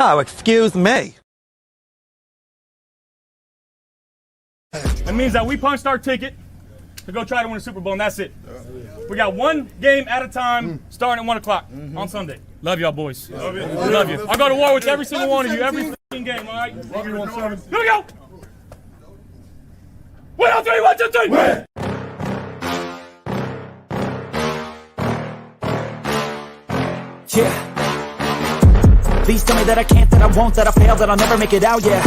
Oh, excuse me. It means that we punched our ticket to go try to win a Super Bowl, and that's it. We got one game at a time, starting at 1 o'clock on Sunday. Love y'all, boys. Love you. Love you. I'll go to war with every single one of you, every game, all right? Love you, 1-7. Here we go. 1, 2, 3, 1, 2, 3. Win. Yeah. Please tell me that I can't, that I won't, that I fail, that I'll never make it out, yeah.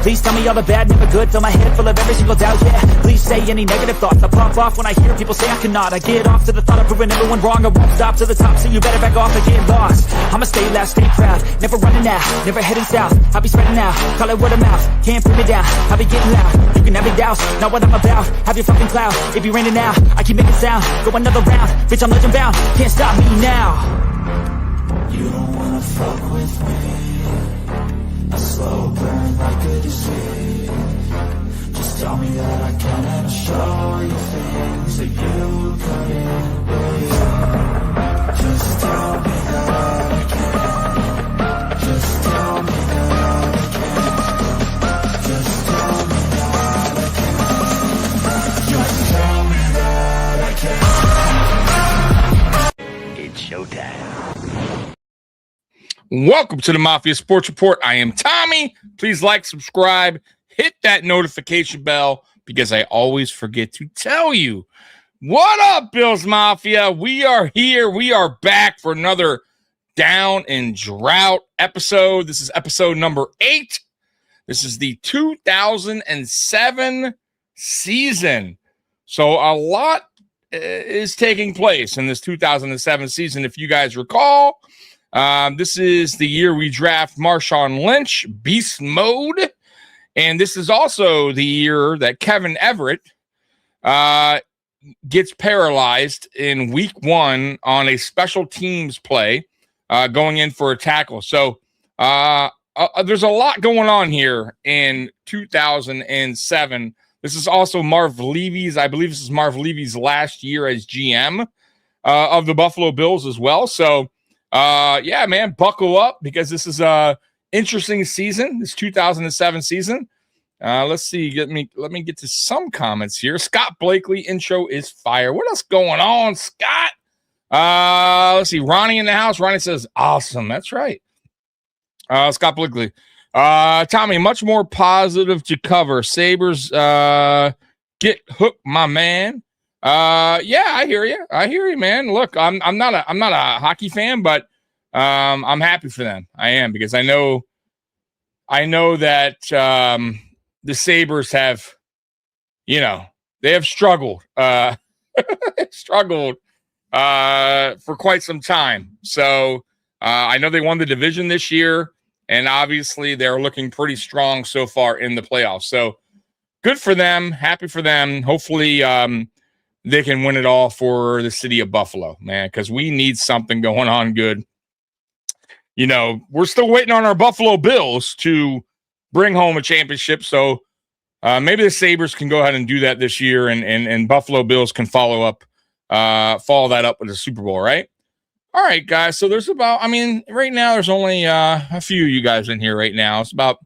Please tell me all the bad, never good, fill my head full of every single doubt, yeah. Please say any negative thoughts, I pop off when I hear people say I cannot. I get off to the thought of proving everyone wrong, I won't stop to the top, so you better back off and get lost. I'ma stay loud, stay proud, never running out, never heading south. I'll be spreading out, call it word of mouth, can't put me down, I'll be getting loud. You can have it douse, not what I'm about, have your fucking cloud. It be raining now, I keep making sound, go another round, bitch I'm legend bound, can't stop me now. You don't wanna fuck with me, a slow burn like a disease. Just tell me that I can and I'll show you things that you couldn't believe. Just tell me that I can. Just tell me that I can. Just tell me that I can. Just tell me that I can. It's showtime. Welcome to the Mafia Sports Report. I am Tommy. Please like, subscribe, hit that notification bell because I always forget to tell you. What up, Bills Mafia? We are here. We are back for another Down and Drought episode. This is episode number 8. This is the 2007 season. So a lot is taking place in this 2007 season. If you guys recall, this is the year we draft Marshawn Lynch, Beastmode, and this is also the year that Kevin Everett gets paralyzed in week 1 on a special teams play, going in for a tackle. So there's a lot going on here in 2007. This is also Marv Levy's, I believe this is Marv Levy's last year as GM of the Buffalo Bills as well. So yeah, man, buckle up because this is a interesting season, this 2007 season. Let's see. Let me get to some comments here. Scott Blakely, intro is fire. What else going on, Scott? Let's see. Ronnie in the house. Ronnie says, awesome. That's right. Scott Blakely. Tommy, much more positive to cover. Sabres, get hooked, my man. Yeah, I hear you. I hear you, man. Look, I'm not a hockey fan, but I'm happy for them. I am, because I know that the Sabres have, they have struggled, for quite some time. So I know they won the division this year, and obviously they're looking pretty strong so far in the playoffs. So good for them. Happy for them. Hopefully, they can win it all for the city of Buffalo, man, because we need something going on good. We're still waiting on our Buffalo Bills to bring home a championship. So maybe the Sabres can go ahead and do that this year, and Buffalo Bills can follow that up with the Super Bowl, right? All right, guys. So there's right now there's only a few of you guys in here right now. It's about,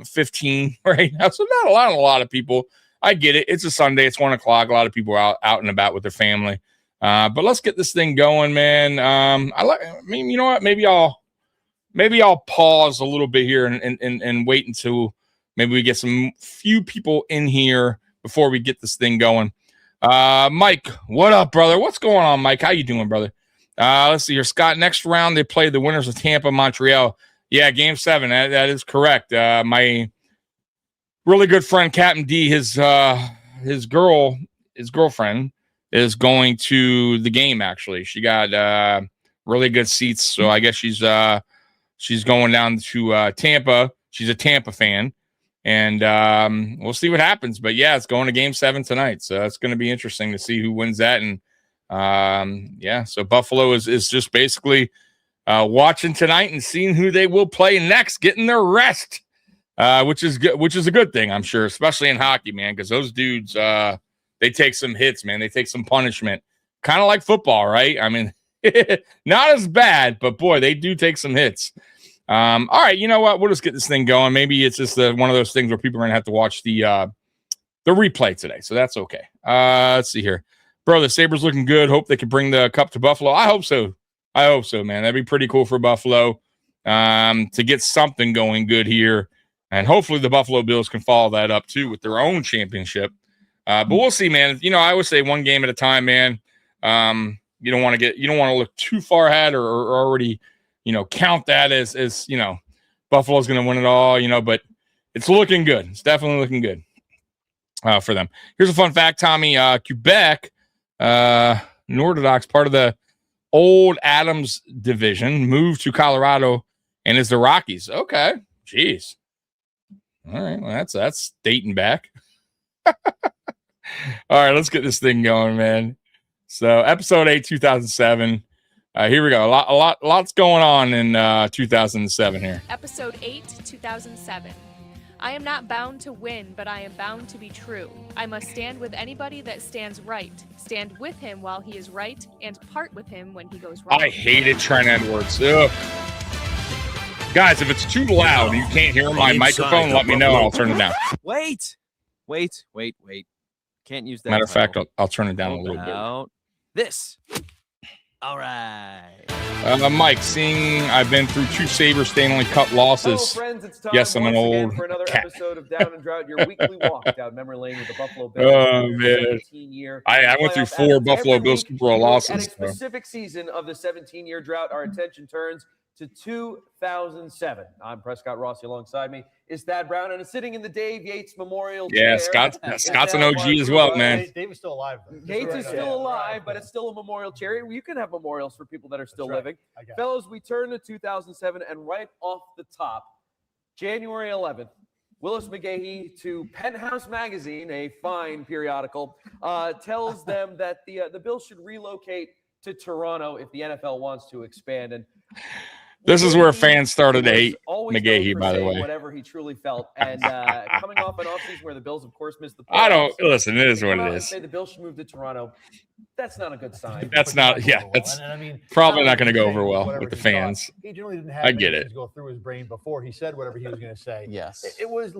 15 right now. So not a lot of people. I get it. It's a Sunday. It's 1 o'clock. A lot of people are out and about with their family. But let's get this thing going, man. You know what? Maybe I'll pause a little bit here and wait until maybe we get some few people in here before we get this thing going. Mike, what up, brother? What's going on, Mike? How you doing, brother? Let's see here. Scott, next round they play the winners of Tampa, Montreal. Yeah, game 7. That is correct. My really good friend Captain D, his girlfriend is going to the game. Actually, she got really good seats, so I guess she's going down to Tampa. She's a Tampa fan, and we'll see what happens. But yeah, it's going to game 7 tonight, so it's going to be interesting to see who wins that. And yeah, so Buffalo is just basically watching tonight and seeing who they will play next, getting their rest. Which is good, which is a good thing, I'm sure, especially in hockey, man, because those dudes, they take some hits, man. They take some punishment, kind of like football, right? I mean, not as bad, but boy, they do take some hits. All right, you know what? We'll just get this thing going. Maybe it's just one of those things where people are gonna have to watch the replay today, so that's okay. Let's see here, bro. The Sabres looking good. Hope they can bring the cup to Buffalo. I hope so. I hope so, man. That'd be pretty cool for Buffalo to get something going good here, and hopefully the Buffalo Bills can follow that up too with their own championship. But we'll see, man. You know, I always say one game at a time, man. You don't want to look too far ahead or already, count that as Buffalo's going to win it all, but it's looking good. It's definitely looking good for them. Here's a fun fact, Tommy. Quebec, Nordiques, part of the old Adams division, moved to Colorado and is the Rockies. Okay. Jeez. All right. Well, that's dating back. All right, let's get this thing going, man. So, episode 8, 2007. Here we go. Lots going on in 2007 here. Episode 8, 2007. I am not bound to win, but I am bound to be true. I must stand with anybody that stands right. Stand with him while he is right, and part with him when he goes wrong. I hated Trent Edwards. Ugh. Guys, if it's too loud and you can't hear my microphone, let me know and I'll turn it down. Wait. Can't use that. Matter of fact, I'll turn it down a little bit. This. All right. Mike, seeing I've been through 2 Sabres Stanley Cup losses. Hello, friends. It's time yes, I'm an old for another cat. episode of Down Drought, your weekly walk down memory lane with the Buffalo Bills. Oh, man. I went through 4 Buffalo Bills Super Bowl losses. At a specific season of the 17-year drought, our attention turns to 2007. I'm Prescott Rossi. Alongside me is Thad Brown, and is sitting in the Dave Yates Memorial Yeah, chair. Scott's an OG as well, man. Dave is still alive. Yates is still alive, but it's still a memorial chair. You can have memorials for people that are still living. Fellas, we turn to 2007, and right off the top, January 11th, Willis McGahee to Penthouse Magazine, a fine periodical, tells them that the Bills should relocate to Toronto if the NFL wants to expand. And this is where fans started to hate McGahee, by the way. Whatever he truly felt. And coming off an offseason where the Bills, of course, missed the playoffs. Listen, it is what it is. Say the Bills should move to Toronto. That's not a good sign. That's probably not going to go over well with the fans. He generally didn't have I get it. Go through his brain before he said whatever he was going to say. Yes. It was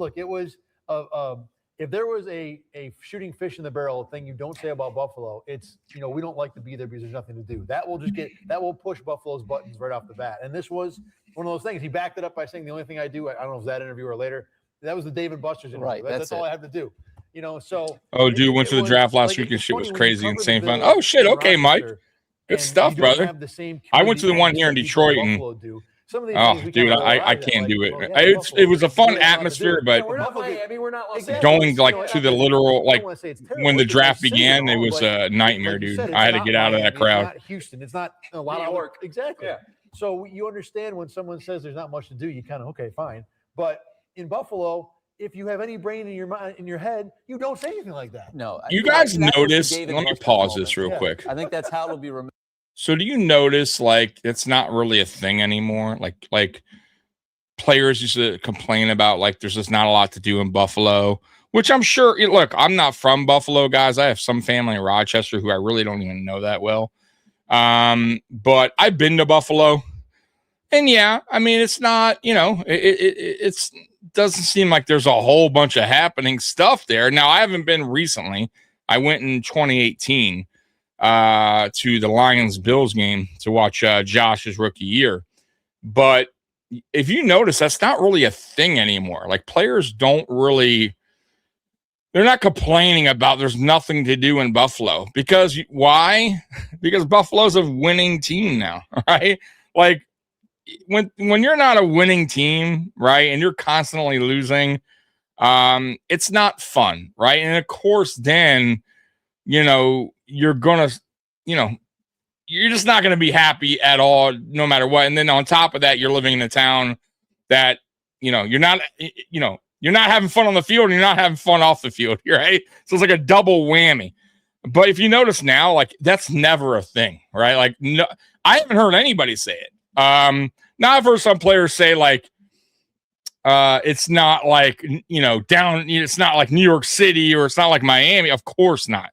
if there was a shooting fish in the barrel thing you don't say about Buffalo, it's, we don't like to be there because there's nothing to do. That will push Buffalo's buttons right off the bat. And this was one of those things. He backed it up by saying the only thing I do, I don't know if it was that interview or later, that was the David Buster's interview. Right, That's all I had to do. So. Oh, dude, went to the draft last week and shit was crazy and insane fun. Oh shit, okay, Mike. Good stuff, brother. I went to the one here in Detroit and dude, I can't do it. It was a fun atmosphere, but we're not Miami, we're not Los Angeles. going to the literal, when the draft began, it was a nightmare, dude. I had to get out of that crowd. It's not Houston. It's not a lot of work. Exactly. Yeah. So you understand when someone says there's not much to do, you kind of, okay, fine. But in Buffalo, if you have any brain in your mind, in your head, you don't say anything like that. No. You guys notice, let me pause this real quick. I think that's how it'll be remembered. So do you notice it's not really a thing anymore? Like players used to complain about there's just not a lot to do in Buffalo, which I'm sure. Look, I'm not from Buffalo, guys. I have some family in Rochester who I really don't even know that well. But I've been to Buffalo, and yeah, I mean it's not it doesn't seem like there's a whole bunch of happening stuff there. Now I haven't been recently. I went in 2018. To the Lions-Bills game to watch Josh's rookie year. But if you notice, that's not really a thing anymore. Players don't really – they're not complaining about there's nothing to do in Buffalo. Because why? Because Buffalo's a winning team now, right? When you're not a winning team, right, and you're constantly losing, it's not fun, right? And, of course, then – you're going to, you're just not going to be happy at all, no matter what. And then on top of that, you're living in a town that, you're not having fun on the field and you're not having fun off the field, right? So it's like a double whammy. But if you notice now, that's never a thing, right? No, I haven't heard anybody say it. Now I've heard some players say it's not it's not like New York City or it's not like Miami. Of course not.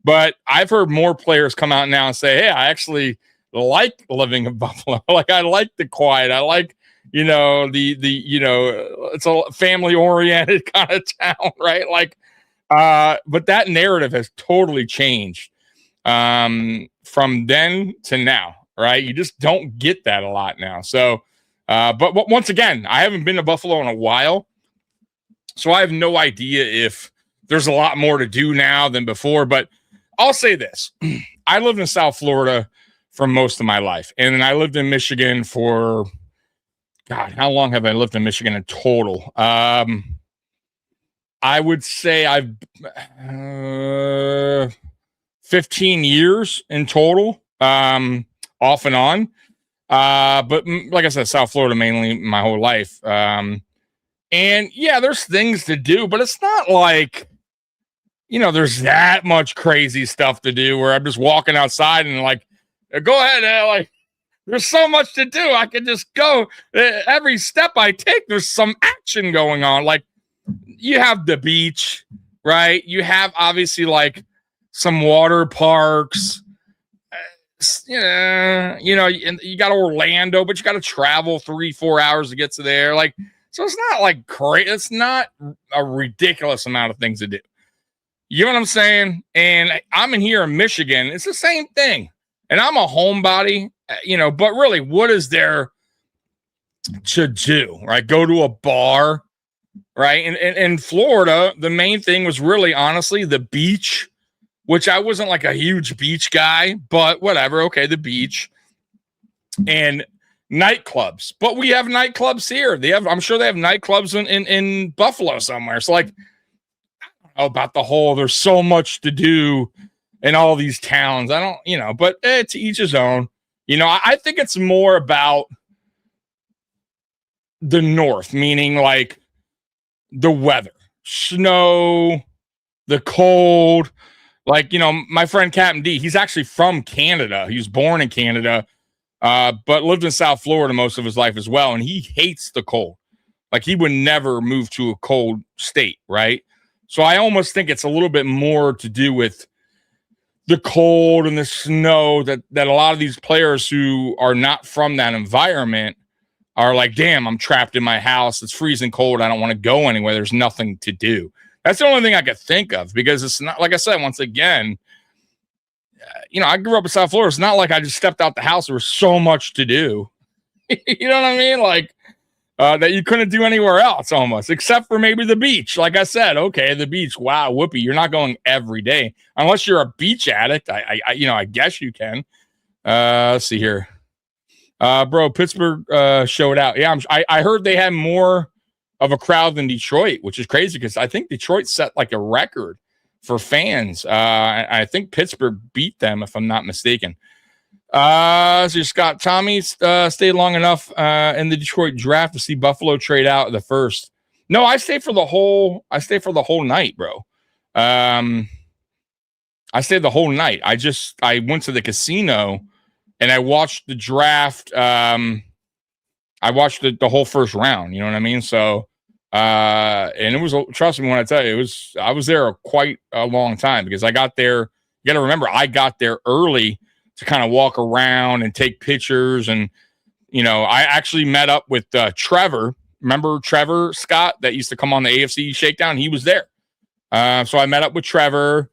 But I've heard more players come out now and say, hey, I actually like living in Buffalo. I like the quiet. I like, it's a family oriented kind of town, right? Like, but that narrative has totally changed from then to now, right? You just don't get that a lot now. So, but once again, I haven't been to Buffalo in a while, so I have no idea if there's a lot more to do now than before. But I'll say this: I lived in South Florida for most of my life, and then I lived in Michigan for, God, how long have I lived in Michigan in total? I would say I've 15 years in total, off and on. But like I said, South Florida mainly my whole life. And yeah, there's things to do, but it's not like, there's that much crazy stuff to do where I'm just walking outside and like, go ahead, like, there's so much to do. I can just go. Every step I take, there's some action going on. Like, you have the beach, right? You have obviously like some water parks. And you got Orlando, but you got to travel 3-4 hours to get to there. Like, so it's not like crazy. It's not a ridiculous amount of things to do. You know what I'm saying? And I'm in here in Michigan. It's the same thing. And I'm a homebody, but really, what is there to do, right? Go to a bar, right? And in Florida, the main thing was really, honestly, the beach, which I wasn't like a huge beach guy, but whatever. Okay, the beach and nightclubs. But we have nightclubs here. I'm sure they have nightclubs in Buffalo somewhere. So like, I don't know about the whole, there's so much to do in all these towns. I don't, but to each his own. I think it's more about the north, meaning like the weather, snow, the cold. Like, my friend Captain D, he's actually from Canada. He was born in Canada, but lived in South Florida most of his life as well. And he hates the cold. Like, he would never move to a cold state, right? So I almost think it's a little bit more to do with the cold and the snow that a lot of these players who are not from that environment are like, damn, I'm trapped in my house. It's freezing cold. I don't want to go anywhere. There's nothing to do. That's the only thing I could think of, because it's not, like I said, once again, I grew up in South Florida. It's not like I just stepped out the house. There was so much to do. You know what I mean? Like, that you couldn't do anywhere else almost, except for maybe the beach. Like I said, okay, the beach. Wow, whoopee. You're not going every day unless you're a beach addict. I guess you can. Let's see here. Bro, Pittsburgh showed out. Yeah, I heard they had more of a crowd than Detroit, which is crazy because I think Detroit set like a record for fans. I think Pittsburgh beat them, if I'm not mistaken. So Scott, Tommy stayed long enough in the Detroit draft to see Buffalo trade out the first. No, I stayed for the whole night, bro. I stayed the whole night. I went to the casino and I watched the draft. I watched the whole first round. You know what I mean? So, and it was, trust me when I tell you, I was there quite a long time because I got there. You got to remember, I got there early to kind of walk around and take pictures. And, I actually met up with Trevor. Remember Trevor Scott that used to come on the AFC Shakedown? He was there. So I met up with Trevor,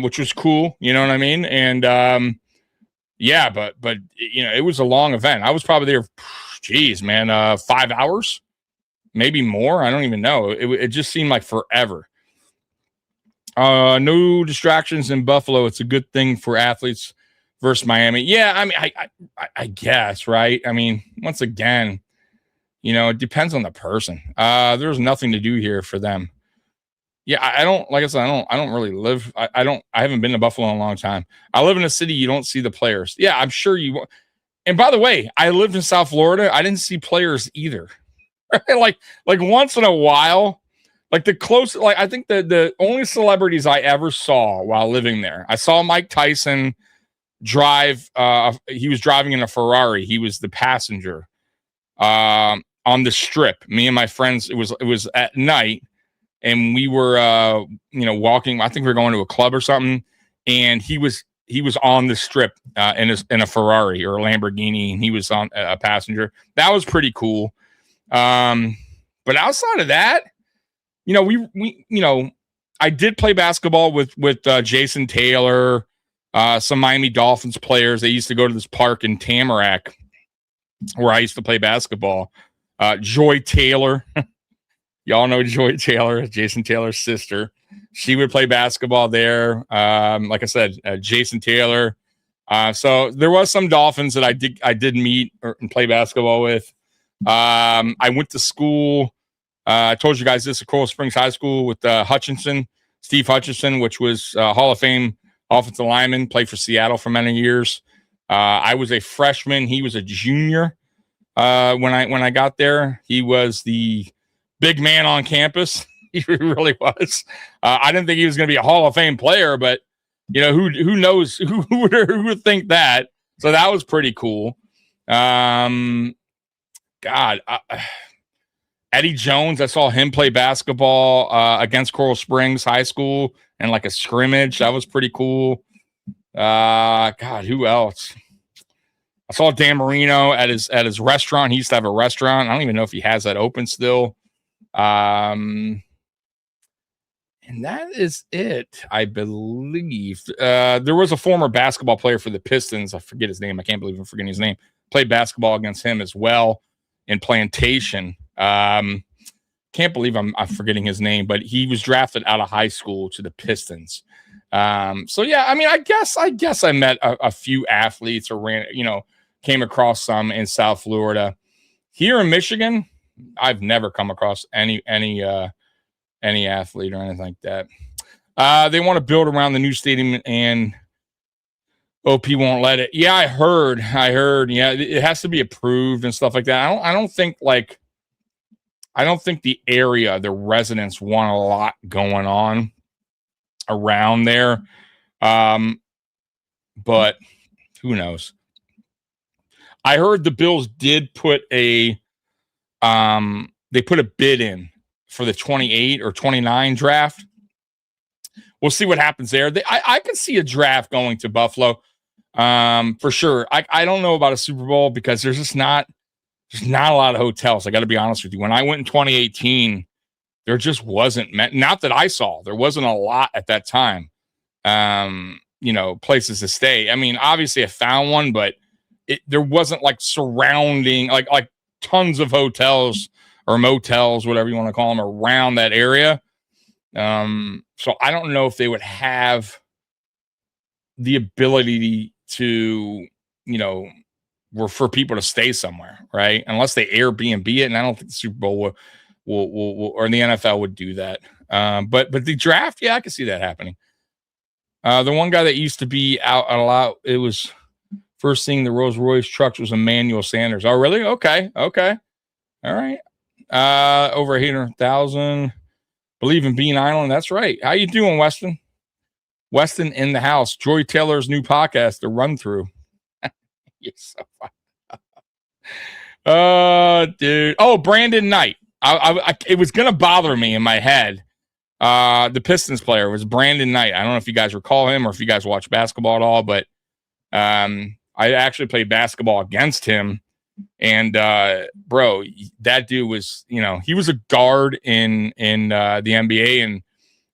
which was cool. You know what I mean? And, yeah, but it was a long event. I was probably there, 5 hours, maybe more. I don't even know. It just seemed like forever. No distractions in Buffalo. It's a good thing for athletes versus Miami. Yeah, I mean, I guess, right? I mean, once again, it depends on the person. There's nothing to do here for them. Yeah, I don't, like I said, I don't really live. I haven't been to Buffalo in a long time. I live in a city you don't see the players. Yeah, I'm sure you won't. And by the way, I lived in South Florida. I didn't see players either. like once in a while, like the close, like I think the only celebrities I ever saw while living there, I saw Mike Tyson drive. He was driving in a Ferrari. He was the passenger on the strip. Me and my friends. It was at night. And we were, walking. I think we were going to a club or something. And he was he was on the strip in a Ferrari or a Lamborghini, and he was on a passenger. That was pretty cool. But outside of that, I did play basketball with Jason Taylor, some Miami Dolphins players. They used to go to this park in Tamarack where I used to play basketball. Joy Taylor, y'all know Joy Taylor, Jason Taylor's sister. She would play basketball there. Like I said, Jason Taylor. So there was some Dolphins that I did meet and play basketball with. I went to school. I told you guys this at Coral Springs High School with Steve Hutchinson, which was Hall of Fame offensive lineman, played for Seattle for many years. I was a freshman. He was a junior when I got there. He was the big man on campus. He really was. I didn't think he was going to be a Hall of Fame player, but who knows who would think that? So that was pretty cool. Eddie Jones, I saw him play basketball against Coral Springs High School and like a scrimmage. That was pretty cool. Who else? I saw Dan Marino at his restaurant. He used to have a restaurant. I don't even know if he has that open still. And that is it, I believe. There was a former basketball player for the Pistons. I forget his name. I can't believe I'm forgetting his name. Played basketball against him as well in Plantation. Can't believe I'm forgetting his name, but he was drafted out of high school to the Pistons. So yeah, I mean, I guess I met a few athletes or came across some in South Florida. Here in Michigan, I've never come across any athlete or anything like that. They want to build around the new stadium and OP won't let it. Yeah, I heard. Yeah, it has to be approved and stuff like that. I don't think the area, the residents want a lot going on around there. But who knows? I heard the Bills did put they put a bid in for the 28 or 29 draft. We'll see what happens there. I could see a draft going to Buffalo for sure. I don't know about a Super Bowl because there's not a lot of hotels. I got to be honest with you. When I went in 2018, there just wasn't, not that I saw, there wasn't a lot at that time, places to stay. I mean, obviously I found one, but there wasn't like surrounding, like tons of hotels or motels, whatever you want to call them, around that area. So I don't know if they would have the ability to, for people to stay somewhere, right? Unless they Airbnb it, and I don't think the Super Bowl will or the NFL would do that. But the draft, yeah, I can see that happening. The one guy that used to be out a lot, it was first seeing the Rolls Royce trucks was Emmanuel Sanders. Oh, really? Okay. All right. Over 800,000. Believe in Bean Island. That's right. How you doing, Weston? Weston in the house. Joy Taylor's new podcast, The Run Through. You're so funny. Dude. Oh, Brandon Knight. It was gonna bother me in my head. The Pistons player was Brandon Knight. I don't know if you guys recall him or if you guys watch basketball at all, but I actually played basketball against him. And bro, that dude was, he was a guard in the NBA, and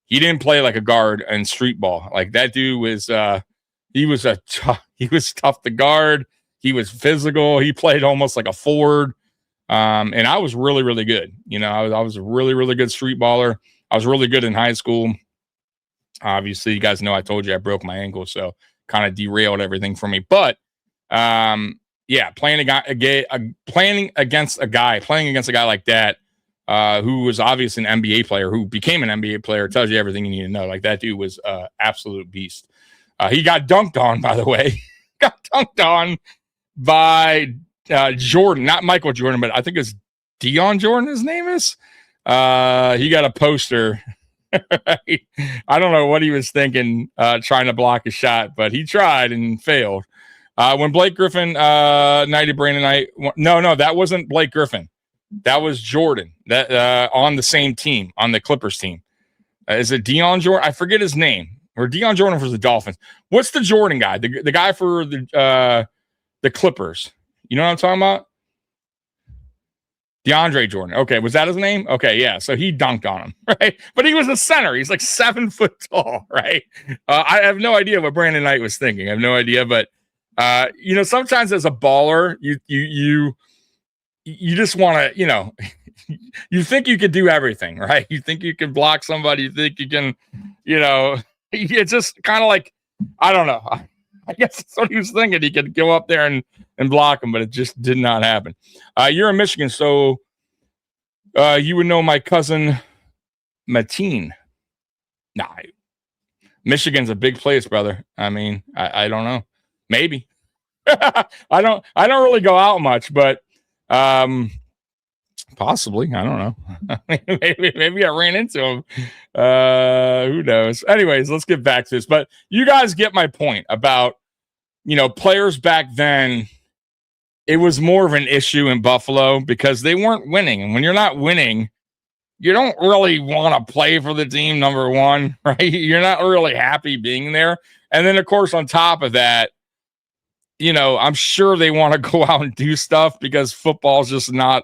he didn't play like a guard in street ball. Like that dude was he was tough to guard. He was physical. He played almost like a forward. And I was really, really good. I was a really, really good street baller. I was really good in high school. Obviously, you guys know I told you I broke my ankle, so kind of derailed everything for me. But playing against a guy like that, who was obviously an NBA player, who became an NBA player, tells you everything you need to know. Like that dude was an absolute beast. He got dunked on, by the way. Got dunked on by Jordan, not Michael Jordan, but I think it's Dion Jordan, his name is. He got a poster. Right? I don't know what he was thinking, trying to block a shot, but he tried and failed. When Blake Griffin knighted Brandon Knight, no, that wasn't Blake Griffin. That was Jordan. That on the same team, on the Clippers team. Is it Dion Jordan? I forget his name. or Deion Jordan for the Dolphins. What's the Jordan guy? The guy for the Clippers. You know what I'm talking about? DeAndre Jordan. Okay, was that his name? Okay, yeah. So he dunked on him, right? But he was a center. He's like 7 foot tall, right? I have no idea what Brandon Knight was thinking. I have no idea, but sometimes as a baller, you just want to, you think you could do everything, right? You think you can block somebody. You think you can, it's just kind of like, I don't know. I guess that's what he was thinking. He could go up there and block him, but it just did not happen. You're in Michigan, so you would know my cousin Mateen. Nah, Michigan's a big place, brother. I mean, I don't know. Maybe. I don't really go out much, but possibly. I don't know. maybe I ran into him. Who knows? Anyways, let's get back to this. But you guys get my point about, players back then. It was more of an issue in Buffalo because they weren't winning. And when you're not winning, you don't really want to play for the team, number one, right? You're not really happy being there. And then, of course, on top of that, I'm sure they want to go out and do stuff because football's just not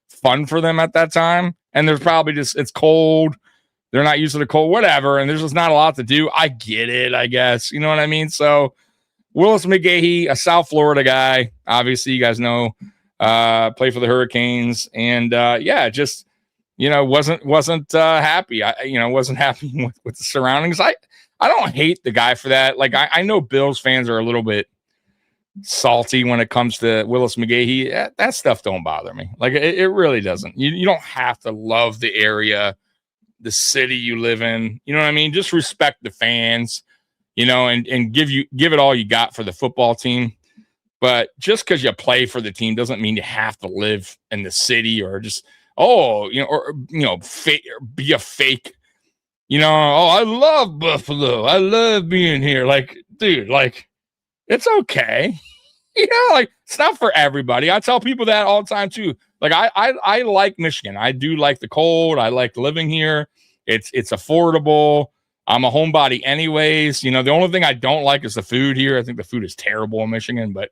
fun for them at that time. And there's probably it's cold. They're not used to the cold, whatever. And there's just not a lot to do. I get it, I guess. You know what I mean? So Willis McGahee, a South Florida guy, obviously you guys know, played for the Hurricanes. And just, wasn't happy. Wasn't happy with the surroundings. I don't hate the guy for that. Like, I know Bills fans are a little bit salty when it comes to Willis McGahee. That stuff don't bother me. Like, it really doesn't. You don't have to love the area, the city you live in. You know what I mean? Just respect the fans, and give it all you got for the football team. But just because you play for the team doesn't mean you have to live in the city or just, be a fake, I love Buffalo. I love being here. Like, dude, like, it's okay. It's not for everybody. I tell people that all the time too. Like, I like Michigan. I do like the cold. I like living here. It's affordable. I'm a homebody anyways. The only thing I don't like is the food here. I think the food is terrible in Michigan, but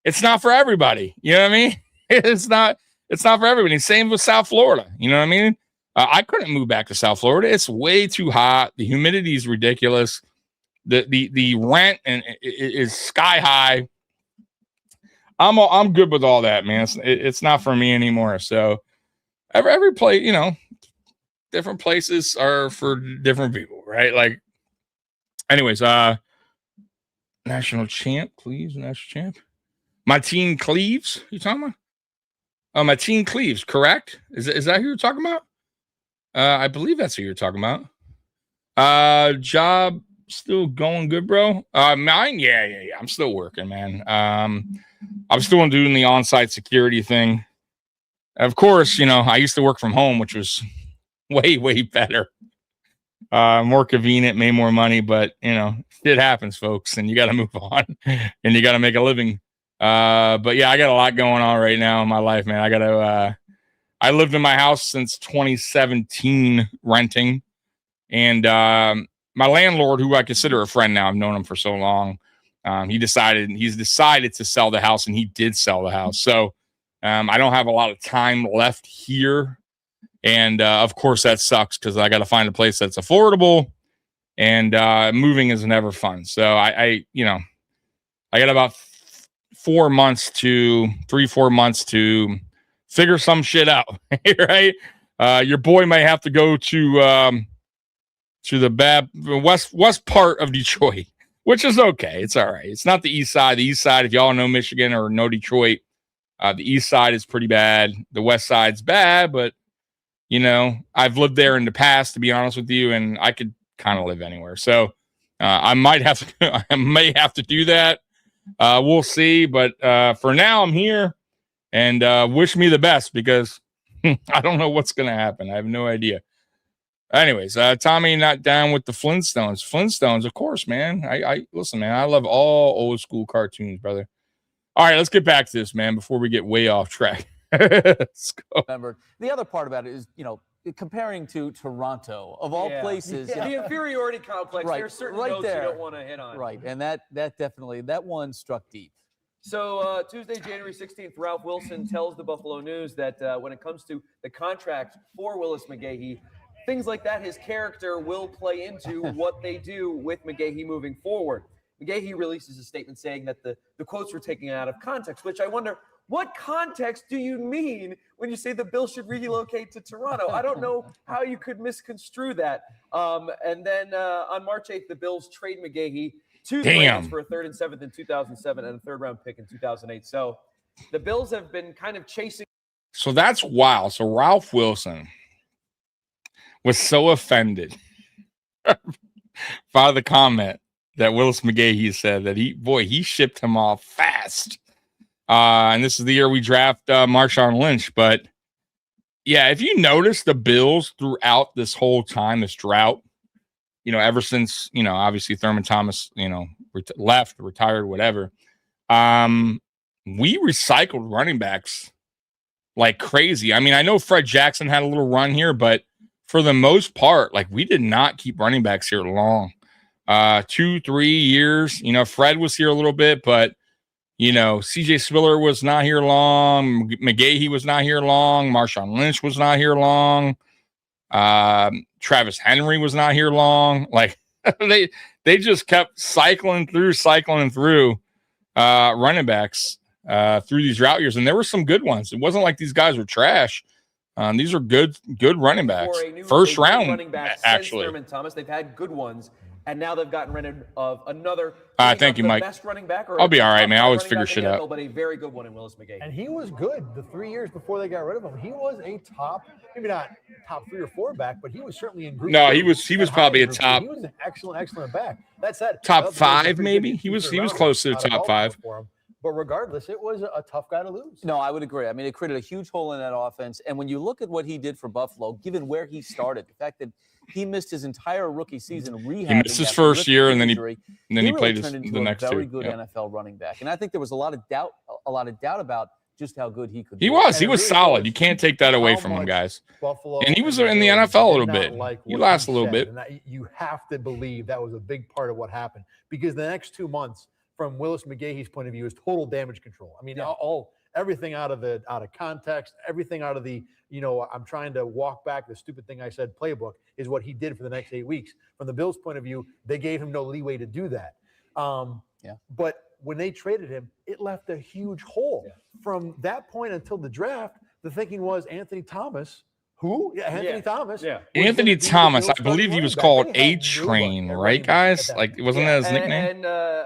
it's not for everybody. You know what I mean? It's not for everybody. Same with South Florida. You know what I mean? I couldn't move back to South Florida. It's way too hot. The humidity is ridiculous. The rent is sky high. I'm good with all that, man. It's not for me anymore. So every place, different places are for different people, right? Like, anyways, national champ, please, national champ. Mateen Cleaves, you talking about? Mateen Cleaves, correct? Is that who you're talking about? I believe that's who you're talking about. Job still going good, bro? Mine, yeah. I'm still working, man. I'm still doing the on-site security thing. Of course, I used to work from home, which was way, way better. More convenient, made more money, but shit happens, folks, and you got to move on and you got to make a living. But yeah, I got a lot going on right now in my life, man. I lived in my house since 2017 renting, and my landlord, who I consider a friend now, I've known him for so long. He's decided to sell the house, and he did sell the house. So I don't have a lot of time left here. And of course that sucks because I got to find a place that's affordable, and moving is never fun. So I got about 4 months to figure some shit out. Right. Your boy may have to go to the west part of Detroit, which is okay. It's all right. It's not the east side. The east side, if y'all know Michigan or know Detroit, the east side is pretty bad. The west side's bad, but I've lived there in the past, to be honest with you, and I could kind of live anywhere. So I may have to do that. We'll see. But for now, I'm here, and wish me the best because I don't know what's going to happen. I have no idea. Anyways, Tommy not down with the Flintstones. Flintstones, of course, man. I listen, man. I love all old school cartoons, brother. All right, let's get back to this, man, before we get way off track. Let's go. Remember, the other part about it is, comparing to Toronto, of all places. The inferiority complex. Right, There's certain right notes there. you don't want to hit on. Right, and that definitely, that one struck deep. So Tuesday, January 16th, Ralph Wilson tells the Buffalo News that when it comes to the contract for Willis McGahee, things like that, his character will play into what they do with McGahee moving forward. McGahee releases a statement saying that the quotes were taken out of context, which I wonder, what context do you mean when you say the Bills should relocate to Toronto? I don't know how you could misconstrue that. And then on March 8th, the Bills trade McGahee to the Rams for a 3rd and 7th in 2007 and a 3rd round pick in 2008. So the Bills have been kind of chasing. So that's wild. So Ralph Wilson was so offended by the comment that Willis McGahee said that he shipped him off fast. And this is the year we draft Marshawn Lynch. But yeah, if you notice the Bills throughout this whole time, this drought, ever since, obviously Thurman Thomas, left, retired, whatever, we recycled running backs like crazy. I mean, I know Fred Jackson had a little run here, but for the most part, like, we did not keep running backs here long. 2-3 years, Fred was here a little bit, but CJ Spiller was not here long. McGahee was not here long. Marshawn Lynch was not here long. Travis Henry was not here long. Like, they just kept cycling through running backs through these drought years, and there were some good ones. It wasn't like these guys were trash. These are good running backs. First round, running back actually. Thurman Thomas, they've had good ones, and now they've gotten rid of another. Thank you, Mike. Best running back, I'll be all right, man. I always figure shit out. But a very good one in Willis McGahee. And he was good the 3 years before they got rid of him. He was a top, maybe not top 3 or 4 back, but he was certainly in group. No, two he was probably a top. He was an excellent back. That said, top 5 maybe. He was close to the top 5. But regardless, it was a tough guy to lose. No, I would agree. I mean, it created a huge hole in that offense. And when you look at what he did for Buffalo, given where he started, the fact that he missed his entire rookie season rehabbing. He missed his first year, and then he really played the next two. Very good NFL running back. And I think there was a lot of doubt about just how good he could be. He was solid. You can't take that away from him, guys. Buffalo and he was in the NFL a little bit. He lasted a little bit. And you have to believe that was a big part of what happened, because the next 2 months, from Willis McGahee's point of view, is total damage control. I mean, everything out of context, everything out of the, I'm trying to walk back the stupid thing I said playbook is what he did for the next 8 weeks. From the Bills' point of view, they gave him no leeway to do that. But when they traded him, it left a huge hole. Yeah. From that point until the draft, the thinking was Anthony Thomas. Who? Yeah, Anthony Thomas. Yeah. Anthony Thomas. I believe he was called A-Train, right, guys? Like, wasn't that his nickname?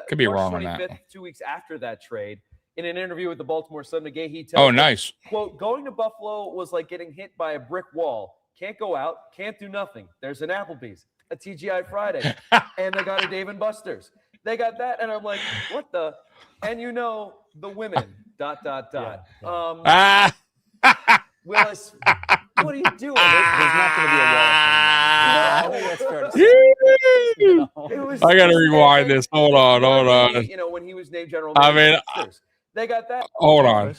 Could be wrong on that. 2 weeks after that trade, in an interview with the Baltimore Sun, McGahee tells nice. Quote, going to Buffalo was like getting hit by a brick wall. Can't go out, can't do nothing. There's an Applebee's, a TGI Friday, and they got a Dave & Buster's. They got that, and I'm like, what the? And the women, ... Willis, what are you doing? There's not going to be a wall. I think that's fair to say. I got to rewind this. Hold on. When he was named general manager, they got that. Hold on.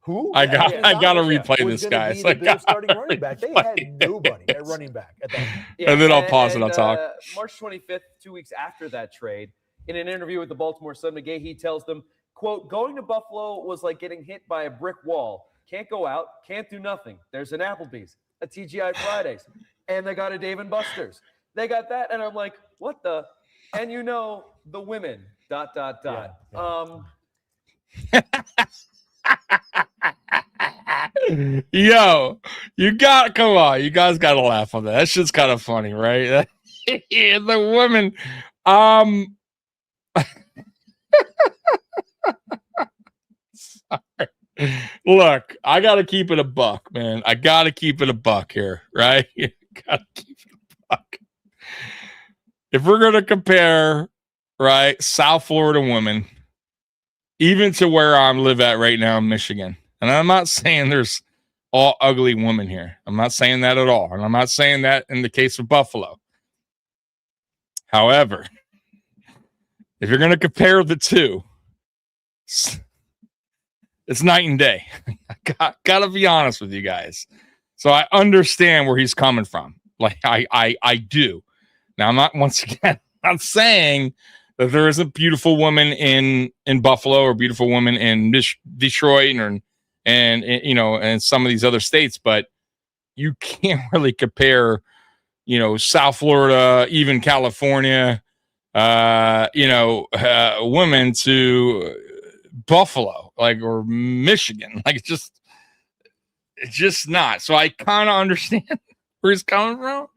Who? I got to replay this, guys. Starting running back. They had nobody at running back at that time. And then I'll pause and I'll talk. March 25th, 2 weeks after that trade, in an interview with the Baltimore Sun, McGahee tells them, quote, going to Buffalo was like getting hit by a brick wall. Can't go out, can't do nothing. There's an Applebee's, a TGI Fridays, and they got a Dave & Buster's. They got that, and I'm like, what the? And the women, ... Yo, you guys got to laugh on that. That shit's kind of funny, right? Yeah, the women, sorry. Look, I got to keep it a buck, man. I got to keep it a buck here, right? Got to keep it a buck. If we're going to compare, right, South Florida women, even to where I live at right now in Michigan, and I'm not saying there's all ugly women here. I'm not saying that at all. And I'm not saying that in the case of Buffalo. However, if you're going to compare the two, it's night and day. Got to be honest with you guys. So I understand where he's coming from. Like I do. Now I'm not I'm saying that there is a beautiful woman in Buffalo or beautiful woman in Detroit and you know, and some of these other states, but you can't really compare, you know, South Florida, even California, you know, women to Buffalo, like, or Michigan. Like, it's just not. So I kind of understand where he's coming from,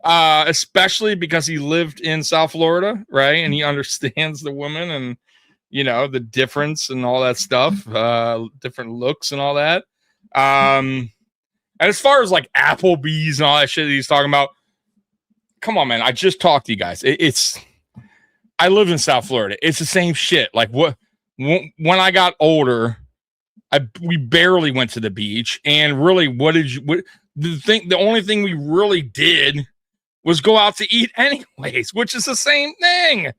especially because he lived in South Florida, right? And he understands the women and, you know, the difference and all that stuff, different looks and all that. And as far as like Applebee's and all that shit that he's talking about, come on, man. I just talked to you guys. I live in South Florida. It's the same shit. Like when I got older, we barely went to the beach. And really, the only thing we really did was go out to eat anyways, which is the same thing,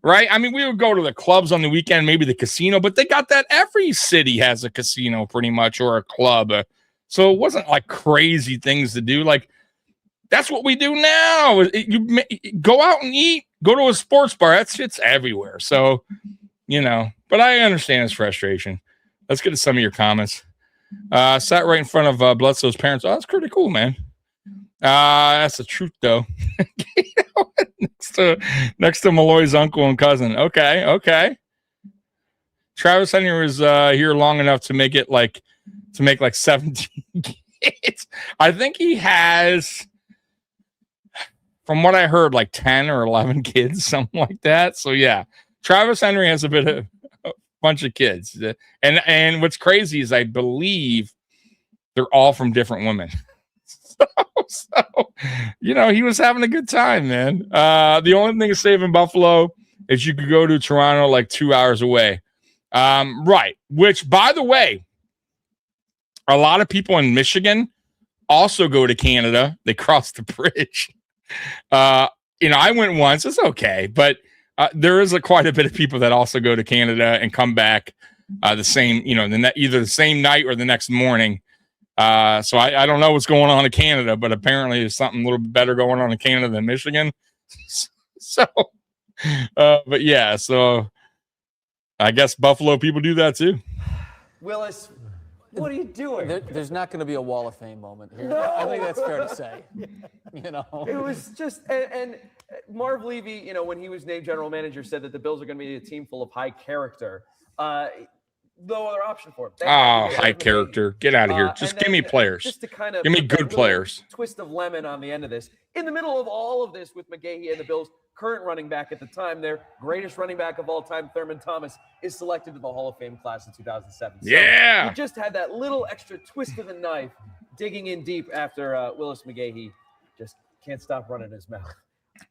right? I mean, we would go to the clubs on the weekend, maybe the casino, but they got that. Every city has a casino pretty much, or a club. So it wasn't like crazy things to do. Like, that's what we do now. You go out and eat, go to a sports bar. That shit's everywhere. So, you know, but I understand his frustration. Let's get to some of your comments. Sat right in front of Bledsoe's parents. Oh, that's pretty cool, man. That's the truth, though. next to Malloy's uncle and cousin. Okay. Travis Henry was here long enough to make like 17 kids. I think he has, from what I heard, like 10 or 11 kids, something like that. So yeah, Travis Henry has a bunch of kids. And what's crazy is I believe they're all from different women. So, you know, he was having a good time, man. The only thing that's saving Buffalo is you could go to Toronto like 2 hours away. Right. Which, by the way, a lot of people in Michigan also go to Canada. They cross the bridge. You know, I went once. It's okay. But there is quite a bit of people that also go to Canada and come back the same, you know, either the same night or the next morning. So I don't know what's going on in Canada, but apparently there's something a little bit better going on in Canada than Michigan. So, but yeah, so I guess Buffalo people do that too. Willis, what are you doing? There's not going to be a Wall of Fame moment here. No. I think that's fair to say. You know, it was just, and Marv Levy, you know, when he was named general manager, said that the Bills are going to be a team full of high character. No other option for him. High character. Get out of here. Just give me players. Just to kind of give me good players. Twist of lemon on the end of this. In the middle of all of this with McGahee and the Bills' current running back at the time, their greatest running back of all time, Thurman Thomas, is selected to the Hall of Fame class in 2007. So yeah. You just had that little extra twist of the knife digging in deep after Willis McGahee just can't stop running his mouth.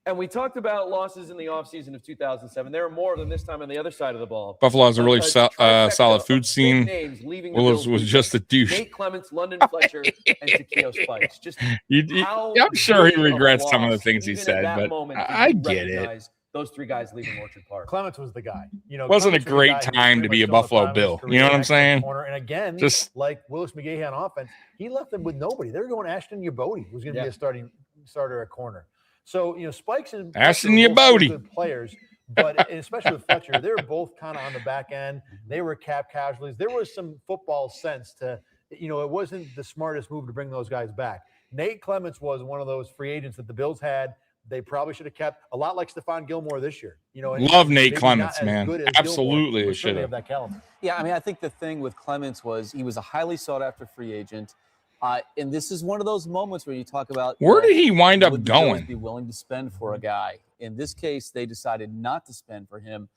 And we talked about losses in the offseason of 2007. There are more than this time on the other side of the ball. Buffalo has a really solid food scene. Willis was just a douche. Nate Clements, London Fletcher, and Takeo Spikes. Just I'm sure he regrets some of the things he said, but I get it. Those three guys leaving Orchard Park. Clements was the guy. You know, wasn't a great time to be a Buffalo Bill. You know what I'm saying? And again, just like Willis McGahee on offense, he left them with nobody. They were going Ashton Yebote, who's going to be a starter at corner. So, you know, Spikes and Ashton Yebote, good players, but especially with Fletcher, they were both kind of on the back end. They were cap casualties. There was some football sense to, you know, it wasn't the smartest move to bring those guys back. Nate Clements was one of those free agents that the Bills had. They probably should have kept, a lot like Stephon Gilmore this year. You know, love Nate Clements, man. Absolutely, Gilmore, they should have that caliber. Yeah, I mean, I think the thing with Clements was he was a highly sought after free agent. And this is one of those moments where you talk about where did he wind up going? Be willing to spend for a guy. In this case, they decided not to spend for him.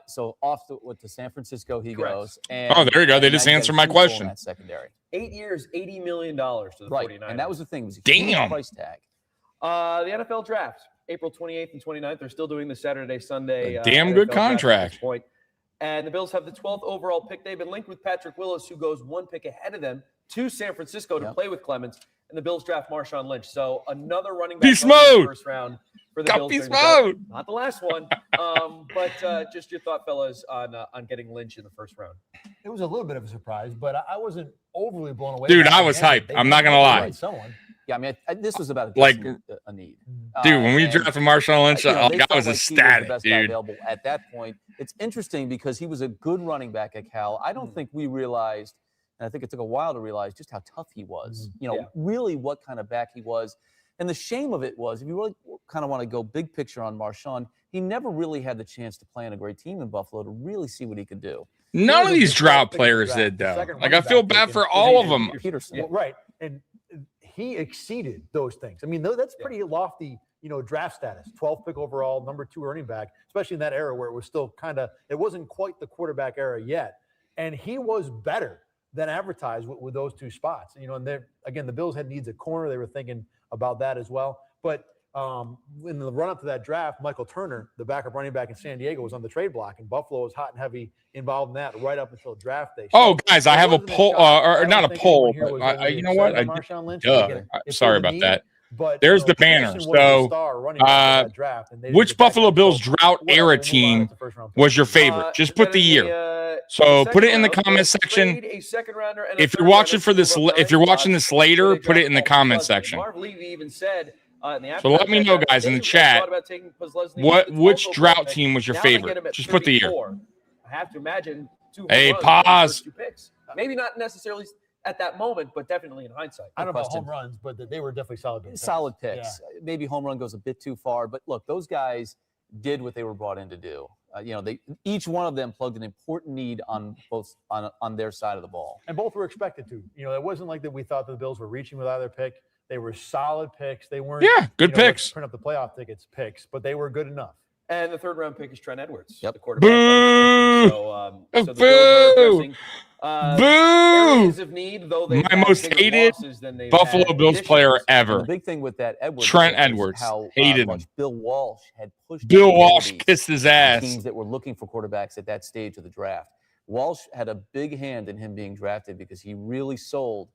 So off to San Francisco he goes. And, there you go. They just answered my question. That secondary. 8 years, $80 million to the 49ers. And that was the thing. It was a huge price tag. The NFL draft, April 28th and 29th. They're still doing the Saturday, Sunday. Damn good contract. And the Bills have the 12th overall pick. They've been linked with Patrick Willis, who goes one pick ahead of them to San Francisco to play with Clements. And the Bills draft Marshawn Lynch. So another running back in the first round for the Got Bills. Beast during the Mode. draft. Not the last one, but just your thought, fellas, on getting Lynch in the first round. It was a little bit of a surprise, but I wasn't overly blown away. Dude, by it. I was Again, hyped. they I'm not gonna did lie. right someone. Yeah, I mean, this was about Like, a need. Dude, when we And, drafted Marshawn Lynch, you know, they I felt was like he ecstatic, the best guy dude. available at that point. It's interesting because he was a good running back at Cal. I don't think we realized, and I think it took a while to realize just how tough he was. You know, really what kind of back he was. And the shame of it was, if you really kind of want to go big picture on Marshawn, he never really had the chance to play on a great team in Buffalo to really see what he could do. None of these drought pick players draft, did, the though. second Like, running I feel back bad taken for is all of Adrian them. Peterson. Well, right, and he exceeded those things. I mean, that's pretty lofty, draft status. 12th pick overall, number 2 running back, especially in that era where it was still it wasn't quite the quarterback era yet. And he was better than advertised with those 2 spots. And again, the Bills had needs a corner. They were thinking about that as well. But in the run-up to that draft, Michael Turner, the backup running back in San Diego, was on the trade block, and Buffalo was hot and heavy involved in that right up until draft day. Oh, guys, I have a wasn't poll, shock. or I not a don't think poll, anyone here but was I overly you know what? excited I about Marshawn Lynch. duh. Again, if Sorry there's a about need, that. But There's the banner. Peterson was the So, star running back of that draft, and they didn't which get that Buffalo guy. Bills So, drought whatever, era we'll move on. team It's a first round pick. was your favorite? Just put the year. So put it in the comment section. If you're watching for this, if you're watching this later, put it in the comment section. Marv Levy even said. So let me know, guys, in the chat, which drought team was your favorite? Just put the year. I have to imagine 2 Hey, home runs in the pause. first 2 picks. Maybe not necessarily at that moment, but definitely in hindsight. I don't know about question. home runs, but they were definitely solid picks. Solid picks. Maybe home run goes a bit too far, but look, those guys did what they were brought in to do. They each one of them plugged an important need on both on their side of the ball. And both were expected to. It wasn't like that we thought the Bills were reaching with either pick. They were solid picks. They weren't good picks. Print up the playoff tickets picks, but they were good enough. And the 3rd round pick is Trent Edwards, Yep. the quarterback. Boo! So the Bills are addressing Boo! areas of need, though they My most hated Buffalo Bills player And ever. the big thing with that Edwards, Trent was Edwards. how Hated much him. Bill Walsh had pushed. Bill his Walsh abilities kissed his to ass. teams that were looking for quarterbacks at that stage of the draft. Walsh had a big hand in him being drafted because he really sold,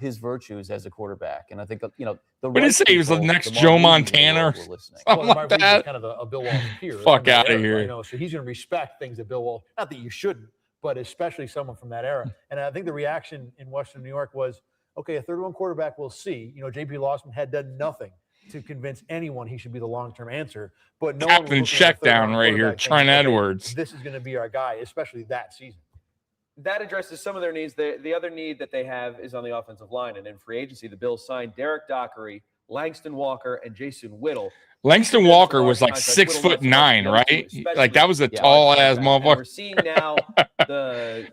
his virtues as a quarterback. And I think, the What did he say? He was the people, next the Joe Mark Leaves of the Montana world or were listening. something Mark like Reed was that. kind of a Bill Walsh peer. Fuck in that outta era, here. So he's going to respect things that Bill Walsh. Not that you shouldn't, but especially someone from that era. And I think the reaction in Western New York was, okay, a 3rd-round quarterback, we'll see. J.P. Losman had done nothing to convince anyone he should be the long-term answer. But no one was Captain looking at a check down 3rd-round right here, quarterback Trent thinking, okay, Edwards. This is going to be our guy, especially that season. That addresses some of their needs. The other need that they have is on the offensive line. And in free agency, the Bills signed Derek Dockery, Langston Walker, and Jason Whittle. Langston Walker was like 6'9", right? Like that was a tall ass And motherfucker. we're seeing now the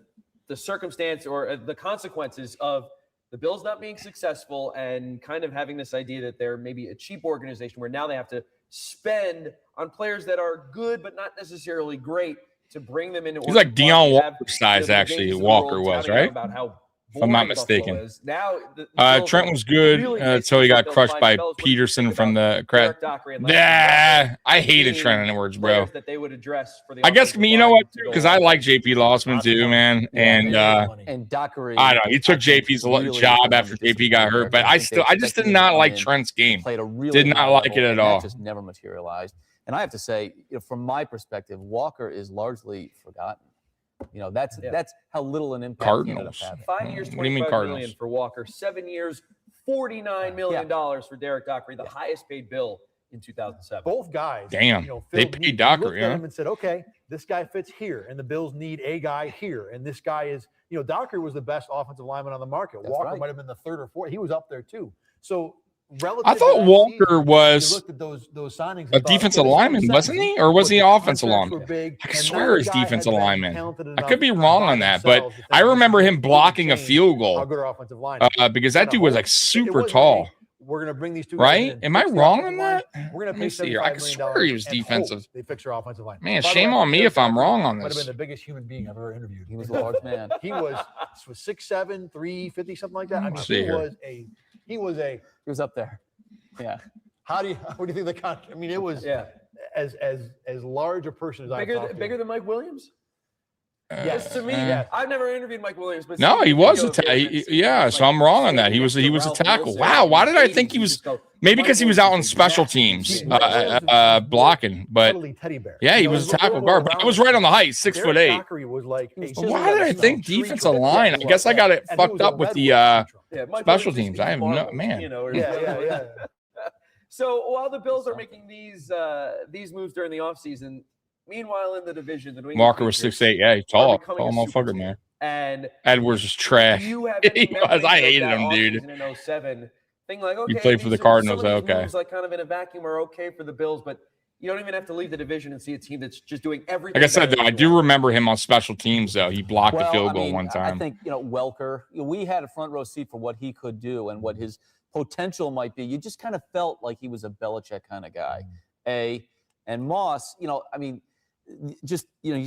circumstance or the consequences of the Bills not being successful and kind of having this idea that they're maybe a cheap organization where now they have to spend on players that are good but not necessarily great to bring them into. He's like Orchard Park. Deion You have Walker size, the actually. Davies of the Walker world was, touting right? about how If I'm not boring Buffalo mistaken. is. Now, the Bills Trent are was good really until he got facing crushed by Bills. What do you Peterson think from about the crowd. Derek Dockery and Langston Walker? I hated Being Trent Edwards, bro. players that they would address for the I guess offensive you know line what, to go because I on. like JP Losman too, man. And And Dockery, I don't know, he took JP's really job after JP got hurt, but I just did not like Trent's game. played a really Did not high like level, it at and all. That just never materialized. And I have to say, from my perspective, Walker is largely forgotten. That's how little an impact he ended up Cardinals. having. 5 years, What do you mean $25 Cardinals? million for Walker. 7 years, $49 million for Derek Dockery, the highest paid bill in 2007. Both guys, Damn, they filled paid needs. Dockery, Looked at huh? him and said, okay, this guy fits here, and the Bills need a guy here, and this guy is, Dockery was the best offensive lineman on the market. That's Walker right. might have been the 3rd or 4th. He was up there too. So relative, I thought to that Walker season, was you looked at those signings. and a thought, defensive okay, this lineman, makes wasn't sense, he? Or was but he the offensive contracts lineman? were big, I and swear not he's a guy had defensive been lineman. talented I enough could be wrong by on that, but themselves to I think this remember is him gonna blocking a change field how goal good our offensive line because that dude was like It super wasn't tall. we're going to bring these two guys Right? in and Am I fix the wrong offensive on line. that? We're going Let to me pay see here. $75 I million swear he was and hope defensive. they fix their offensive line. Man, By the shame way, on me if I'm wrong on Might have this. been the biggest human being I've ever interviewed. He was a large man. He was 6'7", 350, something like that. I mean, see he here. was a. He was up there. Yeah. What do you think the contract? I mean, it was as large a person as I've talked to. Bigger than Mike Williams? Yes, to me, I've never interviewed Mike Williams, but No, he was a tackle. so I'm wrong on that. He was a tackle. Wow, why did I think he was? Maybe because he was out on special teams blocking. But Totally teddy bear. yeah, he was a tackle guard. But I was right on the height, 6'8". Was like Why did I think defensive line? I guess I got it fucked up with the special teams. I have no man. Yeah. So while the Bills are making these moves during the offseason, meanwhile in the division, the New England Walker was Patriots 6'8". Yeah, he's tall becoming a super motherfucker, team. man. And Edwards was trash. you have He was. I hated him, dude. In 07, thing like, okay, He played for the some Cardinals. of these Okay. moves, like kind of in a vacuum are okay for the Bills, but you don't even have to leave the division and see a team that's just doing everything. Like I said, better though, than I you do want. remember him on special teams, though. He blocked a field goal one time. I think, Welker, we had a front row seat for what he could do and what his potential might be. You just kind of felt like he was a Belichick kind of guy. And Moss, you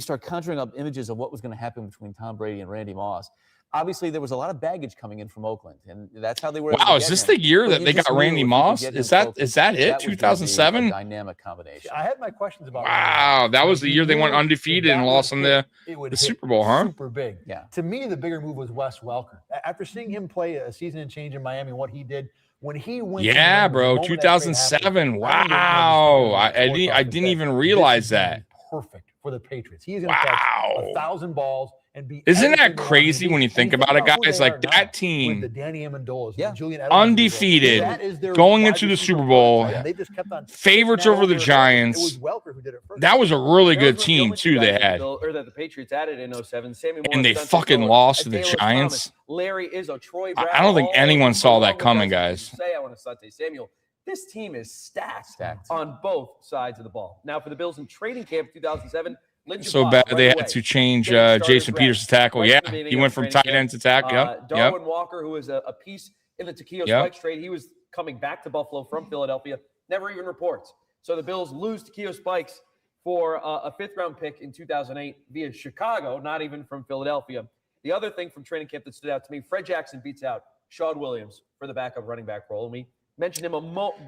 start conjuring up images of what was going to happen between Tom Brady and Randy Moss. Obviously, there was a lot of baggage coming in from Oakland, and that's how they were. Wow, is this the year that they got Randy Moss? Is that it? 2007? Dynamic combination. I had my questions about. Wow, that was the year they went undefeated and lost in the Super Bowl, huh? Super big. Yeah. To me, the bigger move was Wes Welker. After seeing him play a season and change in Miami, what he did when he went. Yeah, bro, 2007. Wow, I didn't even realize that. Perfect for the Patriots. He's going to catch 1,000 balls and be. Isn't that crazy when you think about it, guys? Like that team, the Danny Amendolas, Julian Edelman, undefeated, going into the Super Bowl, they just kept on favorites over the Giants. It was Welker who did it first. That was a really good team too. They had, or that the Patriots added in 07. Samuel and they Morris, fucking Dante lost to the Taylor Giants. Thomas, Larry Izzo, Troy. I don't think anyone saw that coming, guys. Say I want to Sante Samuel. This team is stacked on both sides of the ball. Now for the Bills in training camp 2007. So bad they had to change Jason Peters to tackle. Yeah, he went from tight end to tackle. Darwin Walker, who was a piece in the Takeo Spikes trade, he was coming back to Buffalo from Philadelphia. Never even reports. So the Bills lose Takeo Spikes for a fifth-round pick in 2008 via Chicago, not even from Philadelphia. The other thing from training camp that stood out to me, Fred Jackson beats out Shawd Williams for the backup running back role. And we mentioned him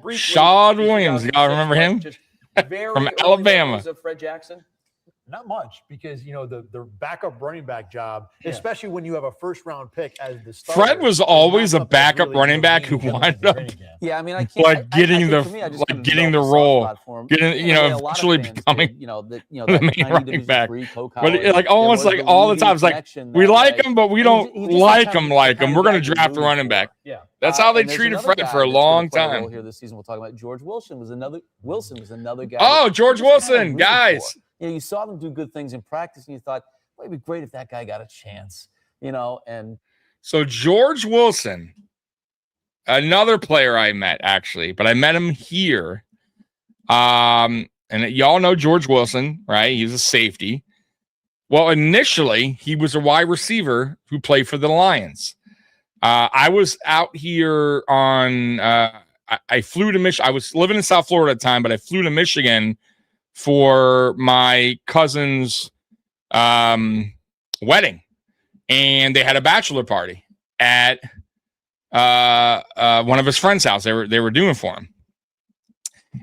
briefly. Shawd Williams, y'all remember him? From Alabama. Of Fred Jackson. Not much, because the backup running back job, especially when you have a first-round pick as the starter. Fred was always a backup running back who wound up I mean, I can't getting the role, eventually becoming the main running back. But almost like all the time, it's like we like him, but we don't like him. We're going to draft a running back. Yeah, that's how they treated Fred for a long time. Here this season, we'll talk about George Wilson was another guy. Oh, George Wilson, guys. You saw them do good things in practice, and you thought, well, it'd be great if that guy got a chance, and so George Wilson, another player I met, actually, but I met him here. And y'all know George Wilson, right? He was a safety. Well, initially, he was a wide receiver who played for the Lions. I was out here on, I flew to Michigan. I was living in South Florida at the time, but I flew to Michigan for my cousin's wedding, and they had a bachelor party at one of his friends' house. They were doing for him,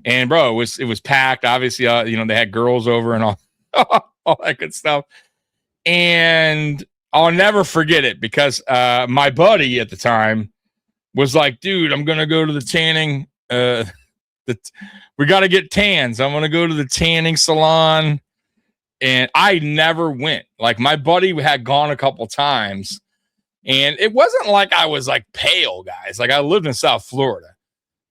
and bro, it was packed. Obviously, they had girls over and all that good stuff. And I'll never forget it because my buddy at the time was like, "Dude, I'm gonna go to the tanning." We got to get tans. I'm going to go to the tanning salon. And I never went. Like, my buddy had gone a couple times. And it wasn't like I was, pale, guys. I lived in South Florida.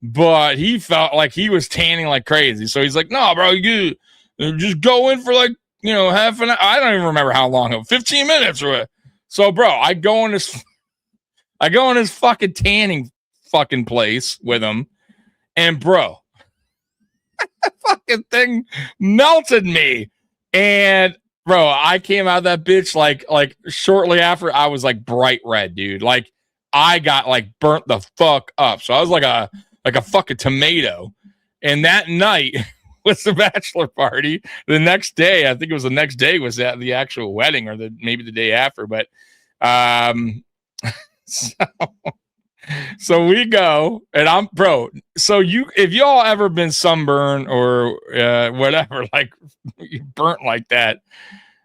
But he felt like he was tanning like crazy. So he's like, no, bro, you just go in for, half an hour. I don't even remember how long. 15 minutes or what. So, bro, I go in this fucking tanning fucking place with him. And, bro, that fucking thing melted me. And, bro, I came out of that bitch like shortly after. I was bright red, dude. I got burnt the fuck up. So I was like a fucking tomato. And that night was the bachelor party. The next day, I think it was the next day, was at the actual wedding, or maybe the day after. But so we go, and so if y'all ever been sunburned or whatever, burnt like that,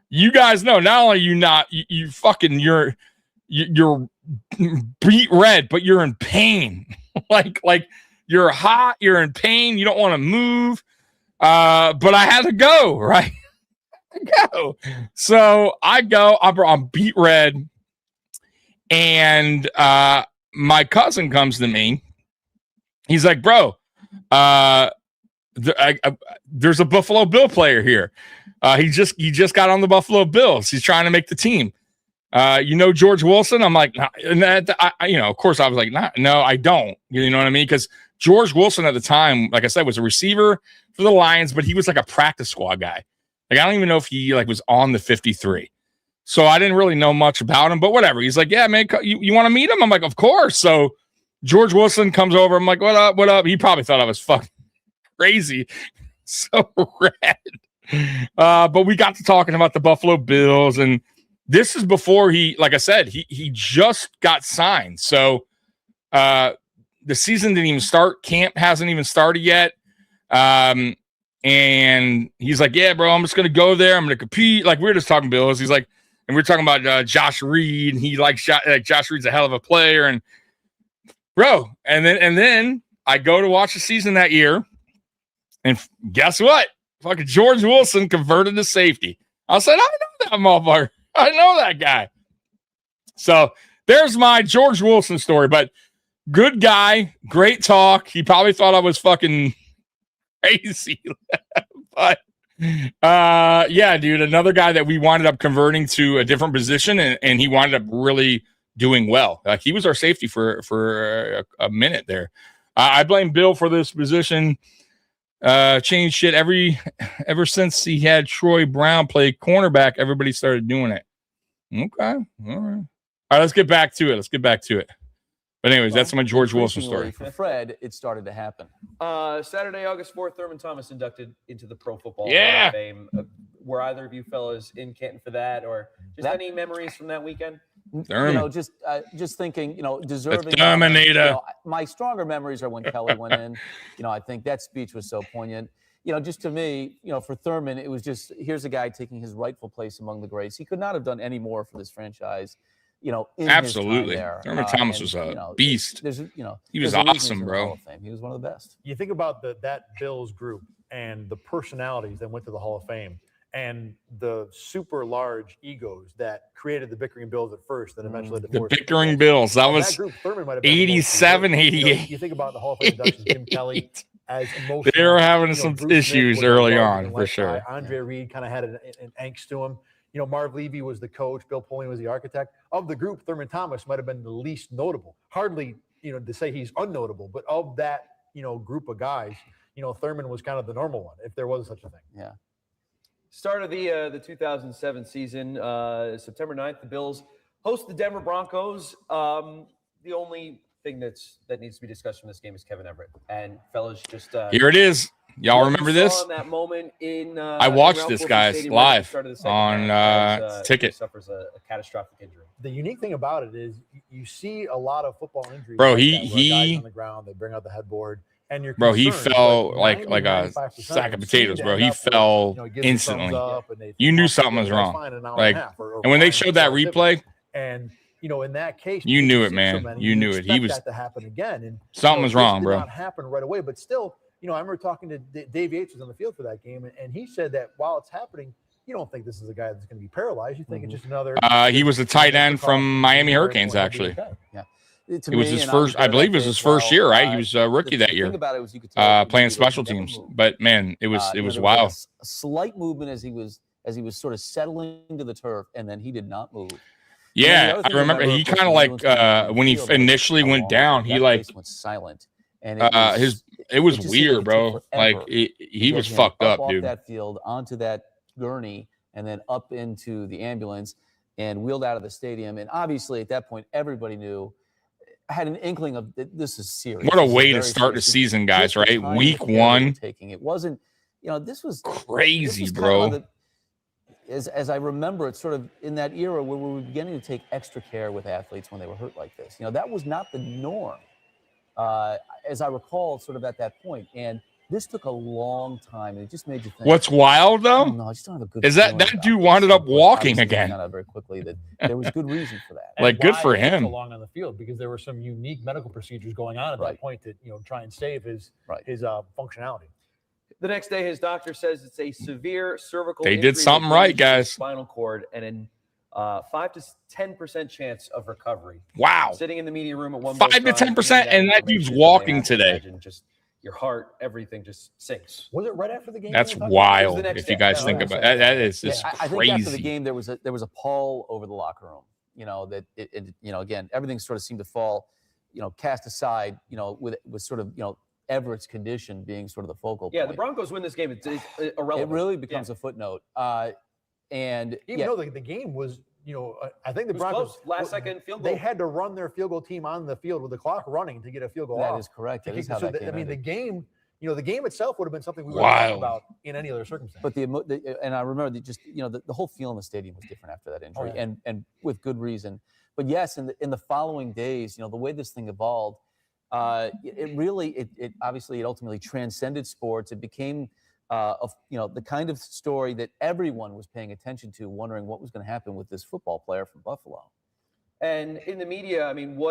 you guys know, not only you fucking, you're beat red, but you're in pain. like you're hot, you're in pain, you don't want to move. But I had to go, right? So I go, I'm beat red. And my cousin comes to me. He's like, bro, there's a Buffalo Bill player here. He just got on the Buffalo Bills. He's trying to make the team. George Wilson? I'm like, nah. And of course I was like, nah, no, I don't. You know what I mean? Because George Wilson at the time, like I said, was a receiver for the Lions, but he was like a practice squad guy. Like, I don't even know if he was on the 53. So I didn't really know much about him, but whatever. He's like, yeah, man, you want to meet him? I'm like, of course. So George Wilson comes over. I'm like, what up? What up? He probably thought I was fucking crazy. So rad. But we got to talking about the Buffalo Bills, and this is before like I said, he just got signed. So the season didn't even start. Camp hasn't even started yet. And he's like, yeah, bro, I'm just going to go there. I'm going to compete. Like, we were just talking Bills. He's like, and we're talking about Josh Reed, and he likes Josh Reed's a hell of a player. And bro, and then I go to watch the season that year, and guess what? Fucking George Wilson converted to safety. I said, I know that motherfucker. I know that guy. So there's my George Wilson story. But good guy, great talk. He probably thought I was fucking crazy. But yeah, dude, another guy that we wound up converting to a different position, and he wound up really doing well. Like, he was our safety for a minute there. I blame Bill for this position. Changed shit ever since he had Troy Brown play cornerback. Everybody started doing it. Okay, all right. Let's get back to it. But anyways, that's my George Wilson story. For Fred, it started to happen. Saturday, August 4th, Thurman Thomas inducted into the Pro Football Hall of Fame. Were either of you fellas in Canton for that, or just any memories from that weekend? Just thinking, deserving. The Terminator. My stronger memories are when Kelly went in. I think that speech was so poignant. Just to me, for Thurman, it was just, here's a guy taking his rightful place among the greats. He could not have done any more for this franchise. Absolutely. His time there. Thurman Thomas was a beast. He was awesome, bro. He was one of the best. You think about that Bills group and the personalities that went to the Hall of Fame, and the super large egos that created the bickering Bills at first, and eventually the bickering Bills. That was group, Thurman might have been 87, 88. You think about the Hall of Fame inductions, Jim Kelly. As emotional, they were having some issues early on, for sure. Andre Reed kind of had an angst to him. Marv Levy was the coach. Bill Polian was the architect. Of the group, Thurman Thomas might have been the least notable. Hardly, to say he's unnotable, but of that, group of guys, Thurman was kind of the normal one, if there was such a thing. Yeah. Start of the 2007 season, September 9th, the Bills host the Denver Broncos. The only thing that needs to be discussed from this game is Kevin Everett. And fellas, just here it is. Y'all remember this? In that moment I watched this, guys, live on Ticket. Suffers a catastrophic injury. The unique thing about it is you see a lot of football injuries. Bro, guys he on the ground. They bring out the headboard, and he fell like a sack of potatoes, bro. He fell instantly. You knew something was wrong. And when they showed that replay, and in that case, you knew it, man. You knew it. He was that to happen again, and something was wrong, bro. Not happen right away, but still. I remember talking to Dave Yates was on the field for that game, and he said that while it's happening, you don't think this is a guy that's going to be paralyzed. You think it's just another. He was a tight end from Miami Hurricanes, actually. Yeah, it was his first. I believe it was his first year, right? He was a rookie that year. About it was you could tell playing special teams, but man, it was wild. A slight movement as he was sort of settling to the turf, and then he did not move. Yeah, I remember he kind of like when he initially went down, he like went silent. And it was weird, bro. Like he was fucked up, dude. Off that field onto that gurney and then up into the ambulance and wheeled out of the stadium. And obviously at that point, everybody knew, had an inkling of this is serious. What a way to start the season, guys, right? Week one. It wasn't, this was crazy, bro. As I remember, it's sort of in that era where we were beginning to take extra care with athletes when they were hurt like this. That was not the norm. As I recall, sort of at that point. And This took a long time, and it just made you think. What's wild though? No, I just don't have a good. Is that feeling that about dude this. wound up But walking obviously, we again? found out very quickly that there was good reason for that. And Like, good why for he was him. so long on the field, because there were some unique medical procedures going on at that point to try and save his functionality. The next day, his doctor says it's a severe cervical. They injury did something that right, damages his guys. Spinal cord and an 5 to 10% chance of recovery. Wow. Sitting in the media room at one 5 to 10%, and that dude's walking today. Just your heart, everything just sinks. Was it right after the game? That's we were talking about? wild. next If you day. guys think about it, that is Yeah, just I think after the crazy. game there was a pall over the locker room. That again, everything sort of seemed to fall, cast aside. With sort of Everett's condition being sort of the focal point. Yeah, the Broncos win this game. It's irrelevant. It really becomes a footnote. And Even though the game was, I think the It was Broncos close. Last-second field goal. They had to run their field goal team on the field with the clock running to get a field goal that off. is correct. to That is kick how the- that so game the ended. game, the game itself would have been something we would have Wild. talked about in any other circumstance. But and I remember the whole feel in the stadium was different after that injury, yeah. and with good reason. But yes, in the following days, the way this thing evolved, it obviously ultimately transcended sports. It became the kind of story that everyone was paying attention to, wondering what was going to happen with this football player from Buffalo. And in the media, I mean,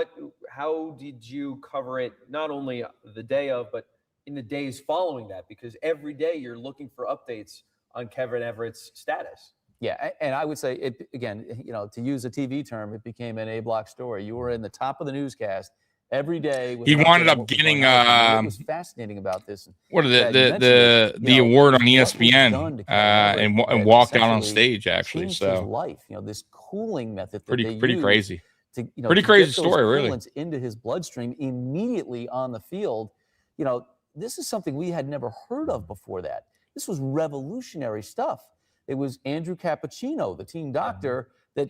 how did you cover it, not only the day of, but in the days following that? Because every day you're looking for updates on Kevin Everett's status. Yeah, and I would say it again. To use a TV term, it became an A-block story. You were in the top of the newscast every day. with He an update wound on up what was getting, going on. What was fascinating about this? What are Yeah, you mentioned the award on what was done ESPN to Kevin Everett and that walked out on essentially stage actually. changed his So life. This cooling method that pretty they used crazy. to, Pretty to crazy get those story, really. coolants into his bloodstream immediately on the field. This is something we had never heard of before that. This was revolutionary stuff. It was Andrew Cappuccino, the team doctor, that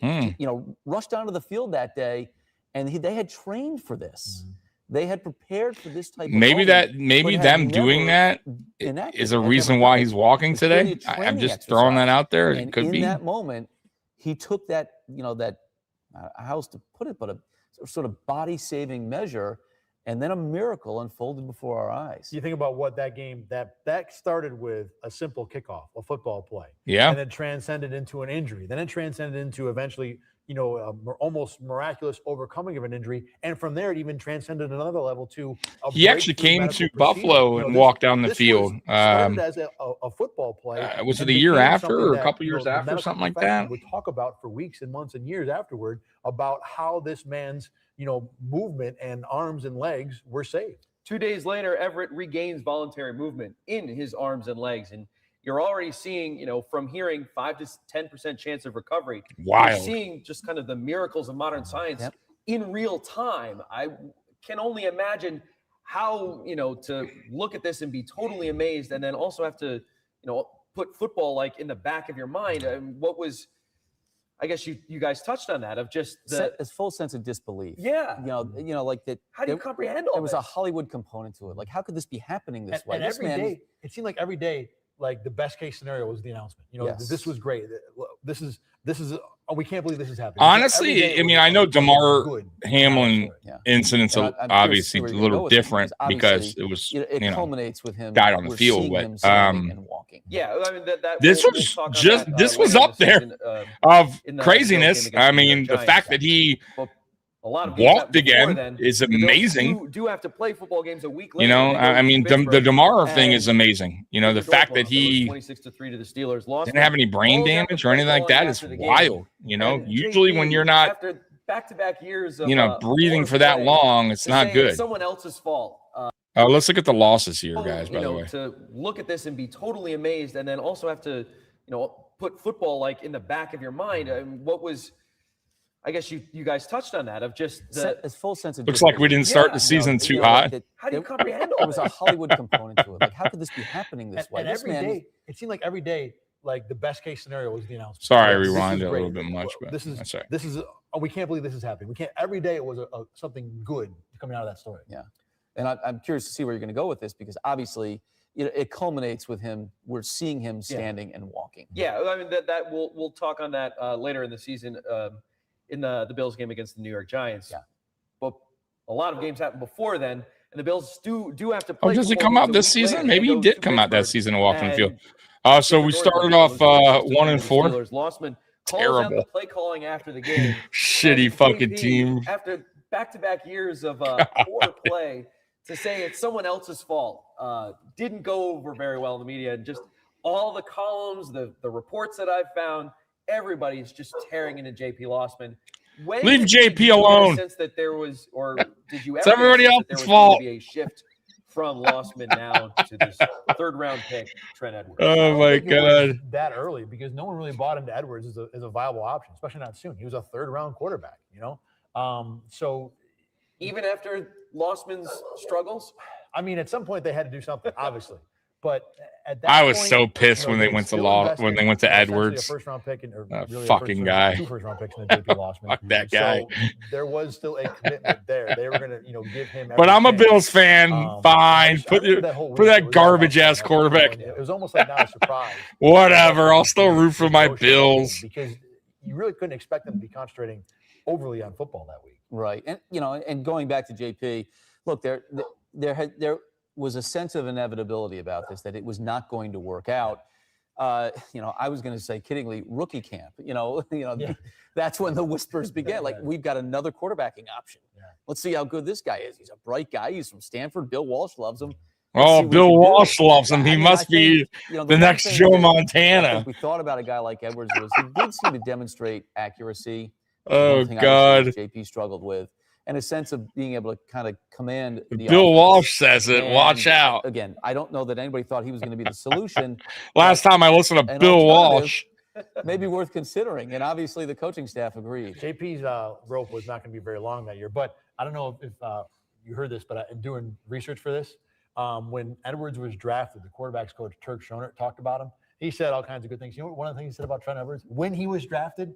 rushed onto the field that day, and they had trained for this. They had prepared for this type of Maybe moment, but had them doing never that enacted is it, a had reason never why done it. he's walking It's really today. a I'm training just throwing that exercise. out there. And It could in be. that moment, he took that, how else to put it, but a sort of body-saving measure, and then a miracle unfolded before our eyes. You think about what that game that started with a simple kickoff, a football play, Yeah. and then transcended into an injury. Then it transcended into eventually, almost miraculous overcoming of an injury, and from there it even transcended another level to. He actually came to Buffalo and walked down the field. Started as a football play. Was it and a year became after something or a that, couple years the after, medical something like profession that? would talk about for weeks and months and years afterward about how this man's movement and arms and legs were saved. 2 days later, Everett regains voluntary movement in his arms and legs. And you're already seeing, from hearing 5 to 10% chance of recovery. Wild. You're seeing just kind of the miracles of modern science in real time. I can only imagine how, to look at this and be totally amazed, and then also have to, put football like in the back of your mind. What was, I guess you guys touched on that, of just A full sense of disbelief. Yeah. Like that. How do you comprehend all There was a this? Hollywood component to it. Like, how could this be happening this way? And This every man- day, it seemed like every day, like the best case scenario was the announcement. Yes. This was great. This is. We can't believe this is happening. Honestly, Every day it I mean, was I know something DeMar good. Hamlin Yeah. incidents And I'm curious to obviously see where a you're gonna go little with this, different because because obviously, it was it culminates with him died on the we're field, seeing but, him standing and walking. Yeah, I mean that This we'll was talk on just that, this was later in up the there season, of in the craziness. Bills game I against the New mean, York the Giants. fact that he Well, a lot of games walked happened before again then. is The Bills amazing. do have to play football games a week You later. know, They go I to mean, the Pittsburgh DeMar thing and is amazing. You know, the fact that he 26-3 to the Steelers lost. didn't have any brain Balls after damage or anything like play that calling is after the game. wild. You know, And usually JP, when you're not, after back-to-back years of breathing poor for that play, long, it's to not say good. It's someone else's fault. Let's look at the losses here, guys, by the way. To look at this and be totally amazed, and then also have to, put football like in the back of your mind. What was, I guess you guys touched on that, of just A full sense of Looks like we didn't start the Yeah. season too hot. how do you comprehend all There was this? a Hollywood component to it. Like, how could this be happening this way? And This every man- day, it seemed like every day, like the best case scenario was the announcement. Sorry, I This is rewinded a great. little bit much, but this is that's all right. this is. We can't believe this is happening. We can't. Every day it was something good coming out of that story. Yeah. And I'm curious to see where you're going to go with this, because obviously, it culminates with him. We're seeing him standing and walking. Yeah, I mean that we'll talk on that later in the season, in the Bills game against the New York Giants. Yeah. But a lot of games happened before then, and and the Bills do have to play. Oh, does it 4 come weeks out a this week later. season? They Maybe he go did to come out that Pittsburgh, season and walk on the field. and So we North started Dakota off loses versus the 1-4. Steelers. Lossman calls out Terrible. the play calling after the game. Shitty And fucking JP, team. After back-to-back years of poor play, to say it's someone else's fault didn't go over very well in the media. And just all the columns, the reports that I've found, everybody's just tearing into JP Lossman. Leave Did JP you get a alone. sense that there was, or did you It's ever everybody get a sense that else's there was going fault. to be a shift from Lossman now to this third-round pick, Trent Edwards? Oh my think it was God. that early because no one really bought into Edwards as a viable option, especially not soon. He was a third-round quarterback, So Even after Lossman's struggles? I mean, at some point they had to do something, obviously. But at that I was point, so pissed when they they'd went to still invested, when they went to essentially Edwards. a first-round pick and or That really a fucking first-round- guy. 2 first-round picks in the JP Lossman. Fuck that So guy. there was still a commitment there. They were going to, give him. But every I'm a chance. Bills fan. Fine. I Put remember that whole that week, it was garbage almost ass like- quarterback. It was almost like not a surprise. Whatever. I'll still root for my Bills. Because you really couldn't expect them to be concentrating overly on football that week. Right. And, and going back to JP, look, there was a sense of inevitability about this, that it was not going to work out. I was going to say kiddingly, rookie camp, that's when the whispers began. Like, we've got another quarterbacking option. Yeah. Let's see how good this guy is. He's a bright guy. He's from Stanford. Bill Walsh loves him. Oh, Bill Walsh loves him. I He mean, must I think, be the the one next thing Joe that I Montana. think we thought about a guy like Edwards was he did seem to demonstrate accuracy. Oh, One thing God. obviously JP struggled with, and a sense of being able to kind of command the Bill offense. Walsh says it. And Watch out. Again, I don't know that anybody thought he was going to be the solution. Last time I listened to An Bill alternative Walsh. may be worth considering, and obviously the coaching staff agreed. JP's rope was not going to be very long that year. But I don't know if you heard this, but in doing research for this, when Edwards was drafted, the quarterback's coach, Turk Schoenert, talked about him. He said all kinds of good things. You know what one of the things he said about Trent Edwards? When he was drafted,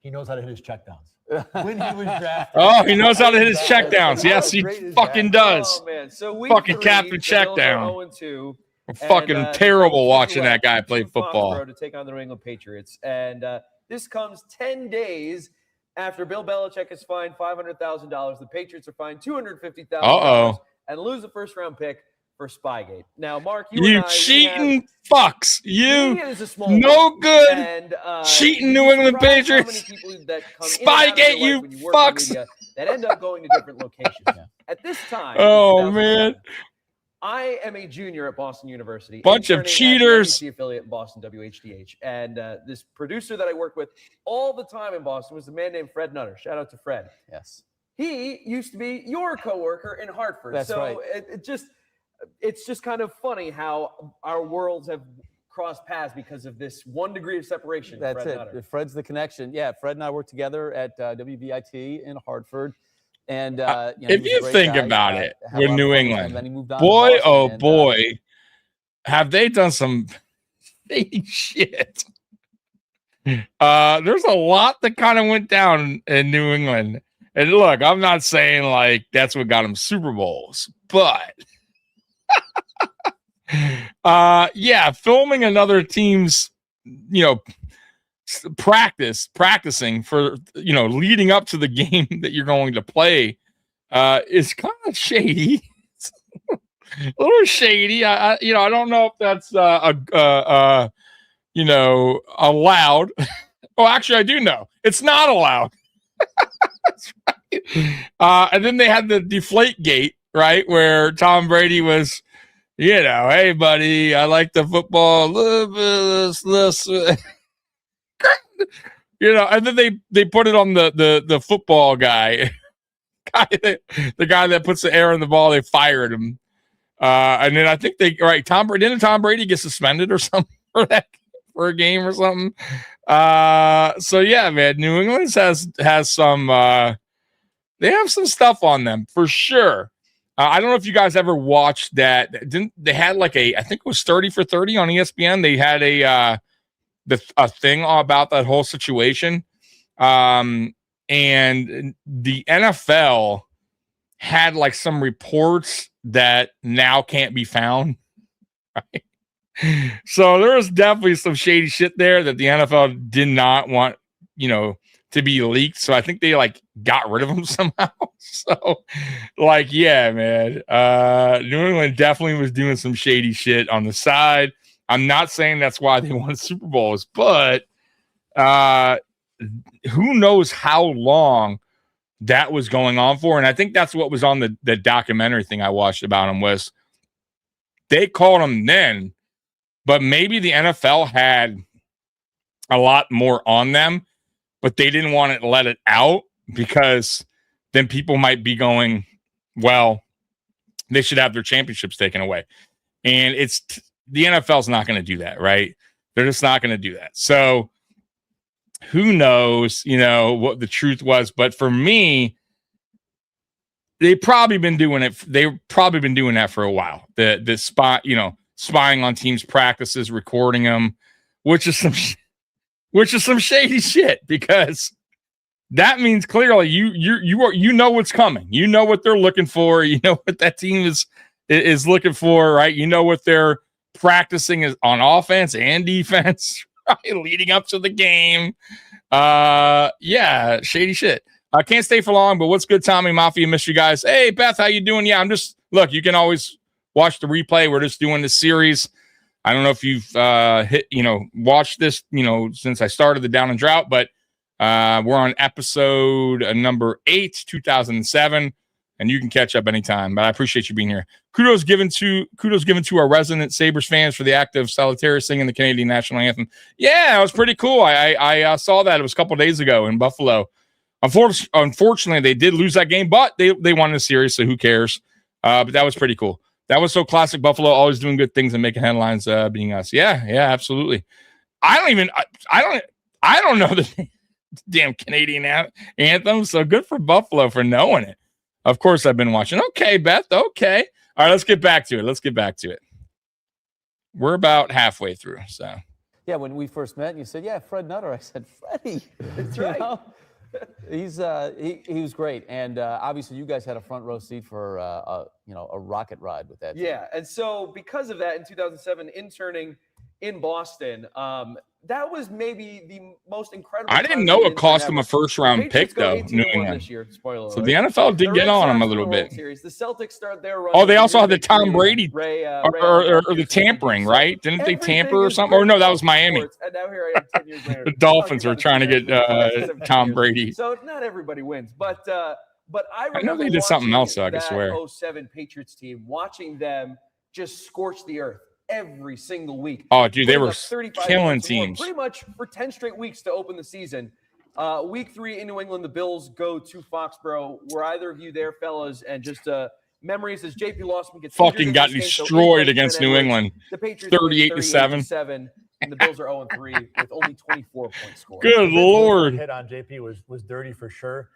he knows how to hit his checkdowns. When he was drafted. Oh, he knows how to hit his checkdowns. Yes, he fucking does. Oh, man. So week Fucking 3, Captain the Bills Checkdown. are 0-2. Fucking And, terrible they watching go that guy play to football. Foxborough to take on the New England Patriots. And this comes 10 days after Bill Belichick is fined $500,000. The Patriots are fined $250,000 Uh-oh. and lose a first-round pick for Spygate. Now, Mark, you and I, cheating fucks. You media is a small no world. good. And, Cheating you'd New be England surprised how many Patriots. people that come in and out of Spygate, your you life when you work in fucks. media that end up going to different locations. At this time, Oh, in 2007, man. I am a junior at Boston University. Bunch of interning at the cheaters. NBC affiliate in Boston, WHDH. And this producer that I worked with all the time in Boston was a man named Fred Nutter. Shout out to Fred. Yes. He used to be your coworker in Hartford. That's so right. It's just kind of funny how our worlds have crossed paths because of this 1 degree of separation. That's Fred it. Nutter. Fred's the connection. Yeah, Fred and I worked together at WVIT in Hartford. And If he you was a great think guy. about it, Had a with lot of New fun with him. England, And then he moved on to boy, Boston, oh and, boy, have they done some shady shit. There's a lot that kind of went down in New England. And look, I'm not saying like that's what got them Super Bowls, but yeah, filming another team's, practicing for, leading up to the game that you're going to play is kind of shady. A little shady. I don't know if that's allowed. Oh, actually, I do know. It's not allowed. That's right. And then they had the deflate gate, right, where Tom Brady was, hey, buddy, I like the football a little bit less. And then they put it on the football guy, the guy that puts the air in the ball. They fired him, and then I think Tom Brady get suspended or something for a game or something. So yeah, man, New England has some. They have some stuff on them for sure. I don't know if you guys ever watched that. They had I think it was 30 for 30 on ESPN. They had a thing about that whole situation. And the NFL had some reports that now can't be found. Right? So there was definitely some shady shit there that the NFL did not want, to be leaked. So I think they like got rid of him somehow. So like, yeah, man, New England definitely was doing some shady shit on the side. I'm not saying that's why they won Super Bowls, but who knows how long that was going on for. And I think that's what was on the documentary thing I watched about him was they called him then, but maybe the NFL had a lot more on them, but they didn't want to let it out because then people might be going, well, they should have their championships taken away. And the NFL's not going to do that, right? They're just not going to do that. So who knows, what the truth was. But for me, they've probably been doing it. They've probably been doing that for a while. The spot, spying on teams' practices, recording them, which is some shady shit, because that means clearly you know what's coming. You know what they're looking for. You know what that team is looking for, right? You know what they're practicing is on offense and defense, right? Leading up to the game. Yeah, shady shit. I can't stay for long, but what's good, Tommy Mafia? Miss you guys. Hey, Beth, how you doing? Yeah, look, you can always watch the replay. We're just doing the series. I don't know if you've watched this, since I started the Down Drought, but we're on episode number 8, 2007, and you can catch up anytime. But I appreciate you being here. Kudos given to our resident Sabres fans for the act of solitary singing the Canadian national anthem. Yeah, it was pretty cool. I saw that. It was a couple days ago in Buffalo. Unfortunately, they did lose that game, but they won the series, so who cares? But that was pretty cool. That was so classic Buffalo, always doing good things and making headlines, being us. Yeah, absolutely. I don't know the damn Canadian anthem, so good for Buffalo for knowing it. Of course, I've been watching. Okay, Beth, okay. All right, let's get back to it. We're about halfway through, so. Yeah, when we first met, and you said, yeah, Fred Nutter. I said, Freddie. That's right. He was great, and obviously you guys had a front row seat for a rocket ride with that team. Yeah, and so because of that, in 2007, interning in Boston, that was maybe the most incredible. I didn't know it cost them a first-round pick, though. New England. This year, spoiler so alert. the NFL did get on them a little bit. Series. The Celtics start their run. Oh, they also had the Tom Brady or the tampering, right? Didn't they tamper or something? Or no, that was Miami. And now here I am 10 years later. The Dolphins are trying to get Tom Brady. So not everybody wins, but I know they did something else, though, I can swear. 07 Patriots team, watching them just scorch the earth every single week. Oh, dude, they were killing teams. Pretty much for 10 straight weeks to open the season. Week 3 in New England, the Bills go to Foxborough. Were either of you there, fellas? And just memories as JP Losman gets fucking got destroyed against New England. The Patriots 38-7. And the Bills are 0-3 with only 24 points scored. Good Lord. Hit on JP was dirty for sure.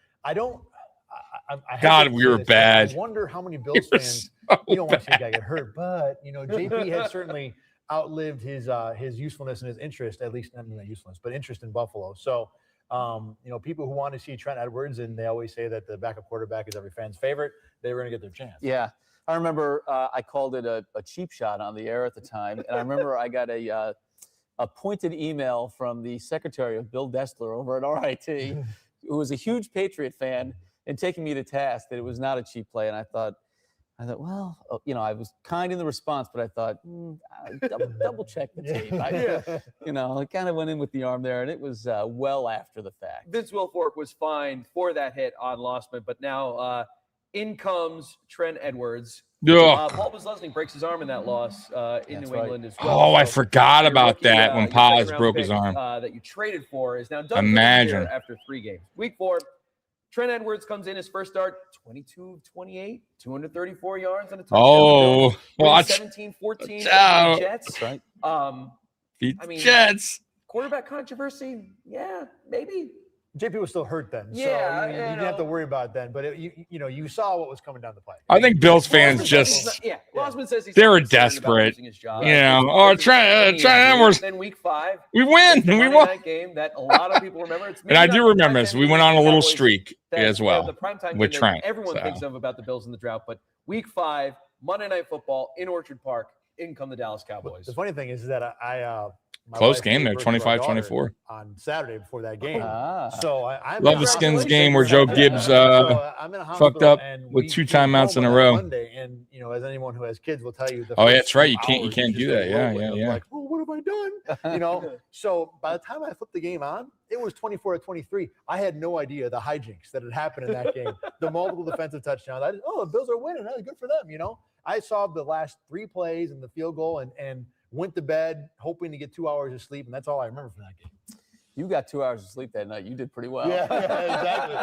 God, we were bad. I wonder how many Bills fans, you don't want to see a guy get hurt, but, JP had certainly outlived his usefulness and his interest, at least not usefulness, but interest in Buffalo. So, people who want to see Trent Edwards, and they always say that the backup quarterback is every fan's favorite, they were going to get their chance. Yeah. I remember I called it a cheap shot on the air at the time, and I remember I got a pointed email from the secretary of Bill Destler over at RIT, who was a huge Patriot fan, and taking me to task that it was not a cheap play. And I thought, well, I was kind in the response, but I thought, double check the tape. I kind of went in with the arm there, and it was well after the fact. Vince Wilfork was fined for that hit on Losman, but now in comes Trent Edwards. Paul Beslesny breaks his arm in that loss in New England as well. Oh, I forgot about that when Paz broke his arm. That you traded for is now done. Imagine. After 3 games. Week 4, Trent Edwards comes in his first start, 22-28, 234 yards on a touchdown. Oh, watch. 17-14 Jets. That's right. Jets. Quarterback controversy, yeah, maybe. JP was still hurt then, so yeah, you didn't have to worry about then. But you saw what was coming down the pipe. I think Bills fans Losman says they were desperate. Trent Edwards. Then week 5, we win. We won that game that a lot of people remember. And I do remember this. We went on a little streak as well the primetime with Trent. Everyone thinks of about the Bills in the drought, but week 5, Monday Night Football in Orchard Park. In come the Dallas Cowboys. The funny thing is that my Close wife game gave there, birth to our daughter 24. on Saturday before that game. Ah. So I'm Love in the a Skins hospital. game where Joe Gibbs So I'm in a fucked hospital, up and with we 2 came timeouts home in a on that row. Monday, and as anyone who has kids will tell you, the Oh, yeah, first that's right. few You can't hours, do just that. a Yeah, whirlwind of yeah. like, oh, what have I done? So by the time I flipped the game on, it was 24-23. I had no idea the hijinks that had happened in that game. The multiple defensive touchdowns. The Bills are winning. That's good for them. I saw the last 3 plays and the field goal and went to bed hoping to get 2 hours of sleep, and that's all I remember from that game. You got 2 hours of sleep that night. You did pretty well. Yeah, exactly.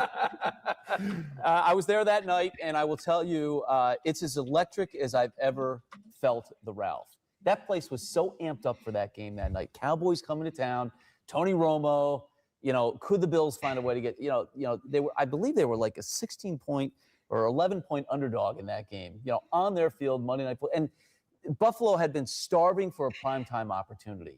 I was there that night, and I will tell you, it's as electric as I've ever felt the Ralph. That place was so amped up for that game that night. Cowboys coming to town, Tony Romo. Could the Bills find a way to get? They were. I believe they were like a 16-point or 11-point underdog in that game. On their field, Monday Night Football, and Buffalo had been starving for a primetime opportunity.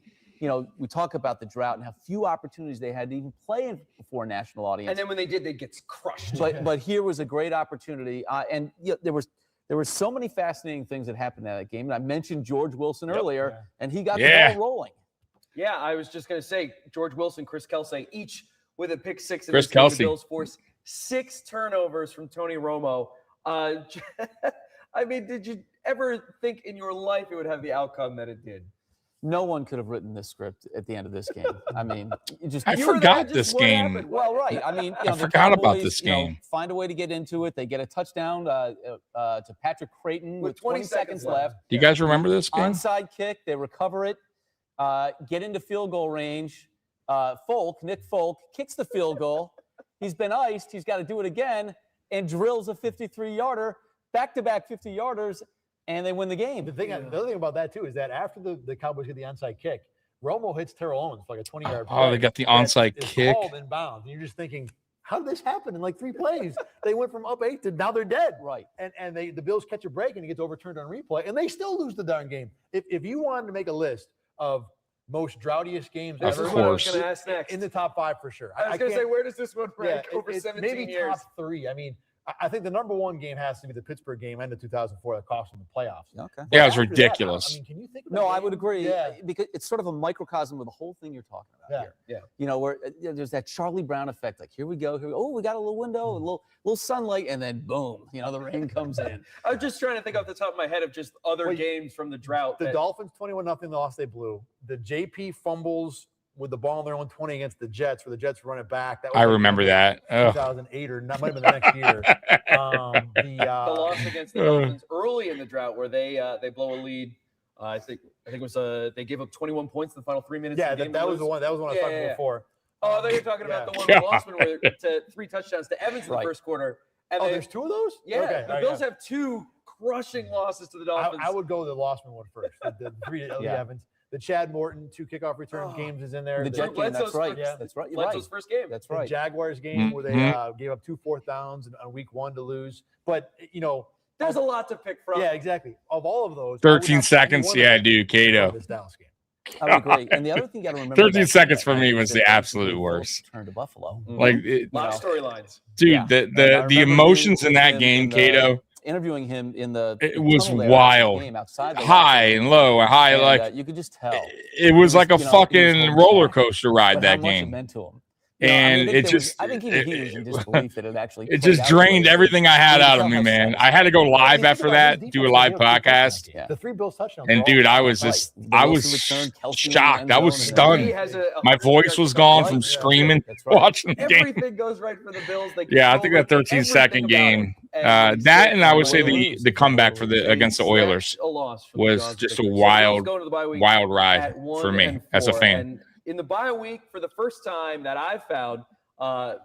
We talk about the drought and how few opportunities they had to even play before a national audience. And then when they did, they get crushed. But here was a great opportunity, and there were so many fascinating things that happened in that game. And I mentioned George Wilson earlier, and he got the ball rolling. Yeah, I was just going to say George Wilson, Chris Kelsay, each with a pick 6. Chris The Kelsay. Bills force 6 turnovers from Tony Romo. I mean, did you ever think in your life it would have the outcome that it did? No one could have written this script at the end of this game. I mean, I forgot this game. Well, right. I mean, I the forgot about Cowboys, this game. Find a way to get into it. They get a touchdown to Patrick Creighton with 20 seconds left. Do you guys remember this game? Onside kick. They recover it. Get into field goal range. Nick Folk, kicks the field goal. He's been iced. He's got to do it again and drills a 53-yarder, back-to-back 50-yarders, and they win the game. The other thing about that, too, is that after the Cowboys get the onside kick, Romo hits Terrell Owens for like a 20-yard play. Oh, they got the onside kick. Called in bounds. And you're just thinking, how did this happen in like 3 plays? They went from up 8 to now they're dead. Right. And the Bills catch a break and it gets overturned on replay, and they still lose the darn game. If you wanted to make a list of most droutiest games This ever, is what I was going to ask next. in the top 5 for sure. I was going to say, where does this one rank over it's 17 maybe years? top 3. I mean, I think the number 1 game has to be the Pittsburgh game end of 2004 that cost them the playoffs. Okay. Yeah, it was After that, ridiculous. I mean, can you think of No, a I game? would agree. Yeah. Because it's sort of a microcosm of the whole thing you're talking about here. Yeah. Where there's that Charlie Brown effect. Like, here we go. Oh, we got a little window, a little sunlight, and then boom, the rain comes in. I was just trying to think off the top of my head of just other games from the drought. The Dolphins 21-0 loss they blew. The JP fumbles with the ball in their own 20 against the Jets, where the Jets run it back. That was I remember that. 2008 or not, might have been the next year. The loss against the Dolphins early in the drought, where they blow a lead. I think it was they gave up 21 points in the final 3 minutes. Yeah, of the game that was the one. That was the one I was talking before. Oh, I thought you were talking about the one with Lossman, where to 3 touchdowns to Evans in the first quarter. And there's 2 of those? Yeah, Okay, the Bills have 2 crushing losses to the Dolphins. I would go the Lossman one first. The 3 to Evans. The Chad Morton 2 kickoff return games is in there. The Jet game, that's right. Yeah, that's right. You're Bledsoe's right. first game. That's right. The Jaguars game where they gave up 2 4th downs on week 1 to lose. But, there's a lot to pick from. Yeah, exactly. Of all of those, 13 seconds. Yeah, dude, Cato. This Dallas game. I would agree. And the other thing you got to remember. 13 seconds for me was the absolute worst. Turn to Buffalo. Like, A lot of storylines. dude, the emotions in that game, Cato. Interviewing him in it was tunnel there wild. game outside the High and low, high, and, like you could just tell. It was like a he was fucking holding roller back. coaster ride But that how much it game. meant to him. And I it just think he was in disbelief that it actually. it played just out drained the way everything I had out of me, man. I had to go live after that, do a live podcast. Yeah. The 3 Bills touchdowns. And dude, I was just I was shocked. I was stunned. My voice was gone from screaming watching the game. Everything goes right for the Bills. They Yeah, I think that 13-second game, that and I would say the comeback against the Oilers was just a wild ride for me as a fan. And in the bye week, for the first time that I've found, the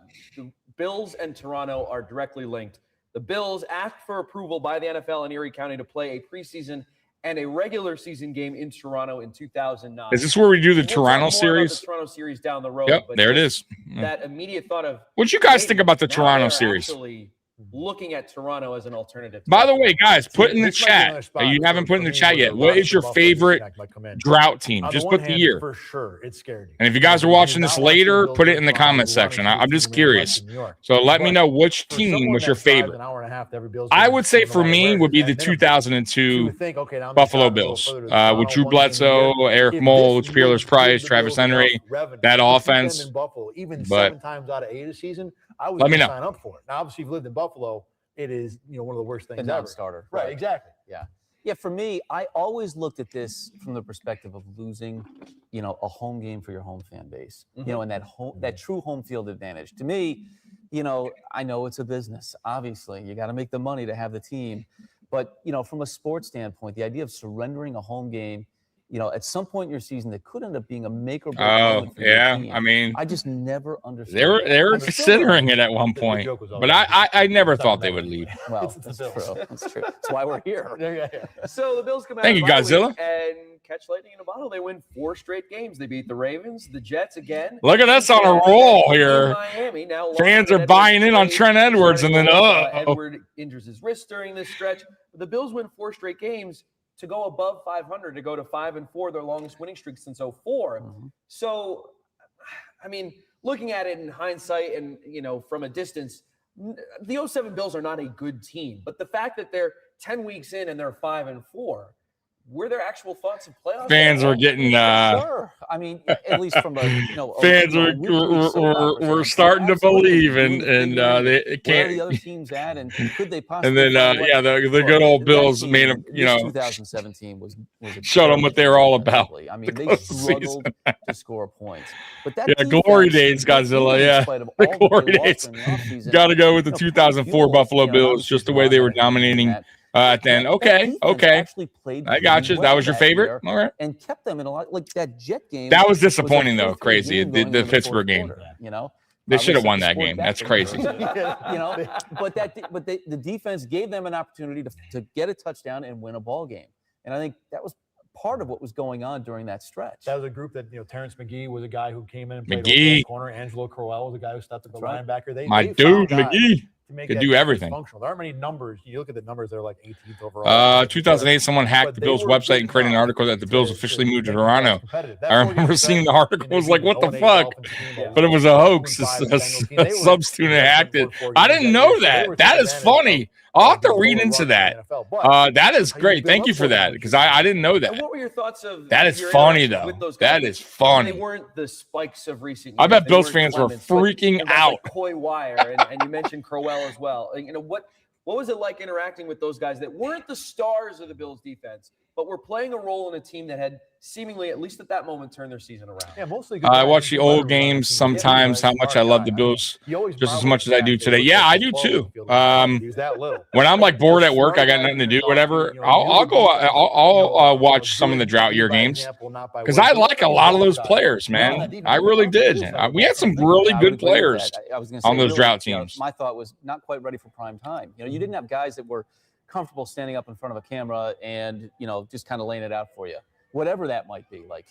Bills and Toronto are directly linked. The Bills asked for approval by the NFL in Erie County to play a preseason and a regular season game in Toronto in 2009. Is this where we do the We'll talk more Toronto about series? The Toronto series down the road. Yep, but there it just is. That immediate thought of What'd you guys think about the now Toronto they're series? actually looking at Toronto as an alternative. By the way, guys, put in the This might be another chat. spot You haven't put in for the me chat where yet. the What Rocky is your Buffalo favorite disconnect might come in. drought team? On the Just one put the hand, year. for sure, it scared you. And if you guys are watching You're this not watching later, Bills put it in the Mafia, comment you section. wanna I'm see just team in curious. New York. So let me But know which for team someone was your that drives favorite. an hour and a half to every Bills I game, would say no for matter me where, would be at the minimum, you 2002 would think, okay, now I'm Buffalo gonna go Bills further to with Toronto, Drew one game a Bledsoe, year. Eric If Mole, this Peerless would give Price, the Travis Bills enough Henry, revenue that to keep them offense. in Buffalo, even But 7 times out of 8 a season, I was let me gonna know. sign up for it. Now, obviously, if you've lived in Buffalo, it is one of the worst things A ever. non-starter. Right, exactly. Yeah, for me, I always looked at this from the perspective of losing, a home game for your home fan base, and that true home field advantage. To me, I know it's a business. Obviously, you got to make the money to have the team, but from a sports standpoint, the idea of surrendering a home game, at some point in your season that could end up being a make or break moment for your team. I mean, I just never understood. they were I still considering don't. it at one The point, joke was but always I never it's not thought they never would leave. Well, It's the that's Bills. true. That's true. That's why we're here. Yeah. So the Bills come out. Thank of you, the bye Godzilla. week and catch lightning in a bottle. They win 4 straight games. They beat the Ravens, the Jets again. Look at us on a and roll in here. Miami. Now Fans Lachlan are buying in on Edwards Trent trade, Edwards, and then starting Edward injures his wrist during this stretch. But the Bills win 4 straight games to go above 500, to go to 5-4, their longest winning streak since 04. So, I mean, looking at it in hindsight and, from a distance, the 07 Bills are not a good team. But the fact that they're 10 weeks in and they're 5-4, were there actual thoughts of playoffs? Fans were getting Sure. I mean, at least from a fans were starting to believe, and they where are can't. the other teams at, and could they possibly? And then find a way? the good old That Bills team, made them, this 2017 was a showed them what they were all about. defensively. I mean, to they close the struggled to score points. But that glory defense, days, Godzilla. even in Yeah, spite of the all that they glory lost days. during the offseason, Got to go with the pretty 2004 fueled, Buffalo and Bills, obviously just the way they were Toronto had a hand in dominating that. then. That Okay, defense actually played I got you. really That well was your favorite. year All right. and kept them in a lot. Like that Jet game. That was a disappointing though. 4-3 Crazy. game The going into the Pittsburgh fourth game. quarter, They should have Probably won set that the score game. back That's a crazy. little. But the defense gave them an opportunity to get a touchdown and win a ball game. And I think that was part of what was going on during that stretch. That was a group that, Terrence McGee was a guy who came in and played McGee. corner. Angelo Crowell was a guy who stepped up the That's right. linebacker. My They dude, found guys McGee. to make could that do defense everything. Functional. There aren't many numbers. You look at the numbers; they're like 18th overall. 2008, someone hacked But the they Bills were website big and created an enough article that the Bills to officially moved to make you guys Toronto. competitive. That I 4-year remember seeing the stretch, article. I was like, what the 08 fuck? Dolphins team, But it was a hoax. 25 A Bengals team, they were substitute hacked it. desperate for I games didn't that know year, so they that. were That taking is advantage funny. of I'll have to the read lower into runs in that. the NFL. But That is how you great. build Thank up you for for them that when because you- I didn't know And that. what were your thoughts of That is your funny, interaction though. with those That guys? is funny. They weren't the spikes of recent years. I bet They Bills weren't fans were Clements, but, freaking guys out. Like Coy Wire, and you mentioned Crowell as well. What was it like interacting with those guys that weren't the stars of the Bills defense, but were playing a role in a team that had seemingly, at least at that moment, turned their season around? Yeah, mostly good I guys. watch the old games sometimes. How much I love the Bills just as much as I do today. Yeah, I do too. When I'm like bored at work, I got nothing to do, whatever. I'll go. I'll watch some of the drought year games because I like a lot of those players, man. I really did. We had some really I would good agree with players that. I was gonna on say, those really, drought teams. My thought was not quite ready for prime time. You didn't have guys that were comfortable standing up in front of a camera and just kind of laying it out for you, whatever that might be. Like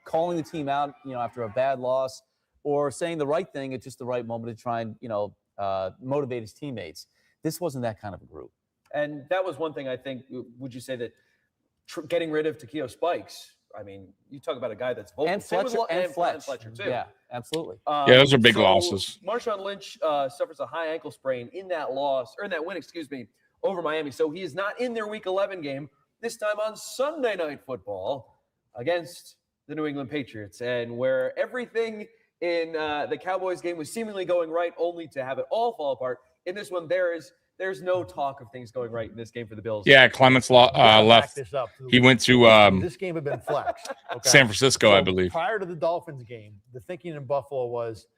calling the team out, after a bad loss, or saying the right thing at just the right moment to try and motivate his teammates. This wasn't that kind of a group. And that was one thing I think. Would you say that getting rid of Takeo Spikes? I mean, you talk about a guy that's vocal. And Same with Fletcher, Fletcher too. Yeah, absolutely. Yeah, those are big losses. Marshawn Lynch suffers a high ankle sprain in that win, over Miami. So he is not in their Week 11 game, this time on Sunday Night Football against the New England Patriots. And where everything in the Cowboys game was seemingly going right, only to have it all fall apart. In this one, there's no talk of things going right in this game for the Bills. Yeah, Clements left. He went to this game had been flexed. Okay? San Francisco, I believe. Prior to the Dolphins game, the thinking in Buffalo was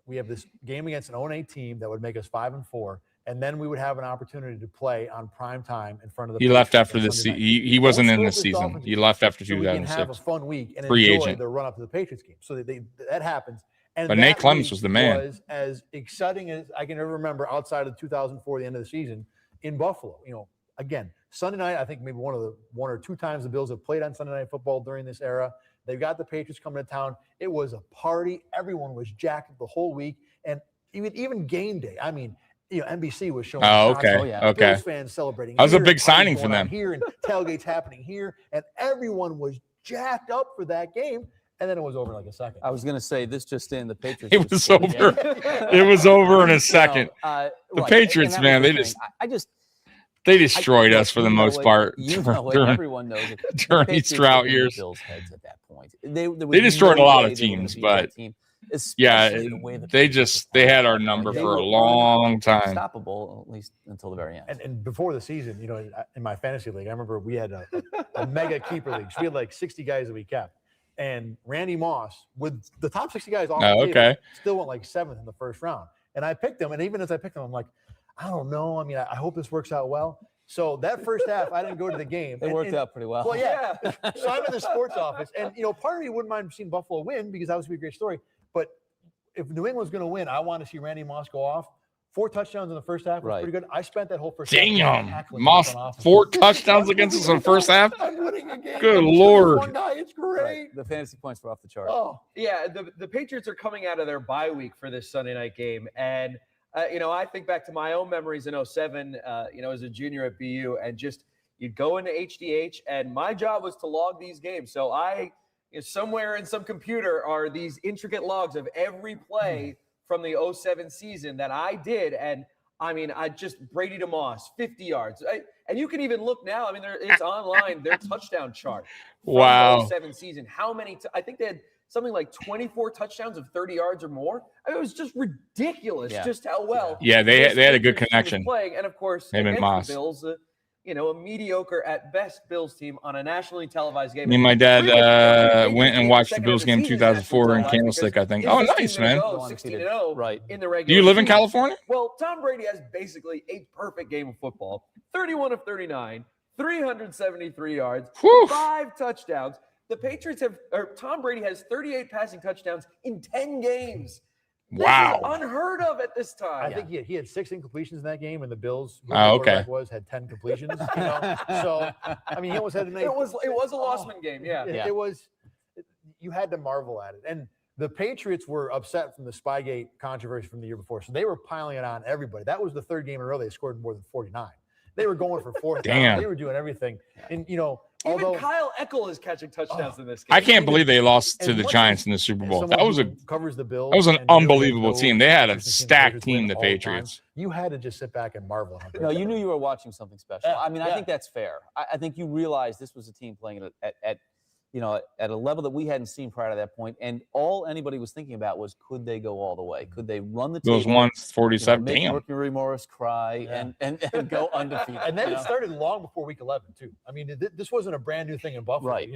we have this game against an 0-8 team that would make us 5-4, and then we would have an opportunity to play on prime time in front of the. He left Patriots after on this. Sunday night. He wasn't Don't in screw this up season. Dolphins He game, left after so we can have a 2006. fun week and Free enjoy agent. the run up to the Patriots game. So that happens. And But Nate that Clemens week was the man. Was as exciting as I can ever remember outside of 2004, the end of the season in Buffalo. Again, Sunday night, I think maybe one or two times the Bills have played on Sunday Night Football during this era. They've got the Patriots coming to town. It was a party. Everyone was jacked the whole week. And even game day, I mean, NBC was showing. Oh, shots okay. of Okay. Bills fans celebrating. That was a here, big and parties signing for going on them. here, and tailgates happening here, and everyone was jacked up for that game. And then it was over in like a second. I was going to say this just in the Patriots. It just was scored over. again. It was over in a second. The The Patriots, man, they they destroyed us for the most part during everyone knows it. The during these Patriots drought were in the years. Bills' heads at that point. There was They destroyed no a lot way of they were gonna teams, beat that but team, yeah, especially the way the they Patriots they had our played. number They for a were long time. unstoppable, at least until the very end. And before the season, in my fantasy league, I remember we had a mega keeper league. So we had like 60 guys that we kept. And Randy Moss, with the top 60 guys off the table, okay. still went like 7th in the first round. And I picked him. And even as I picked him, I'm like, I don't know. I mean, I hope this works out well. So that first half, I didn't go to the game. It worked out pretty well. Well, yeah. So I'm in the sports office. And, part of me wouldn't mind seeing Buffalo win because that would be a great story. But if New England's going to win, I want to see Randy Moss go off. 4 touchdowns in the first half was pretty good. I spent that whole first half. Damn, Moss 4 touchdowns against us in the first half. I'm winning a game. Good I'm Lord. one guy. It's great. Right. The fantasy points were off the chart. Oh, Yeah, the Patriots are coming out of their bye week for this Sunday night game. And, I think back to my own memories in 07, as a junior at BU, and just you'd go into HDH, and my job was to log these games. So somewhere in some computer are these intricate logs of every play from the 07 season that I did. And I mean, I just Brady to Moss, 50 yards. And you can even look now. I mean, it's online, their touchdown chart. From Wow. The 07 season. How many? I think they had something like 24 touchdowns of 30 yards or more. I mean, it was just ridiculous just how well. Yeah, they had a good this team was connection. playing. And of course, Him and against Moss. the Bills, a mediocre at best Bills team on a nationally televised game. Me and my dad Pretty much went and watched the second Bills of game season 2004 in nationally televised Candlestick, I because think. is Oh, this team nice, gonna man. go 16-0 Right. in the regular Do you live in season? California? Well, Tom Brady has basically a perfect game of football. 31 of 39, 373 yards, Whew. 5 touchdowns. The Patriots Tom Brady has 38 passing touchdowns in 10 games. This Wow. is unheard of at this time. I think he had 6 incompletions in that game, and the Bills, who Oh, the okay. quarterback was, had 10 completions. So, I mean, he almost had to make. It was a loss-man game, yeah. It was. You had to marvel at it, and the Patriots were upset from the Spygate controversy from the year before, so they were piling it on everybody. That was the 3rd game in a row they scored more than 49. They were going for 4th down. Damn. They were doing everything, and Even although Kyle Eckel is catching touchdowns in this game. I can't believe they lost to And the what- Giants in the Super Bowl. someone That was who covers the Bills. that was an and really unbelievable knows team. They had a Patriots stacked win team, the all time, Patriots. You had to just sit back and marvel at how No, great you they knew were. you were watching something special. Yeah, I mean, I yeah. think that's fair. I think you realize this was a team playing at a level that we hadn't seen prior to that point, and all anybody was thinking about was, could they go all the way? Could they run the Those table, 147. make Damn. Mercury Morris cry and go undefeated? And then you it know? started long before week 11 too. I mean, this wasn't a brand new thing in Buffalo, Right.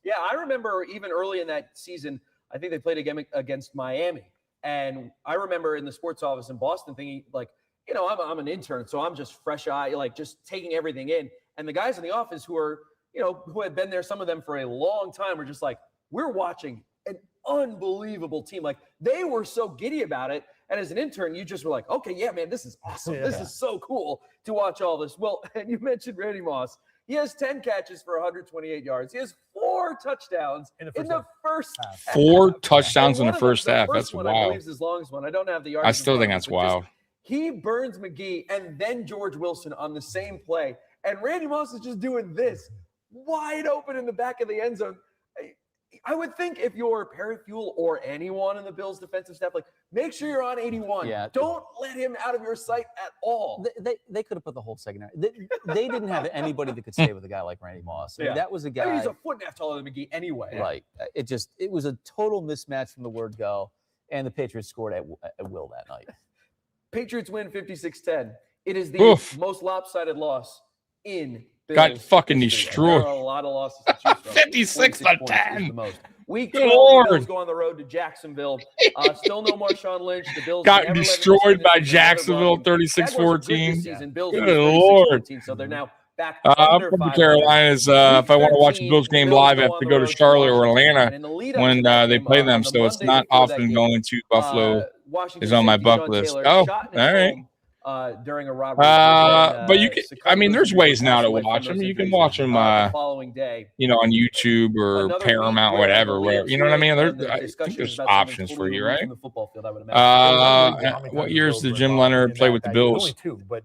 Yeah, I remember even early in that season, I think they played again against Miami. And I remember in the sports office in Boston thinking, like, I'm an intern, so I'm just fresh eye, like just taking everything in. And the guys in the office who are, who had been there, some of them for a long time, were just like, we're watching an unbelievable team. Like, they were so giddy about it. And as an intern, you just were like, okay, yeah, man, this is awesome. This is so cool to watch all this. Well, and you mentioned Randy Moss. He has 10 catches for 128 yards. He has 4 touchdowns in the first half. 4 touchdowns in And the one of first half. That's one, I believe, wild. is his longest one. I don't have the yards. I in still front think of that's me, but just- wild. He burns McGee and then George Wilson on the same play. And Randy Moss is just doing this wide open in the back of the end zone. I would think if you're Perry Fuel or anyone in the Bills defensive staff, like, make sure you're on 81. Yeah. Don't let him out of your sight at all. They could have put the whole secondary. They didn't have anybody that could stay with a guy like Randy Moss. I mean, Yeah. that was a I guy. mean, he's a foot and a half taller than McGee anyway. Right. It was a total mismatch from the word go, and the Patriots scored at will that night. Patriots win 56-10. It is the Oof. most lopsided loss in Got Bills fucking history. destroyed. There are a lot of losses to choose from. 56 to 46 points is 10. the most. Week Good 12, the Lord. Bills go on the road to Jacksonville. Still no Marshawn Lynch. The Bills Got never let them destroyed win this by season. Jacksonville, Jaguars are good this 36-14. season. Bills Good lose 36-14, Lord. So they're now back I'm under from the 500. Carolinas. If I want to watch a 13, Bills game Bills live, I go have on to the go to road to Charlotte or Washington. Atlanta And in the lead up when to that they game, play them. on the So it's Monday not before that often game, going to Buffalo. Washington is on my safety bucket Sean list. Taylor Oh, shot in all his right. home, during a robbery. But you can. I mean, there's ways now to watch them. You can watch them. The following day, on YouTube or Paramount, whatever. Where you know what I mean? I think there's options for you, right? The football field, I would imagine. What years did Jim Leonard play with the Bills? Only 2, but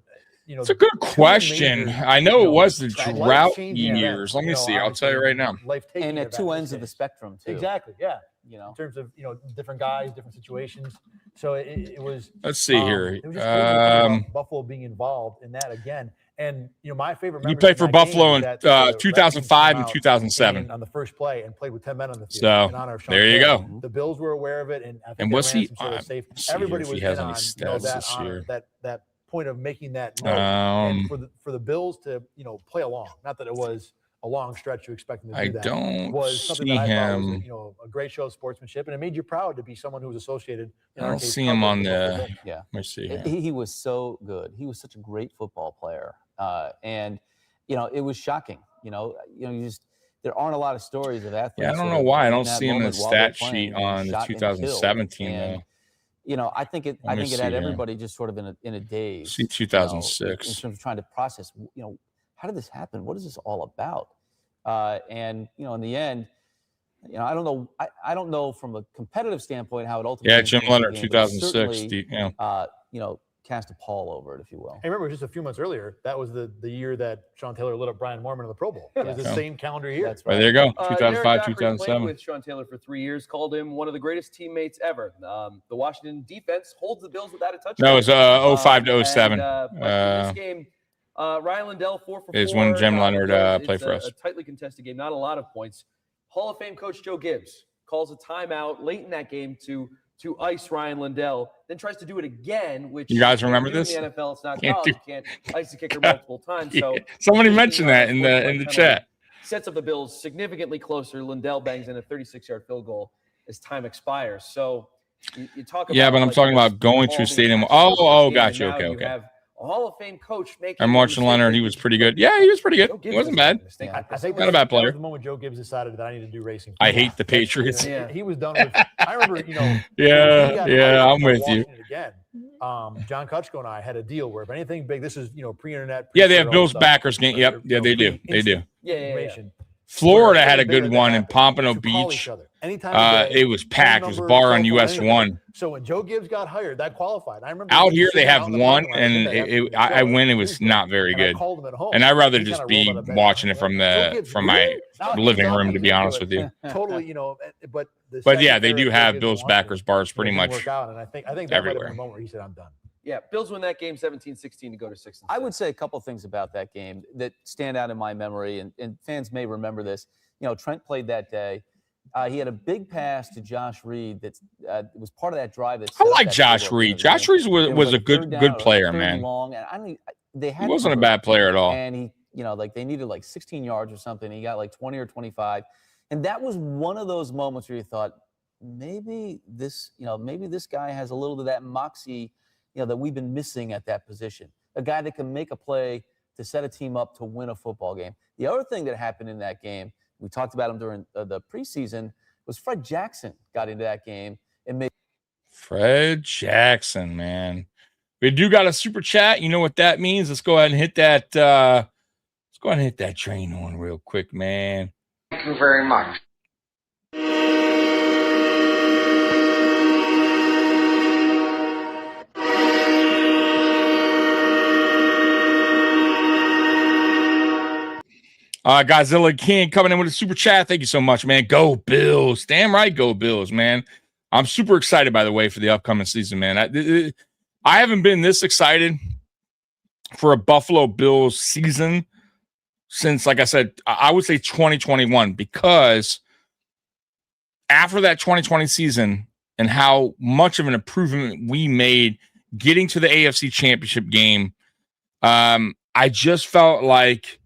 it's a good question. I know it was the drought years. Let me see. I'll tell you right now. And at 2 ends of the spectrum too. Exactly. Yeah. In terms of different guys, different situations. So it was. Let's see here. It was just crazy about Buffalo being involved in that again. And my favorite. You played for Buffalo in 2005 and 2007 on the first play and played with 10 men on the field. So in honor of Sean there you Taylor. go. The Bills were aware of it, and was he? Safe. See Everybody if he was has in any on stats this year. that point of making that note. And for the Bills to play along. Not that it was a long stretch to expect them to do that. I don't was something see that I thought him. was a great show of sportsmanship, and it made you proud to be someone who was associated. I don't see him on the. Yeah, let me see. He was so good. He was such a great football player, and it was shocking. You just there aren't a lot of stories of athletes. Yeah, I don't know why I don't see him in the stat sheet on the 2017. I think it had everybody just sort of in a daze. See 2006 in terms of trying to process. How did this happen? What is this all about? In the end, I don't know. I don't know from a competitive standpoint how it ultimately. Yeah, Jim Leonard, 2006. Cast a pall over it, if you will. I remember just a few months earlier, that was the year that Sean Taylor lit up Brian Mormon in the Pro Bowl. It was the same calendar year. That's right. There you go. 2005, Derek Dockery 2007. played with Sean Taylor for 3 years, called him one of the greatest teammates ever. The Washington defense holds the Bills without a touchdown. No, it was 05 to 07. This game, Ryan Lindell 4 for 4. Is when Jim Leonard played for us. A tightly contested game, not a lot of points. Hall of Fame coach Joe Gibbs calls a timeout late in that game to ice Ryan Lindell, then tries to do it again, which you guys remember this? In the NFL, it's not college. You can't ice the kicker multiple times. So somebody mentioned that in the chat. Sets up the Bills significantly closer. Lindell bangs in a 36-yard field goal as time expires. So you talk about. Yeah, but I'm talking about going to a stadium. Oh, got you. Okay. Have a Hall of Fame coach making. And Marshawn Leonard, he was pretty good. Yeah, he was pretty good. He wasn't bad. I think not a bad player. That was the moment Joe Gibbs decided that I need to do racing. I hate the Patriots. He was done with. I remember, Yeah, I'm with you. Again, John Kutchko and I had a deal where if anything big, this is pre-internet. Yeah, they have Bills backers game. Yep, yeah, they do. They do. Yeah. Florida had a good one in Pompano Beach. It was packed. It was a bar on US 1. So when Joe Gibbs got hired, that qualified. I remember out here they have one, and I went. It was not very good, and I'd rather just be watching it from my living room, to be honest with you. Totally, but yeah, they do have Bills backers bars pretty much and I think that everywhere. The moment where he said, "I'm done." Yeah, Bills win that game 17-16 to go to 6-7. I would say a couple things about that game that stand out in my memory, and fans may remember this. Trent played that day. He had a big pass to Josh Reed that was part of that drive. I like Josh Reed. Josh Reed was a good player, man. Long, and he wasn't a bad player at all. And he, they needed like 16 yards or something. He got like 20 or 25, and that was one of those moments where you thought maybe this guy has a little of that moxie. That we've been missing at that position. A guy that can make a play to set a team up to win a football game. The other thing that happened in that game, we talked about him during the preseason, was Fred Jackson got into that game and made. Fred Jackson, man. We do got a super chat. You know what that means? Let's go ahead and hit that. Let's go ahead and hit that train horn real quick, man. Thank you very much. Godzilla King coming in with a super chat. Thank you so much, man. Go Bills. Damn right, go Bills, man. I'm super excited, by the way, for the upcoming season, man. I haven't been this excited for a Buffalo Bills season since, like I said, I would say 2021, because after that 2020 season and how much of an improvement we made getting to the AFC Championship game, I just felt like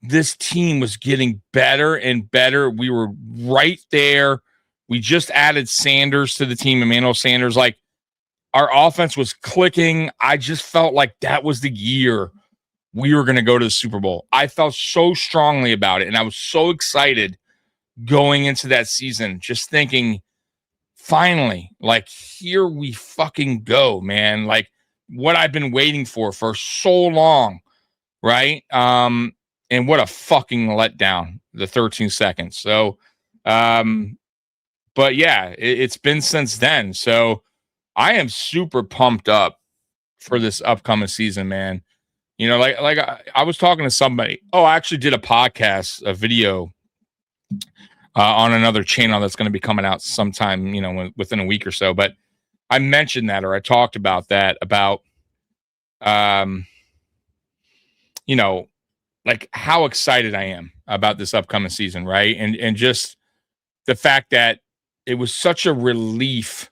this team was getting better and better. We were right there. We just added Sanders to the team, Emmanuel Sanders. Like, our offense was clicking. I just felt like that was the year we were going to go to the Super Bowl. I felt so strongly about it, and I was so excited going into that season, just thinking, finally, like, here we fucking go, man. Like, what I've been waiting for so long, right? And what a fucking letdown, the 13 seconds. So, but yeah, it's been since then. So I am super pumped up for this upcoming season, man. You know, like I was talking to somebody. Oh, I actually did a video on another channel that's going to be coming out sometime, you know, within a week or so. But I mentioned that, or I talked about that, about, you know, like how excited I am about this upcoming season, right? And just the fact that it was such a relief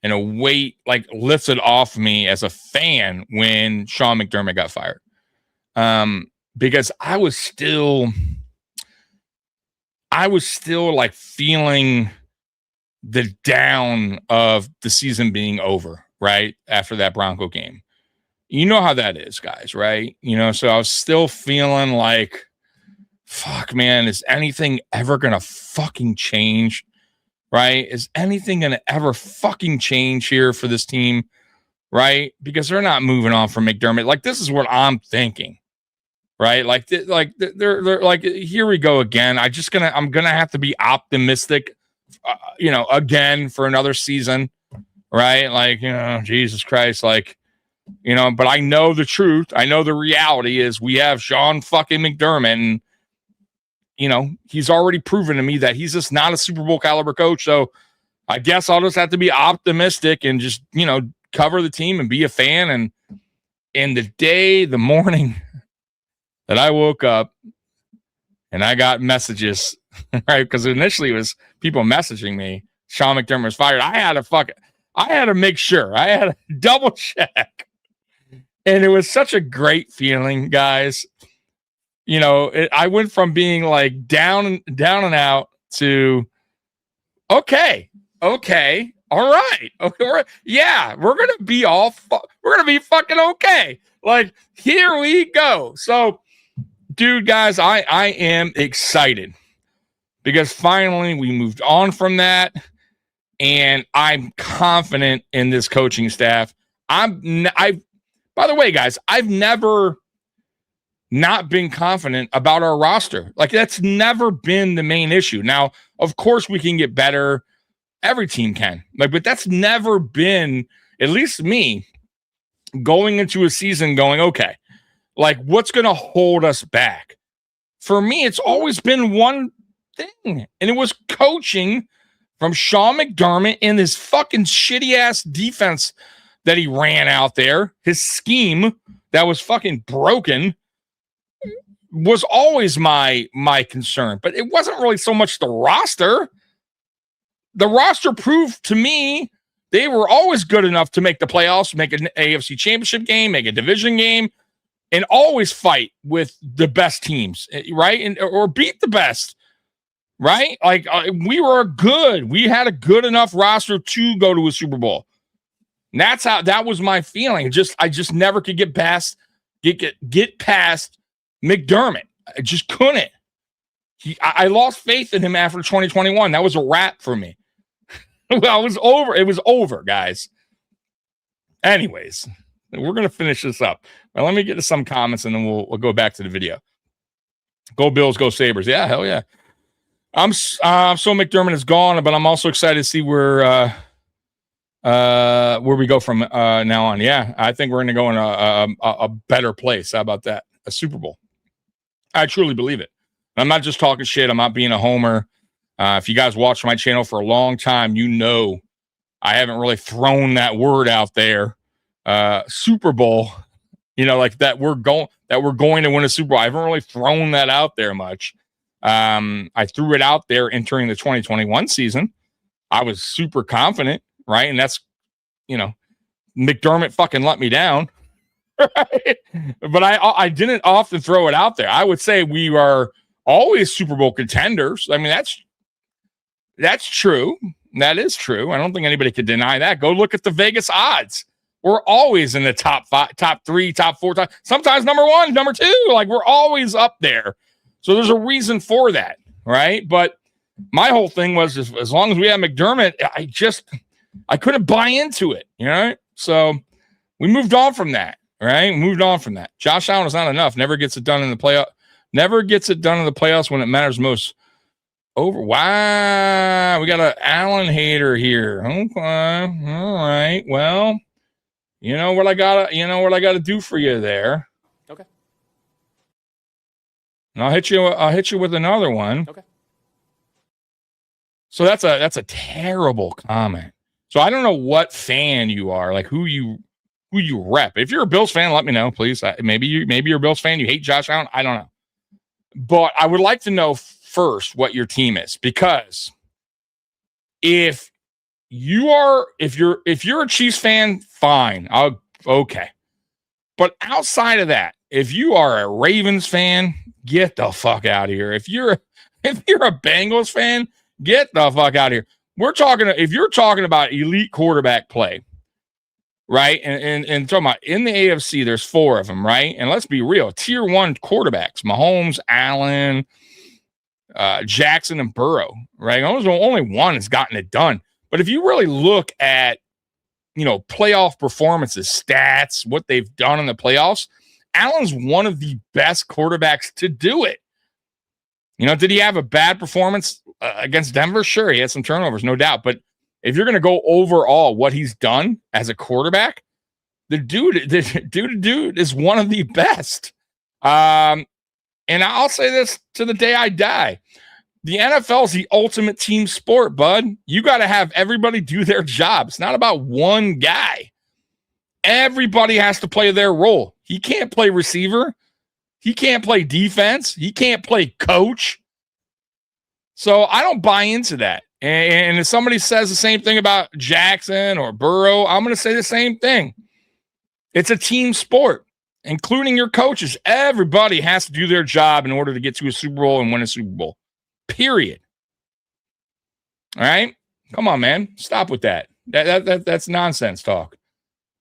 and a weight like lifted off me as a fan when Sean McDermott got fired. Because I was still like feeling the down of the season being over, right? After that Bronco game. You know how that is, guys, right? You know, so I was still feeling like, fuck, man, is anything ever going to fucking change? Right? Is anything going to ever fucking change here for this team? Right? Because they're not moving on from McDermott. Like, this is what I'm thinking. Right? Like, they're like, here we go again. I'm going to have to be optimistic, you know, again for another season. Right? Like, you know, Jesus Christ. Like, you know, but I know the truth. I know the reality is we have Sean fucking McDermott, and you know, he's already proven to me that he's just not a Super Bowl caliber coach. So I guess I'll just have to be optimistic and just, you know, cover the team and be a fan. And in the morning that I woke up and I got messages, right? Because initially it was people messaging me, Sean McDermott was fired. I had to make sure. I had to double check. And it was such a great feeling, guys. You know, I went from being like down and out to, okay, all right. Okay, we're going to be we're going to be fucking okay. Like, here we go. So, dude, guys, I am excited because finally we moved on from that. And I'm confident in this coaching staff. By the way, guys, I've never not been confident about our roster. Like, that's never been the main issue. Now, of course, we can get better. Every team can. Like, but that's never been, at least me, going into a season going, okay, like, what's going to hold us back? For me, it's always been one thing, and it was coaching from Sean McDermott and his fucking shitty-ass defense that he ran out there. His scheme that was fucking broken was always my concern, but it wasn't really so much the roster. The roster proved to me they were always good enough to make the playoffs, make an AFC championship game, make a division game, and always fight with the best teams, right? Or beat the best, right? Like, we were good. We had a good enough roster to go to a Super Bowl. And that was my feeling. I just never could get past McDermott. I just couldn't. I lost faith in him after 2021. That was a wrap for me. Well, it was over. It was over, guys. Anyways, we're going to finish this up. Well, let me get to some comments, and then we'll go back to the video. Go Bills, go Sabres. Yeah, hell yeah. I'm so McDermott is gone, but I'm also excited to see where we go from now on. Yeah, I think we're going to go in a better place. How about that? A Super Bowl. I truly believe it. I'm not just talking shit. I'm not being a homer. If you guys watch my channel for a long time, you know I haven't really thrown that word out there. Super Bowl, you know, like that we're going to win a Super Bowl. I haven't really thrown that out there much. I threw it out there entering the 2021 season. I was super confident, right? And that's, you know, McDermott fucking let me down. Right? But I didn't often throw it out there. I would say we are always Super Bowl contenders. I mean, that's true. That is true. I don't think anybody could deny that. Go look at the Vegas odds. We're always in the top 5, top 3, top 4, sometimes number 1, number 2. Like, we're always up there. So there's a reason for that, right? But my whole thing was, as long as we have McDermott, I couldn't buy into it, you know? So We moved on from that, right? Moved on from that. Josh Allen is not enough. Never gets it done in the playoff. Never gets it done in the playoffs when it matters most. Over. Wow, we got an Allen hater here. Okay, all right. Well, you know what I gotta do for you there. Okay. And I'll hit you with another one. Okay. So that's a terrible comment. So I don't know what fan you are, like who you rep. If you're a Bills fan, let me know, please. Maybe you're a Bills fan. You hate Josh Allen. I don't know. But I would like to know first what your team is, because if you're a Chiefs fan, fine. Okay. But outside of that, if you are a Ravens fan, get the fuck out of here. If you're a Bengals fan, get the fuck out of here. If you're talking about elite quarterback play, right? And talking about in the AFC, there's 4 of them, right? And let's be real, tier 1 quarterbacks, Mahomes, Allen, Jackson, and Burrow, right? Only one has gotten it done. But if you really look at, playoff performances, stats, what they've done in the playoffs, Allen's one of the best quarterbacks to do it. Did he have a bad performance against Denver? Sure, he had some turnovers, no doubt. But if you're going to go overall what he's done as a quarterback, the dude is one of the best. And I'll say this to the day I die. The NFL is the ultimate team sport, bud. You got to have everybody do their job. It's not about one guy. Everybody has to play their role. He can't play receiver. He can't play defense. He can't play coach. So I don't buy into that. And if somebody says the same thing about Jackson or Burrow, I'm going to say the same thing. It's a team sport, including your coaches. Everybody has to do their job in order to get to a Super Bowl and win a Super Bowl. Period. All right? Come on, man. Stop with that. That's nonsense talk.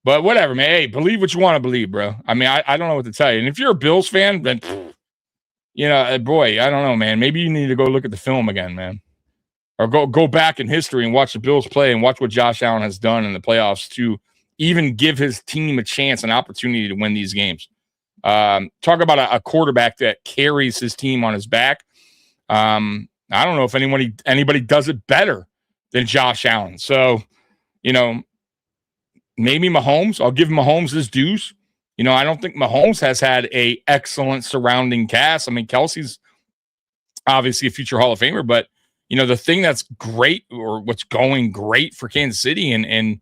But whatever, man. Hey, believe what you want to believe, bro. I mean, I don't know what to tell you. And if you're a Bills fan, then, boy, I don't know, man. Maybe you need to go look at the film again, man. Or go back in history and watch the Bills play and watch what Josh Allen has done in the playoffs to even give his team a chance, an opportunity to win these games. Talk about a quarterback that carries his team on his back. I don't know if anybody does it better than Josh Allen. So, maybe Mahomes. I'll give Mahomes his dues. I don't think Mahomes has had an excellent surrounding cast. I mean, Kelsey's obviously a future Hall of Famer, but the thing that's great, or what's going great for Kansas City and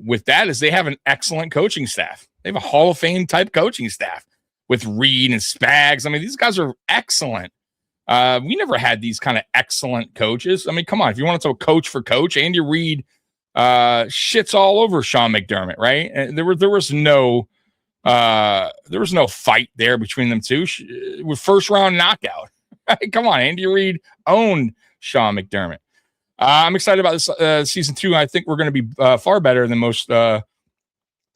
with that, is they have an excellent coaching staff. They have a Hall of Fame type coaching staff with Reed and Spags. I mean, these guys are excellent. We never had these kind of excellent coaches. I mean, come on, if you want to talk coach for coach, Andy Reid shits all over Sean McDermott, right? And there was no fight there between them two. With first round knockout. Come on, Andy Reid owned Sean McDermott. I'm excited about this season 2. I think we're going to be far better than most of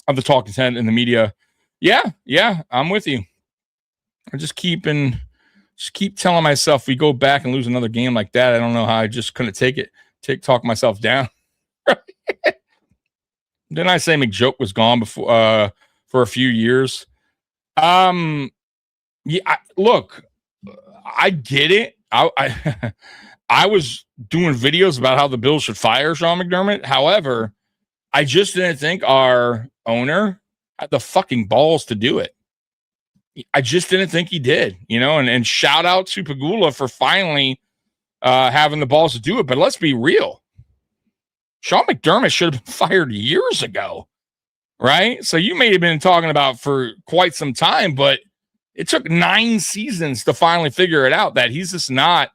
the talking head in the media. Yeah, I'm with you. I just keep telling myself, we go back and lose another game like that, I don't know how I just couldn't talk myself down. Didn't I say McJoke was gone before for a few years? Look, I get it. I was doing videos about how the Bills should fire Sean McDermott. However, I just didn't think our owner had the fucking balls to do it. I just didn't think he did, and shout out to Pagula for finally having the balls to do it. But let's be real. Sean McDermott should have been fired years ago, right? So you may have been talking about for quite some time, but it took 9 seasons to finally figure it out that he's just not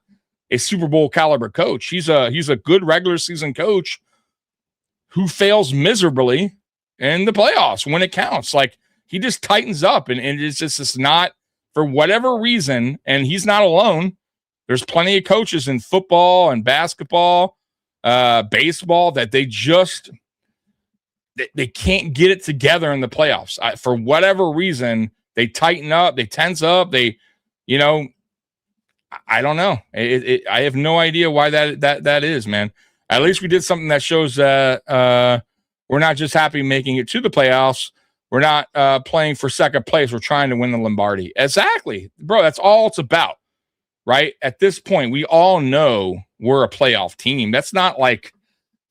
a Super Bowl caliber coach. He's a good regular season coach who fails miserably in the playoffs when it counts. Like, he just tightens up, and it's just not, for whatever reason, and he's not alone. There's plenty of coaches in football and basketball, baseball, that they can't get it together in the playoffs. For whatever reason, they tighten up, they tense up, I don't know. I have no idea why that is, man. At least we did something that shows we're We're not just happy making it to the playoffs. We're not playing for second place. We're trying to win the Lombardi. Exactly. Bro, that's all it's about, right? At this point, we all know we're a playoff team. That's not like,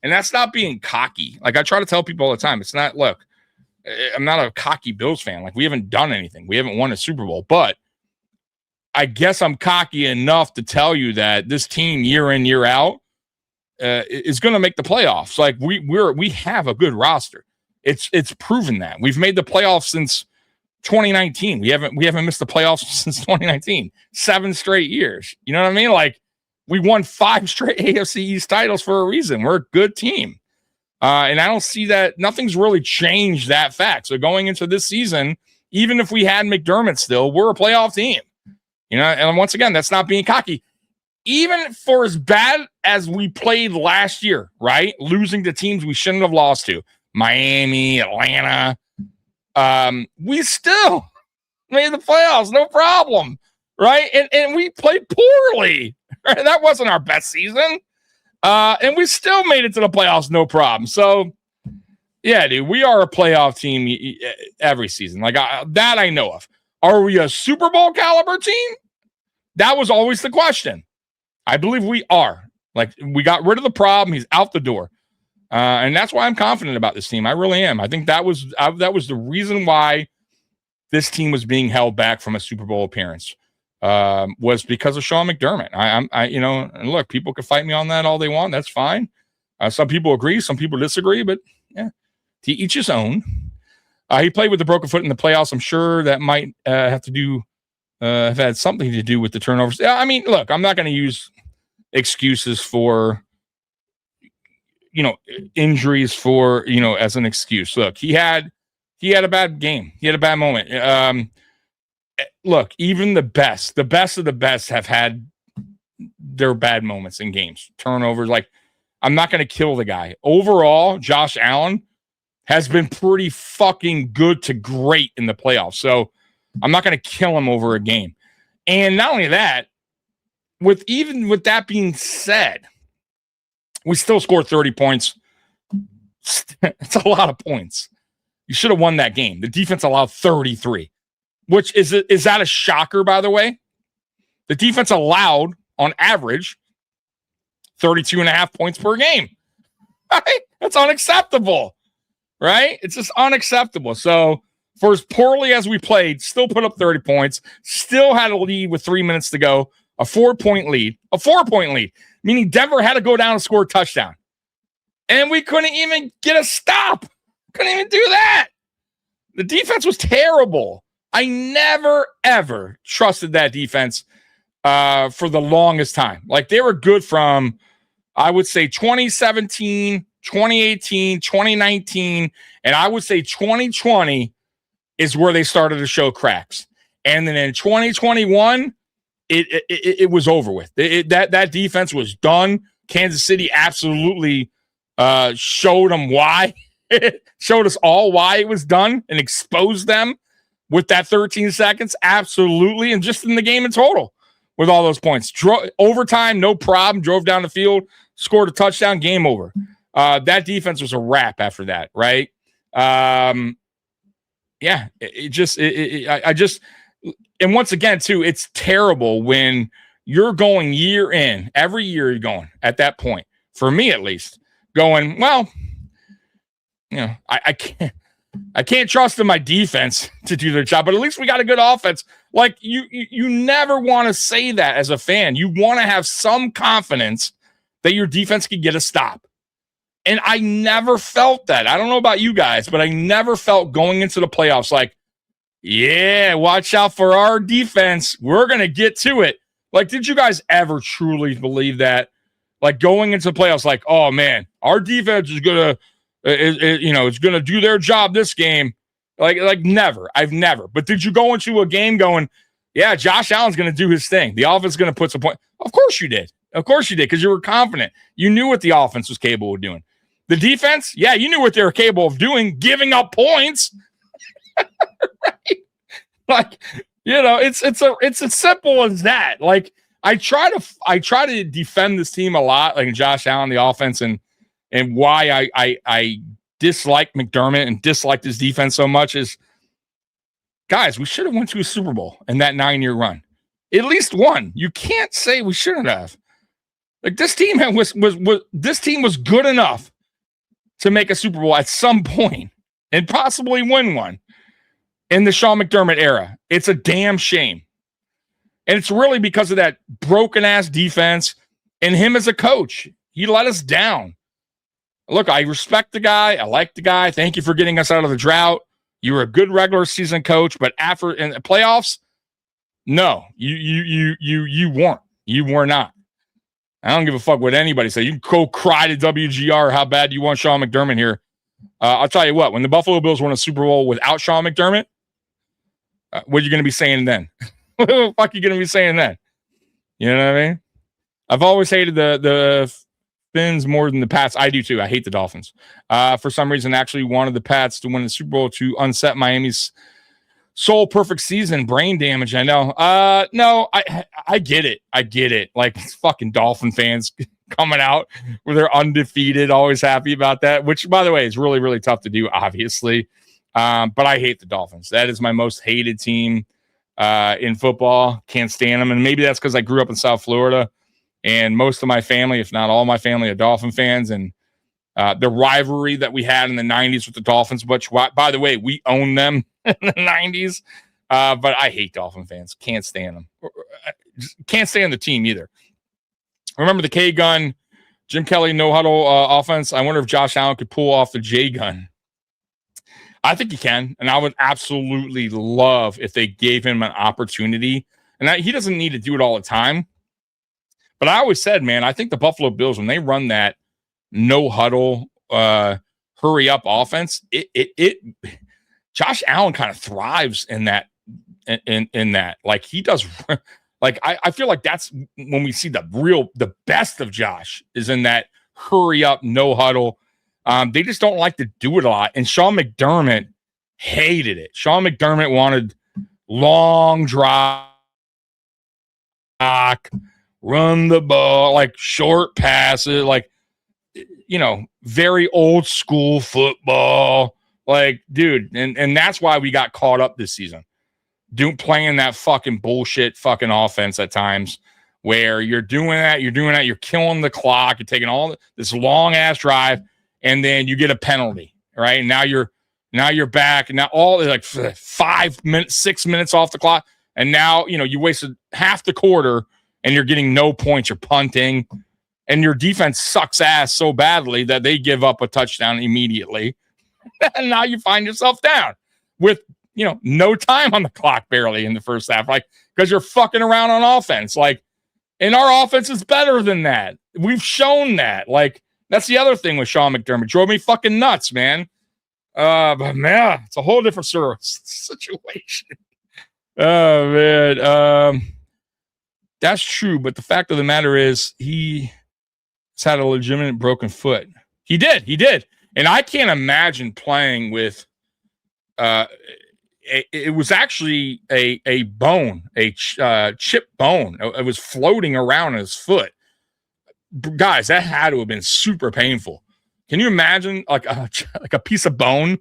and that's not being cocky. Like I try to tell people all the time, it's not, look, I'm not a cocky Bills fan. Like we haven't done anything. We haven't won a Super Bowl, but I guess I'm cocky enough to tell you that this team year in, year out is going to make the playoffs. Like we have a good roster. It's proven that. We've made the playoffs since 2019. We haven't missed the playoffs since 2019. 7 straight years. You know what I mean? Like we won 5 straight AFC East titles for a reason. We're a good team. And I don't see that nothing's really changed that fact. So going into this season, even if we had McDermott still, we're a playoff team. You know, and once again, that's not being cocky. Even for as bad as we played last year, right? Losing to teams we shouldn't have lost to. Miami, Atlanta. We still made the playoffs, no problem, right? And we played poorly. Right? That wasn't our best season. And we still made it to the playoffs, no problem. So, yeah, dude, we are a playoff team every season. Like that I know of. Are we a Super Bowl caliber team? That was always the question. I believe we are. Like we got rid of the problem. He's out the door. And that's why I'm confident about this team. I really am. I think that was the reason why this team was being held back from a Super Bowl appearance was because of Sean McDermott. And look, people can fight me on that all they want. That's fine. Some people agree, some people disagree, but yeah, to each his own. He played with a broken foot in the playoffs. I'm sure that might have had something to do with the turnovers. Yeah, I mean, look, I'm not going to use excuses for injuries for, as an excuse. Look, he had a bad game. He had a bad moment. Look, even the best of the best have had their bad moments in games, turnovers. Like, I'm not going to kill the guy. Overall, Josh Allen has been pretty fucking good to great in the playoffs. So I'm not going to kill him over a game. And not only that, with that being said, we still scored 30 points. It's a lot of points. You should have won that game. The defense allowed 33, which is that a shocker, by the way? The defense allowed, on average, 32.5 points per game. Right? That's unacceptable. Right? It's just unacceptable. So, for as poorly as we played, still put up 30 points, still had a lead with 3 minutes to go, a 4-point lead, meaning Denver had to go down and score a touchdown. And we couldn't even get a stop. Couldn't even do that. The defense was terrible. I never, ever trusted that defense for the longest time. Like, they were good from, I would say, 2017, 2018, 2019, and I would say 2020 is where they started to show cracks. And then in 2021, it was over with. That defense was done. Kansas City absolutely showed them why. Showed us all why it was done and exposed them with that 13 seconds. Absolutely. And just in the game in total with all those points. Overtime, no problem. Drove down the field, scored a touchdown, game over. That defense was a wrap after that, right? Yeah, and once again, too, it's terrible when you're going year in, every year you're going at that point, for me at least, going, well, I can't trust in my defense to do their job, but at least we got a good offense. Like, you never want to say that as a fan. You want to have some confidence that your defense can get a stop. And I never felt that. I don't know about you guys, but I never felt going into the playoffs like, yeah, watch out for our defense. We're going to get to it. Like, did you guys ever truly believe that? Like, going into the playoffs, like, oh, man, our defense is going to, it's going to do their job this game. Like never. I've never. But did you go into a game going, yeah, Josh Allen's going to do his thing. The offense is going to put some points. Of course you did. Of course you did, because you were confident. You knew what the offense was capable of doing. The defense, yeah, you knew what they were capable of doing, giving up points. Right? Like, it's as simple as that. Like, I try to defend this team a lot, like Josh Allen, the offense, and why I dislike McDermott and disliked his defense so much is, guys, we should have went to a Super Bowl in that 9-year run. At least one. You can't say we shouldn't have. Like, this team was good enough to make a Super Bowl at some point and possibly win one in the Sean McDermott era. It's a damn shame. And it's really because of that broken-ass defense and him as a coach. He let us down. Look, I respect the guy. I like the guy. Thank you for getting us out of the drought. You were a good regular season coach, but after in the playoffs, no, you weren't. You were not. I don't give a fuck what anybody say. You can go cry to WGR how bad you want Sean McDermott here. I'll tell you what, when the Buffalo Bills won a Super Bowl without Sean McDermott, what are you going to be saying then? What the fuck are you going to be saying then? You know what I mean? I've always hated the Fins more than the Pats. I do too. I hate the Dolphins. For some reason, actually wanted the Pats to win the Super Bowl to unset Miami's sole perfect season. Brain damage, I know. No, I get it. I get it. Like, fucking Dolphin fans coming out where they're undefeated, always happy about that, which, by the way, is really, really tough to do, obviously. But I hate the Dolphins. That is my most hated team in football. Can't stand them. And maybe that's because I grew up in South Florida, and most of my family, if not all my family, are Dolphin fans. And the rivalry that we had in the 90s with the Dolphins, which, by the way, we owned them in the 90s. But I hate Dolphin fans. Can't stand them. Can't stand the team either. Remember the K-gun, Jim Kelly no-huddle offense? I wonder if Josh Allen could pull off the J-gun. I think he can, and I would absolutely love if they gave him an opportunity. And he doesn't need to do it all the time. But I always said, man, I think the Buffalo Bills, when they run that no-huddle, hurry-up offense, Josh Allen kind of thrives in that. In that, like, he does. Like, I feel like that's when we see the best of Josh is in that hurry-up, no-huddle. They just don't like to do it a lot. And Sean McDermott hated it. Sean McDermott wanted long drive, run the ball, like short passes, like, you know, very old school football. Like, dude, and that's why we got caught up this season. Playing that fucking bullshit fucking offense at times where you're doing that, you're killing the clock, you're taking all this long ass drive, and then you get a penalty, right? And now you're back, and now all like 5 minutes, 6 minutes off the clock, and now you wasted half the quarter, and you're getting no points. You're punting, and your defense sucks ass so badly that they give up a touchdown immediately, and now you find yourself down with no time on the clock barely in the first half, like, because you're fucking around on offense, like, and our offense is better than that. We've shown that. Like, that's the other thing with Sean McDermott. Drove me fucking nuts, man. But man, it's a whole different situation. Oh man, that's true. But the fact of the matter is, he's had a legitimate broken foot. He did, and I can't imagine playing with. It was actually a bone, chip bone. It was floating around his foot. Guys, that had to have been super painful. Can you imagine like a piece of bone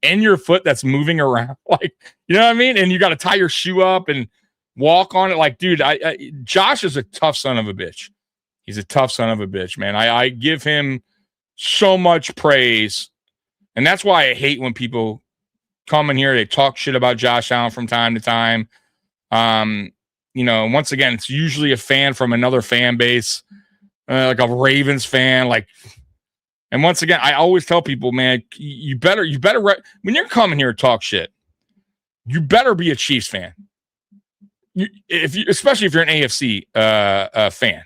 in your foot that's moving around? Like, you know what I mean? And you got to tie your shoe up and walk on it. Like, dude, Josh is a tough son of a bitch. He's a tough son of a bitch, man. I give him so much praise. And that's why I hate when people come in here, they talk shit about Josh Allen from time to time. Once again, it's usually a fan from another fan base, like a Ravens fan. Like, and once again, I always tell people, man, you better when you're coming here to talk shit, you better be a Chiefs fan. Especially if you're an AFC fan,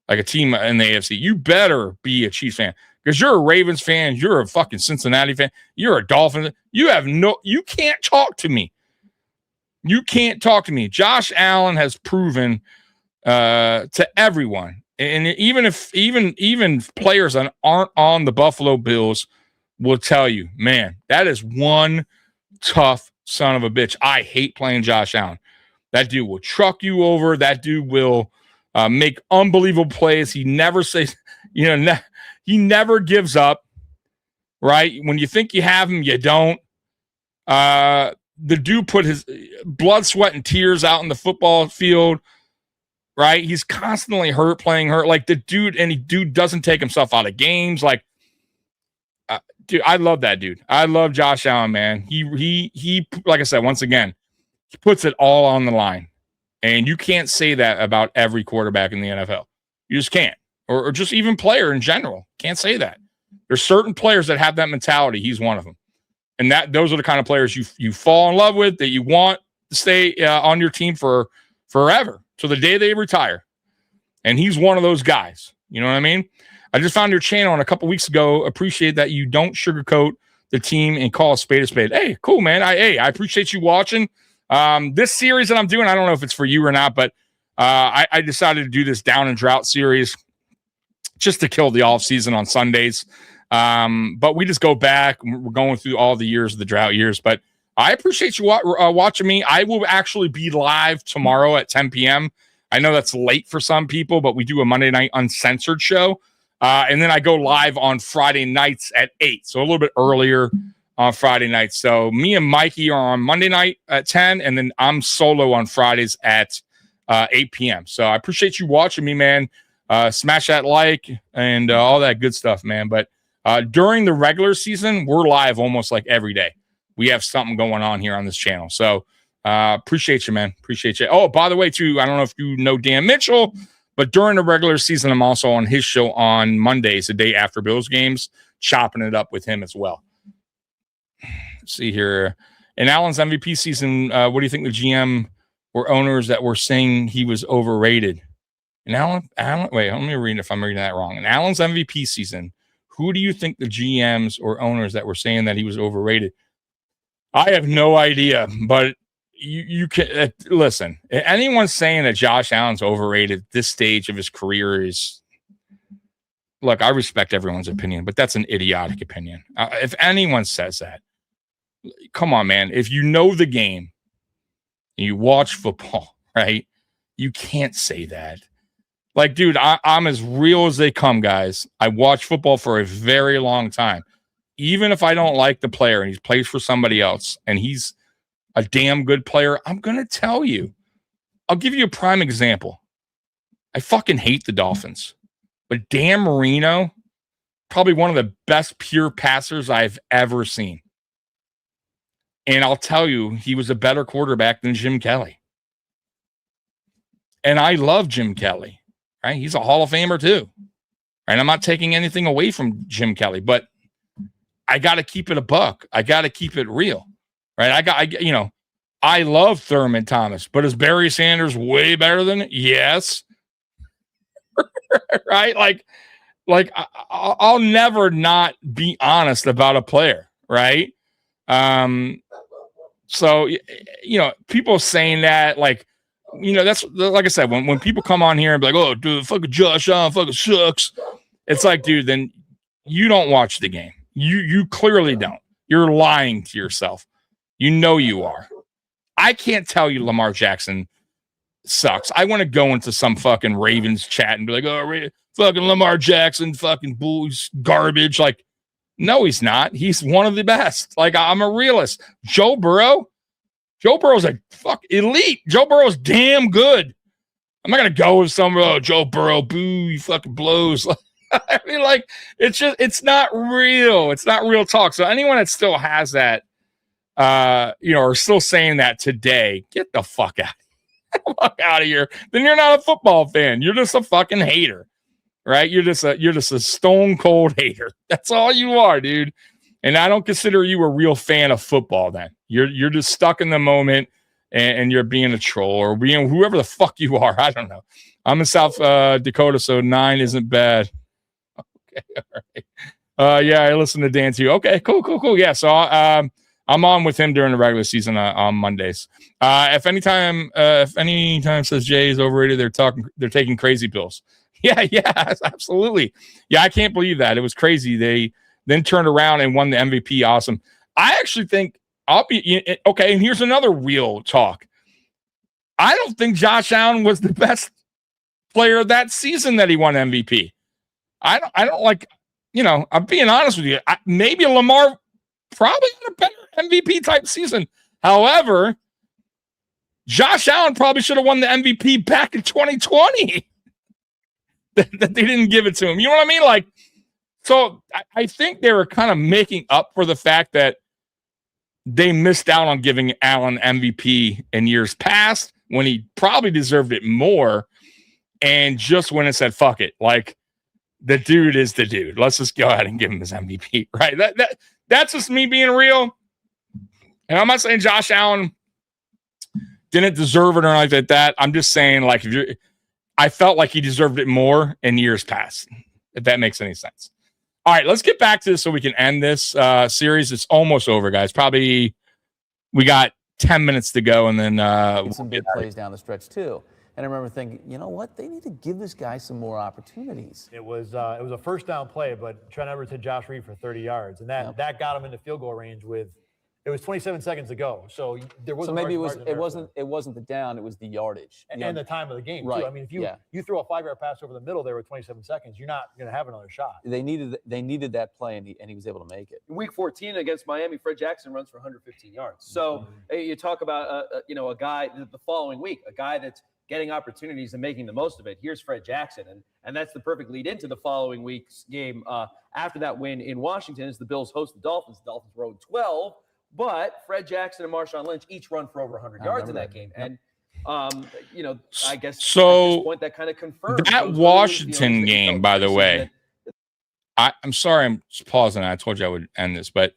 like a team in the AFC, you better be a Chiefs fan. Because you're a Ravens fan, you're a fucking Cincinnati fan, you're a Dolphins. You can't talk to me. You can't talk to me. Josh Allen has proven to everyone, and even players that aren't on the Buffalo Bills will tell you, man, that is one tough son of a bitch. I hate playing Josh Allen. That dude will truck you over. That dude will make unbelievable plays. He never says, he never gives up, right? When you think you have him, you don't. The dude put his blood, sweat, and tears out in the football field, right? He's constantly playing hurt. Like the dude doesn't take himself out of games. Like, dude, I love that dude. I love Josh Allen, man. He, like I said, once again, he puts it all on the line. And you can't say that about every quarterback in the NFL. You just can't. Or just even player in general. Can't say that. There's certain players that have that mentality. He's one of them. And those are the kind of players you fall in love with, that you want to stay on your team for forever, to the day they retire. And he's one of those guys. You know what I mean? I just found your channel a couple weeks ago. Appreciate that you don't sugarcoat the team and call a spade a spade. Hey, cool, man. I appreciate you watching. This series that I'm doing, I don't know if it's for you or not, but I decided to do this Down Drought series just to kill the offseason on Sundays. But we just go back. We're going through all the years of the drought years. But I appreciate you watching me. I will actually be live tomorrow at 10 p.m. I know that's late for some people, but we do a Monday night uncensored show. And then I go live on Friday nights at 8. So a little bit earlier on Friday nights. So me and Mikey are on Monday night at 10. And then I'm solo on Fridays at 8 p.m. So I appreciate you watching me, man. Smash that like and all that good stuff, man. But during the regular season, we're live almost like every day. We have something going on here on this channel. So appreciate you, man. Appreciate you. Oh, by the way, too, I don't know if you know Dan Mitchell, but during the regular season, I'm also on his show on Mondays, the day after Bills games, chopping it up with him as well. Let's see here. In Allen's MVP season, what do you think the GM or owners that were saying he was overrated? In Allen, wait, let me read if I'm reading that wrong. In Allen's MVP season, who do you think the GMs or owners that were saying that he was overrated? I have no idea, but you can listen. Anyone saying that Josh Allen's overrated at this stage of his career is, look, I respect everyone's opinion, but that's an idiotic opinion. If anyone says that, come on, man. If you know the game and you watch football, right, you can't say that. Like, dude, I'm as real as they come, guys. I watch football for a very long time. Even if I don't like the player and he plays for somebody else and he's a damn good player, I'm going to tell you. I'll give you a prime example. I fucking hate the Dolphins. But Dan Marino, probably one of the best pure passers I've ever seen. And I'll tell you, he was a better quarterback than Jim Kelly. And I love Jim Kelly. Right? He's a Hall of Famer too. Right? I'm not taking anything away from Jim Kelly, but I got to keep it a buck. I got to keep it real. Right? I love Thurman Thomas, but is Barry Sanders way better than it? Yes. Right? Like I'll never not be honest about a player. Right? So, people saying that, like, that's like I said, when people come on here and be like, oh, dude, fucking Josh Allen fucking sucks. It's like, dude, then you don't watch the game. You clearly don't. You're lying to yourself. You know you are. I can't tell you Lamar Jackson sucks. I want to go into some fucking Ravens chat and be like, oh, fucking Lamar Jackson, fucking bull's garbage. Like, no, he's not. He's one of the best. Like, I'm a realist. Joe Burrow's a fuck elite. Joe Burrow's damn good. I'm not gonna go with Joe Burrow, boo, he fucking blows. I mean, like, it's not real. It's not real talk. So anyone that still has that, or still saying that today, get the fuck out of here. Then you're not a football fan. You're just a fucking hater, right? You're just a stone cold hater. That's all you are, dude. And I don't consider you a real fan of football then. You're just stuck in the moment and you're being a troll or being whoever the fuck you are. I don't know. I'm in South Dakota, so 9 isn't bad. Okay, all right. Yeah, I listen to Dan too. Okay, cool. Yeah, so I'm on with him during the regular season on Mondays. If anytime says Jay is overrated, they're taking crazy pills. Yeah, absolutely. Yeah, I can't believe that. It was crazy. They then turned around and won the MVP. Awesome. I actually think okay, and here's another real talk. I don't think Josh Allen was the best player of that season that he won MVP. I don't like I'm being honest with you. Maybe Lamar probably had a better MVP type season. However, Josh Allen probably should have won the MVP back in 2020. that they didn't give it to him. You know what I mean? Like, so I think they were kind of making up for the fact that they missed out on giving Allen MVP in years past when he probably deserved it more, and just went and said, fuck it. Like, the dude is the dude. Let's just go ahead and give him his MVP, right? That's just me being real. And I'm not saying Josh Allen didn't deserve it or anything like that. I'm just saying, like, I felt like he deserved it more in years past, if that makes any sense. All right, let's get back to this so we can end this series. It's almost over, guys. Probably we got 10 minutes to go, and then some big plays down the stretch too. And I remember thinking, you know what? They need to give this guy some more opportunities. It was a first down play, but Trent Edwards hit Josh Reed for 30 yards, and that got him into field goal range with. It was 27 seconds to go, so there wasn't. So maybe it wasn't the down, it was the yardage and the time of the game right. too. I mean, if you throw a 5-yard pass over the middle there with 27 seconds, you're not going to have another shot. They needed that play, and he was able to make it. In Week 14 against Miami, Fred Jackson runs for 115 yards. So you talk about a guy the following week, a guy that's getting opportunities and making the most of it. Here's Fred Jackson, and that's the perfect lead into the following week's game. After that win in Washington, as the Bills host the Dolphins. The Dolphins rode 12. But Fred Jackson and Marshawn Lynch each run for over 100 yards in that game. And, I guess so, at this point that kind of confirms. That Washington game, by the way, I'm sorry I'm just pausing. I told you I would end this. But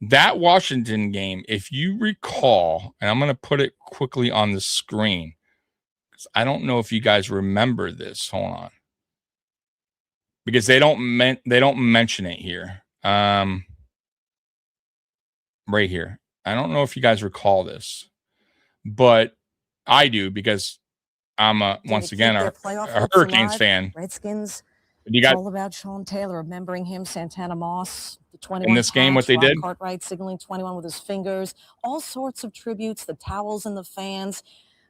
that Washington game, if you recall, and I'm going to put it quickly on the screen, because I don't know if you guys remember this. Hold on. Because they don't mention it here. Right here. I don't know if you guys recall this, but I do because I'm once again a Hurricanes fan. Redskins. You got all about Sean Taylor, remembering him, Santana Moss, the 21 in this game, what they did. Cartwright signaling 21 with his fingers. All sorts of tributes. The towels and the fans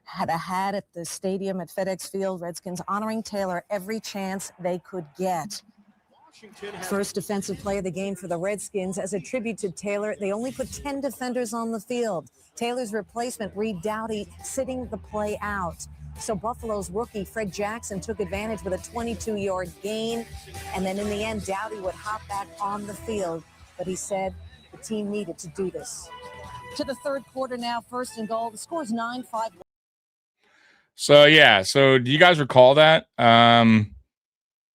had a hat at the stadium at FedEx Field. Redskins honoring Taylor every chance they could get. First defensive play of the game for the Redskins. As a tribute to Taylor, they only put 10 defenders on the field. Taylor's replacement, Reed Doughty, sitting the play out. So Buffalo's rookie, Fred Jackson, took advantage with a 22-yard gain. And then in the end, Doughty would hop back on the field. But he said the team needed to do this. To the third quarter now, first and goal. The score's 9-5. So do you guys recall that?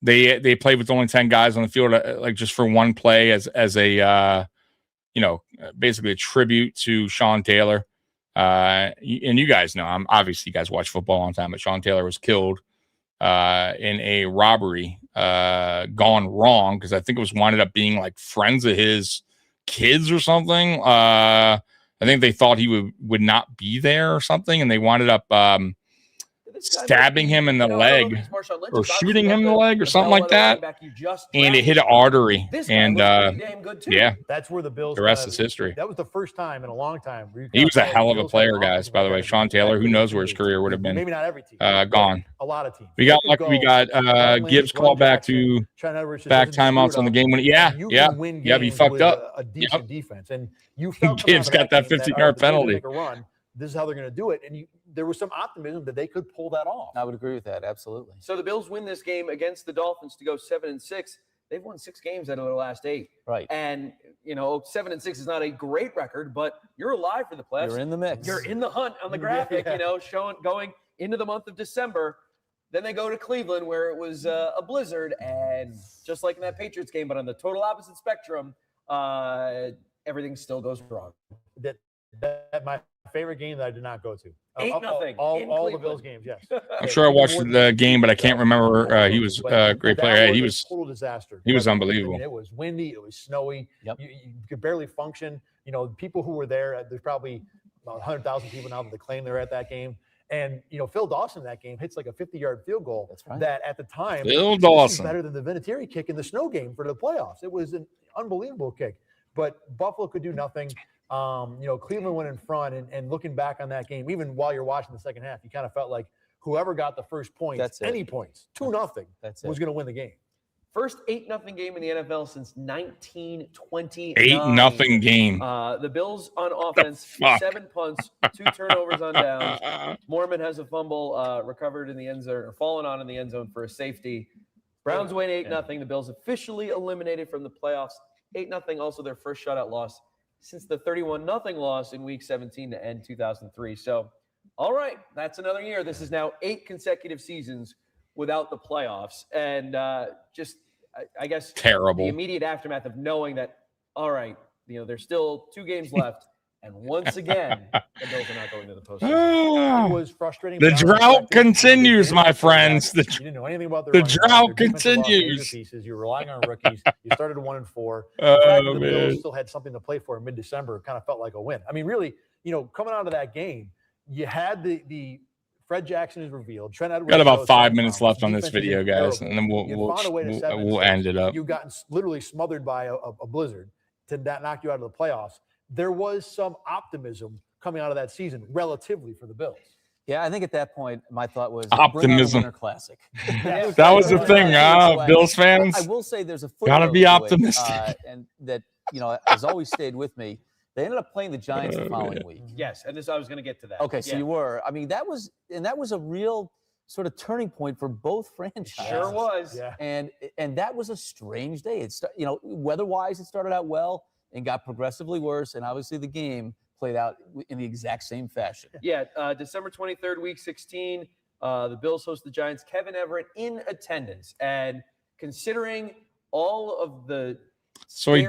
They played with only 10 guys on the field, like just for one play as a basically a tribute to Sean Taylor. And you guys know, obviously you guys watch football a long time, but Sean Taylor was killed in a robbery gone wrong, because I think it was winded up being like friends of his kids or something. I think they thought he would not be there or something, and they winded up stabbing him in the leg or shooting him in the leg or something like that, and it hit an artery. And that's where the Bills. The rest is history. That was the first time in a long time. He was a hell of a player, guys. By the way, Sean Taylor. Who knows where his career would have been? Maybe not every team. Gone. A lot of teams. We got Gibbs called back to back timeouts on the game when he fucked up. A decent defense, and you felt Gibbs got that 50-yard penalty. This is how they're going to do it. And there was some optimism that they could pull that off. I would agree with that. Absolutely. So the Bills win this game against the Dolphins to go 7-6. They've won 6 games out of their last 8. Right. And, 7-6 is not a great record, but you're alive for the playoffs. You're in the mix. You're in the hunt on the graphic, going into the month of December. Then they go to Cleveland, where it was a blizzard. And just like in that Patriots game, but on the total opposite spectrum, everything still goes wrong. That my favorite game that I did not go to. 8-0. All the Bills games, yes. I'm sure I watched the game, but I can't remember. He was a great player. He was a total disaster. He was unbelievable. I mean, it was windy. It was snowy. Yep. You could barely function. People who were there, there's probably about 100,000 people now that claim they're at that game. And, Phil Dawson in that game hits like a 50-yard field goal. That's right. That at the time, Phil Dawson, better than the Vinatieri kick in the snow game for the playoffs. It was an unbelievable kick. But Buffalo could do nothing. Cleveland went in front, and looking back on that game, even while you're watching the second half, you kind of felt like whoever got the first points, any points, 2-0, was going to win the game. First 8-0 game in the NFL since 1929. 8-0 game. The Bills on offense, 7 punts, 2 turnovers on downs. Mormon has a fumble recovered in the end zone, or fallen on in the end zone for a safety. Browns win 8-0. The Bills officially eliminated from the playoffs. 8-0, also their first shutout loss since the 31-0 loss in Week 17 to end 2003. So, all right, that's another year. This is now 8 consecutive seasons without the playoffs. And I guess terrible. The immediate aftermath of knowing that, all right, there's still 2 games left. And once again, the Bills are not going to the postseason. It was frustrating. The drought continues, my friends. You didn't know anything about the drought continues. Pieces. You're relying on rookies. You started 1-4. Oh, the man. Bills still had something to play for in mid-December. It kind of felt like a win. I mean, really, coming out of that game, you had the Fred Jackson is revealed. Trent Edwards. Got about 5 minutes left on this video, guys, and then we'll end it up. You got literally smothered by a blizzard to knock you out of the playoffs. There was some optimism coming out of that season, relatively, for the Bills. Yeah, I think at that point, my thought was optimism. Winter Classic. That was the thing, Bills fans. I will say there's a gotta be optimistic, and that has always stayed with me. They ended up playing the Giants the following week. Yes, and I was going to get to that. Okay, so you were. I mean, that was a real sort of turning point for both franchises. Sure was. Yeah. And that was a strange day. It's weather-wise, it started out well and got progressively worse, and obviously the game played out in the exact same fashion. Yeah, December 23rd, Week 16, the Bills host the Giants. Kevin Everett in attendance, and considering all of the so he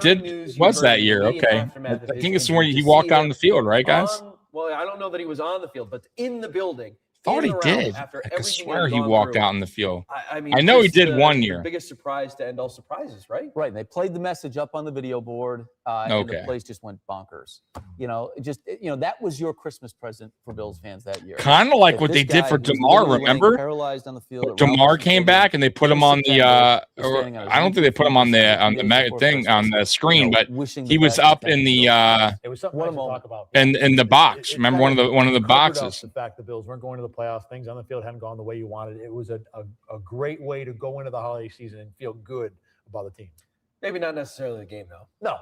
was that year. Okay, I think it's when he walked out on the field, right, guys? Well, I don't know that he was on the field, but in the building. Thought he did. I could swear he walked out in the field. I mean, I know he did one year. The biggest surprise to end all surprises, right? Right. And they played the message up on the video board, and the place just went bonkers. That was your Christmas present for Bills fans that year. Kind of like what they did for DeMar. Remember? Paralyzed on the field. DeMar came back and they put him on the. I don't think they put him on the screen, but he was up in the. It was something to talk about. In the box. Remember one of the boxes. The fact the Bills weren't going to the playoffs, things on the field hadn't gone the way you wanted. It was a great way to go into the holiday season and feel good about the team. Maybe not necessarily the game, though. No.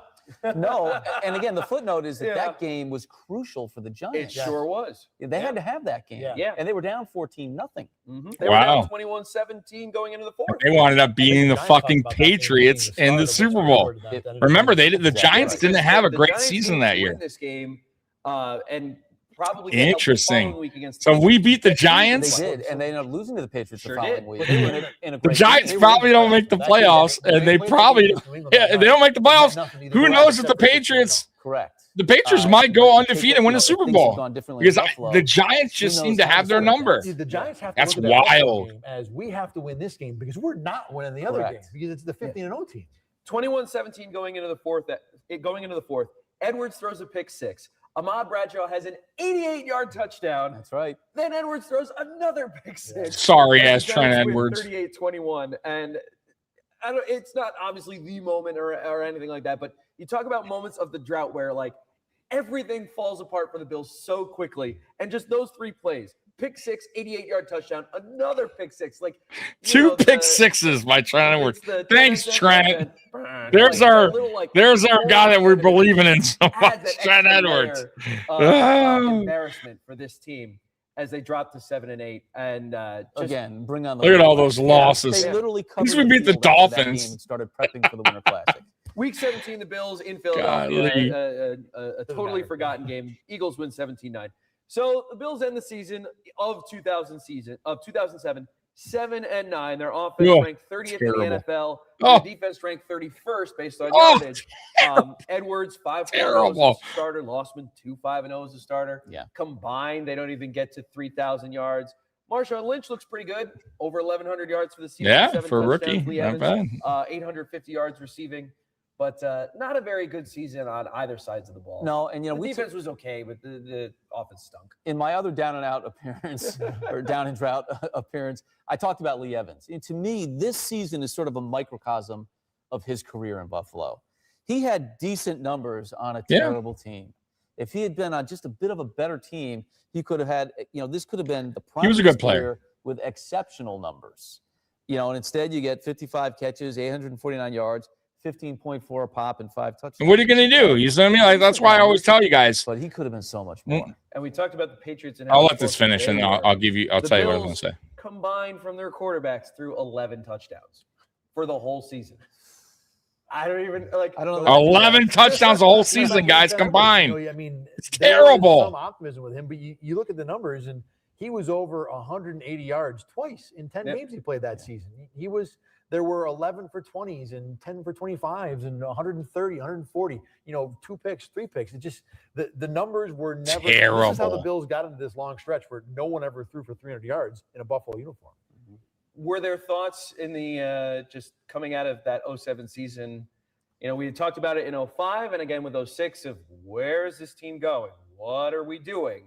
And again, the footnote is that game was crucial for the Giants. It sure was. They had to have that game. Yeah. And they were down 14-0. Mm-hmm. They were down 21-17 going into the fourth. They wound up beating the fucking Patriots in the Super Bowl. Remember, the Giants didn't have a great season that year. This game, and probably interesting. So we beat the Giants. They did, and they ended up losing to the Patriots the following week. The Giants probably don't make the playoffs, and they probably they don't make the playoffs. Who knows if the Patriots? Correct. The Patriots might go undefeated and win a Super Bowl because the Giants just seem to have their number. The Giants have to That's look at wild. as we have to win this game because we're not winning the other game because it's the 15-0 team. 21-17 going into the fourth. Edwards throws a pick six. Ahmad Bradshaw has an 88-yard touchdown. That's right. Then Edwards throws another pick six. Sorry, ass Trent Edwards. 38-21. And it's not obviously the moment or anything like that, but you talk about moments of the drought where, like, everything falls apart for the Bills so quickly. And just those 3 plays. Pick six, 88-yard touchdown, another pick six. Like two pick sixes by Trent Edwards. Thanks, Trent. There's our guy that we're believing in so much, Trent Edwards. Embarrassment for this team as they drop to 7-8, and again, bring on. Look at all those losses. They literally at least we beat the Dolphins. And started prepping for the Winter Classic. Week 17, the Bills in Philadelphia, a totally forgotten game. Eagles win 17-9. So the Bills end the season of 2007, 7-9. Their offense ranked 30th in the NFL. Their defense ranked 31st based on yardage. Edwards 5-4 as a starter. Lossman 2-5-0 as a starter. Yeah. Combined, they don't even get to 3,000 yards. Marshawn Lynch looks pretty good. Over 1,100 yards for the season. Yeah, for a rookie. Not bad. 850 yards receiving. But not a very good season on either sides of the ball. No, and the defense was okay, but the offense stunk. In my other down and out appearance, or down and drought appearance, I talked about Lee Evans. And to me, this season is sort of a microcosm of his career in Buffalo. He had decent numbers on a terrible team. If he had been on just a bit of a better team, he could have had, this could have been the prime. He was a good player with exceptional numbers. and instead you get 55 catches, 849 yards, 15.4 a pop, and 5 touchdowns. And what are you going to do? You see what I mean? Like, that's why I always tell you guys. But he could have been so much more. And we talked about the Patriots. And I'll let this finish, and I'll tell you what I was going to say. Combined from their quarterbacks through 11 touchdowns for the whole season. I don't know. 11 touchdowns the whole season, guys, combined. I mean, it's terrible. Some optimism with him, but you look at the numbers, and he was over 180 yards twice in 10 games he played that season. There were 11 for 20s and 10 for 25s and 130, 140, 2 picks, 3 picks. It just, the numbers were never terrible. This is how the Bills got into this long stretch where no one ever threw for 300 yards in a Buffalo uniform. Were there thoughts in the just coming out of that 07 season? We had talked about it in 05 and again with 06 of where is this team going? What are we doing?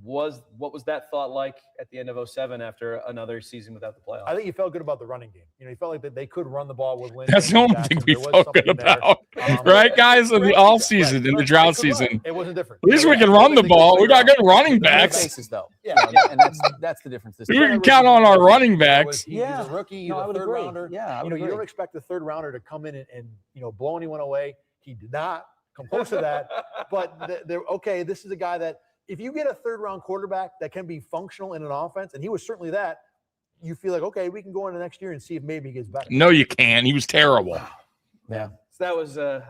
What was that thought like at the end of 07 after another season without the playoffs? I think you felt good about the running game. You felt like that they could run the ball with Lynch. That's the only thing we felt good about. Right, guys? In the off season, in the drought season. It wasn't different. At least we can run the ball. We got good running backs. Bases, though. And that's the difference. We can count on our running backs. He's a rookie. He's a third rounder. Yeah, you don't expect the third rounder to come in and blow anyone away. He did not come close to that. But okay, this is a guy that, if you get a third-round quarterback that can be functional in an offense, and he was certainly that, you feel like, okay, we can go into next year and see if maybe he gets better. No, you can't. He was terrible. Wow. Yeah. So that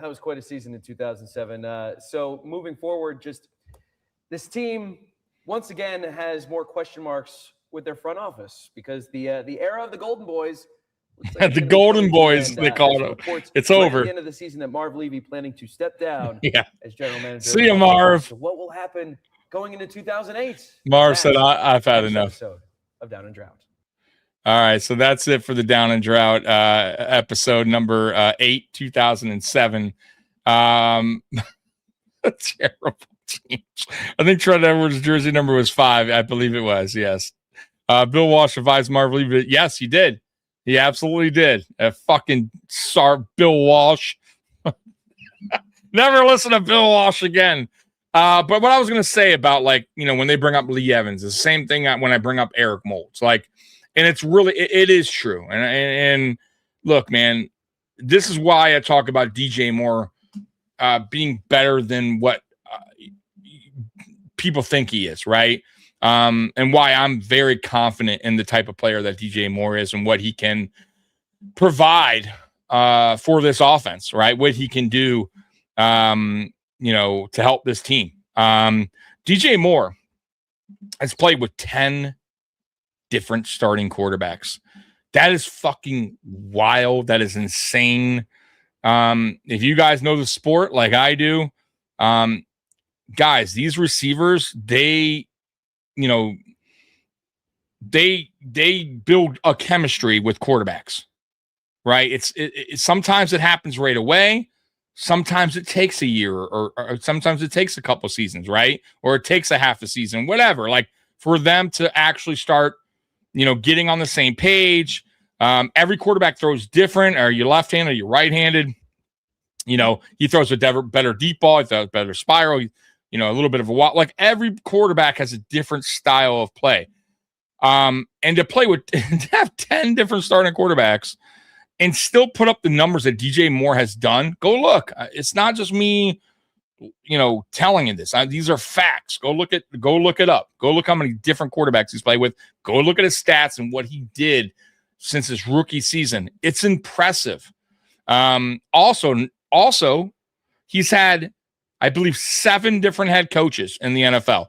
was quite a season in 2007. So moving forward, just this team once again has more question marks with their front office because the era of the Golden Boys. Like the Golden Boys, they call it. It's over. At the end of the season, that Marv Levy planning to step down as general manager. See you, Marv. So what will happen going into 2008? Marv said, I've had enough. Of Down and Drought. All right, so that's it for the Down and Drought episode number 8, 2007. Terrible teams. I think Trent Edwards' jersey number was 5. I believe it was, yes. Bill Walsh advised Marv Levy. Yes, he did. He absolutely did. A fucking Bill Walsh. Never listen to Bill Walsh again. But what I was going to say about, when they bring up Lee Evans, is the same thing when I bring up Eric Moulds. And it's really, it is true. And look, man, this is why I talk about DJ Moore being better than what people think he is, right? And why I'm very confident in the type of player that DJ Moore is and what he can provide for this offense, right? What he can do, to help this team. DJ Moore has played with 10 different starting quarterbacks. That is fucking wild. That is insane. If you guys know the sport like I do, guys, these receivers, they build a chemistry with quarterbacks, right? It's sometimes it happens right away. Sometimes it takes a year or sometimes it takes a couple seasons, right? Or it takes a half a season, whatever. For them to actually start, getting on the same page. Every quarterback throws different. Are you left-handed? Are you right-handed? He throws a better deep ball. He throws a better spiral. A little bit of a walk. Every quarterback has a different style of play. And to play with, to have 10 different starting quarterbacks and still put up the numbers that DJ Moore has done, go look. It's not just me, telling you this. These are facts. Go look it up. Go look how many different quarterbacks he's played with. Go look at his stats and what he did since his rookie season. It's impressive. Also, he's had, I believe, 7 different head coaches in the NFL.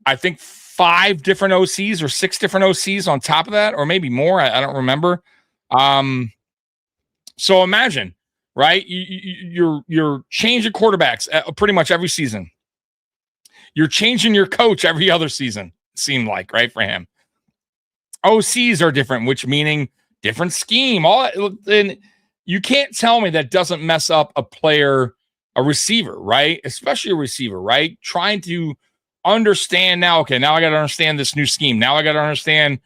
I think 5 different OCs or 6 different OCs on top of that, or maybe more. I don't remember. So imagine, right? You're changing quarterbacks pretty much every season. You're changing your coach every other season, it seemed like, right, for him. OCs are different, which meaning different scheme. And you can't tell me that doesn't mess up a receiver, right? Especially a receiver, right? Trying to understand now, okay, now I got to understand this new scheme. Now I got to understand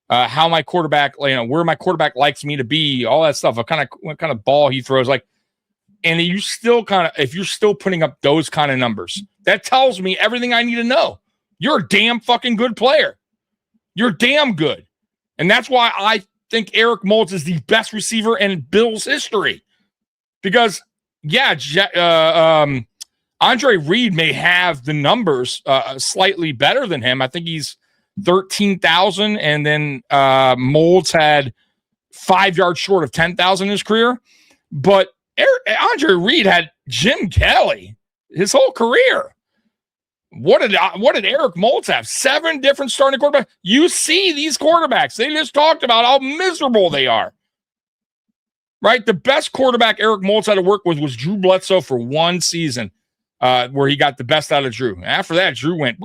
how my quarterback, where my quarterback likes me to be, all that stuff, what kind of ball he throws, and you still if you're still putting up those kind of numbers, that tells me everything I need to know. You're a damn fucking good player. You're damn good. And that's why I think Eric Moulds is the best receiver in Bills history. Because, Andre Reed may have the numbers slightly better than him. I think he's 13,000, and then Moulds had 5 yards short of 10,000 in his career. But Andre Reed had Jim Kelly his whole career. What did Eric Moulds have? 7 different starting quarterbacks. You see these quarterbacks. They just talked about how miserable they are. Right? The best quarterback Eric Moulds had to work with was Drew Bledsoe for 1 season, where he got the best out of Drew. After that, Drew went,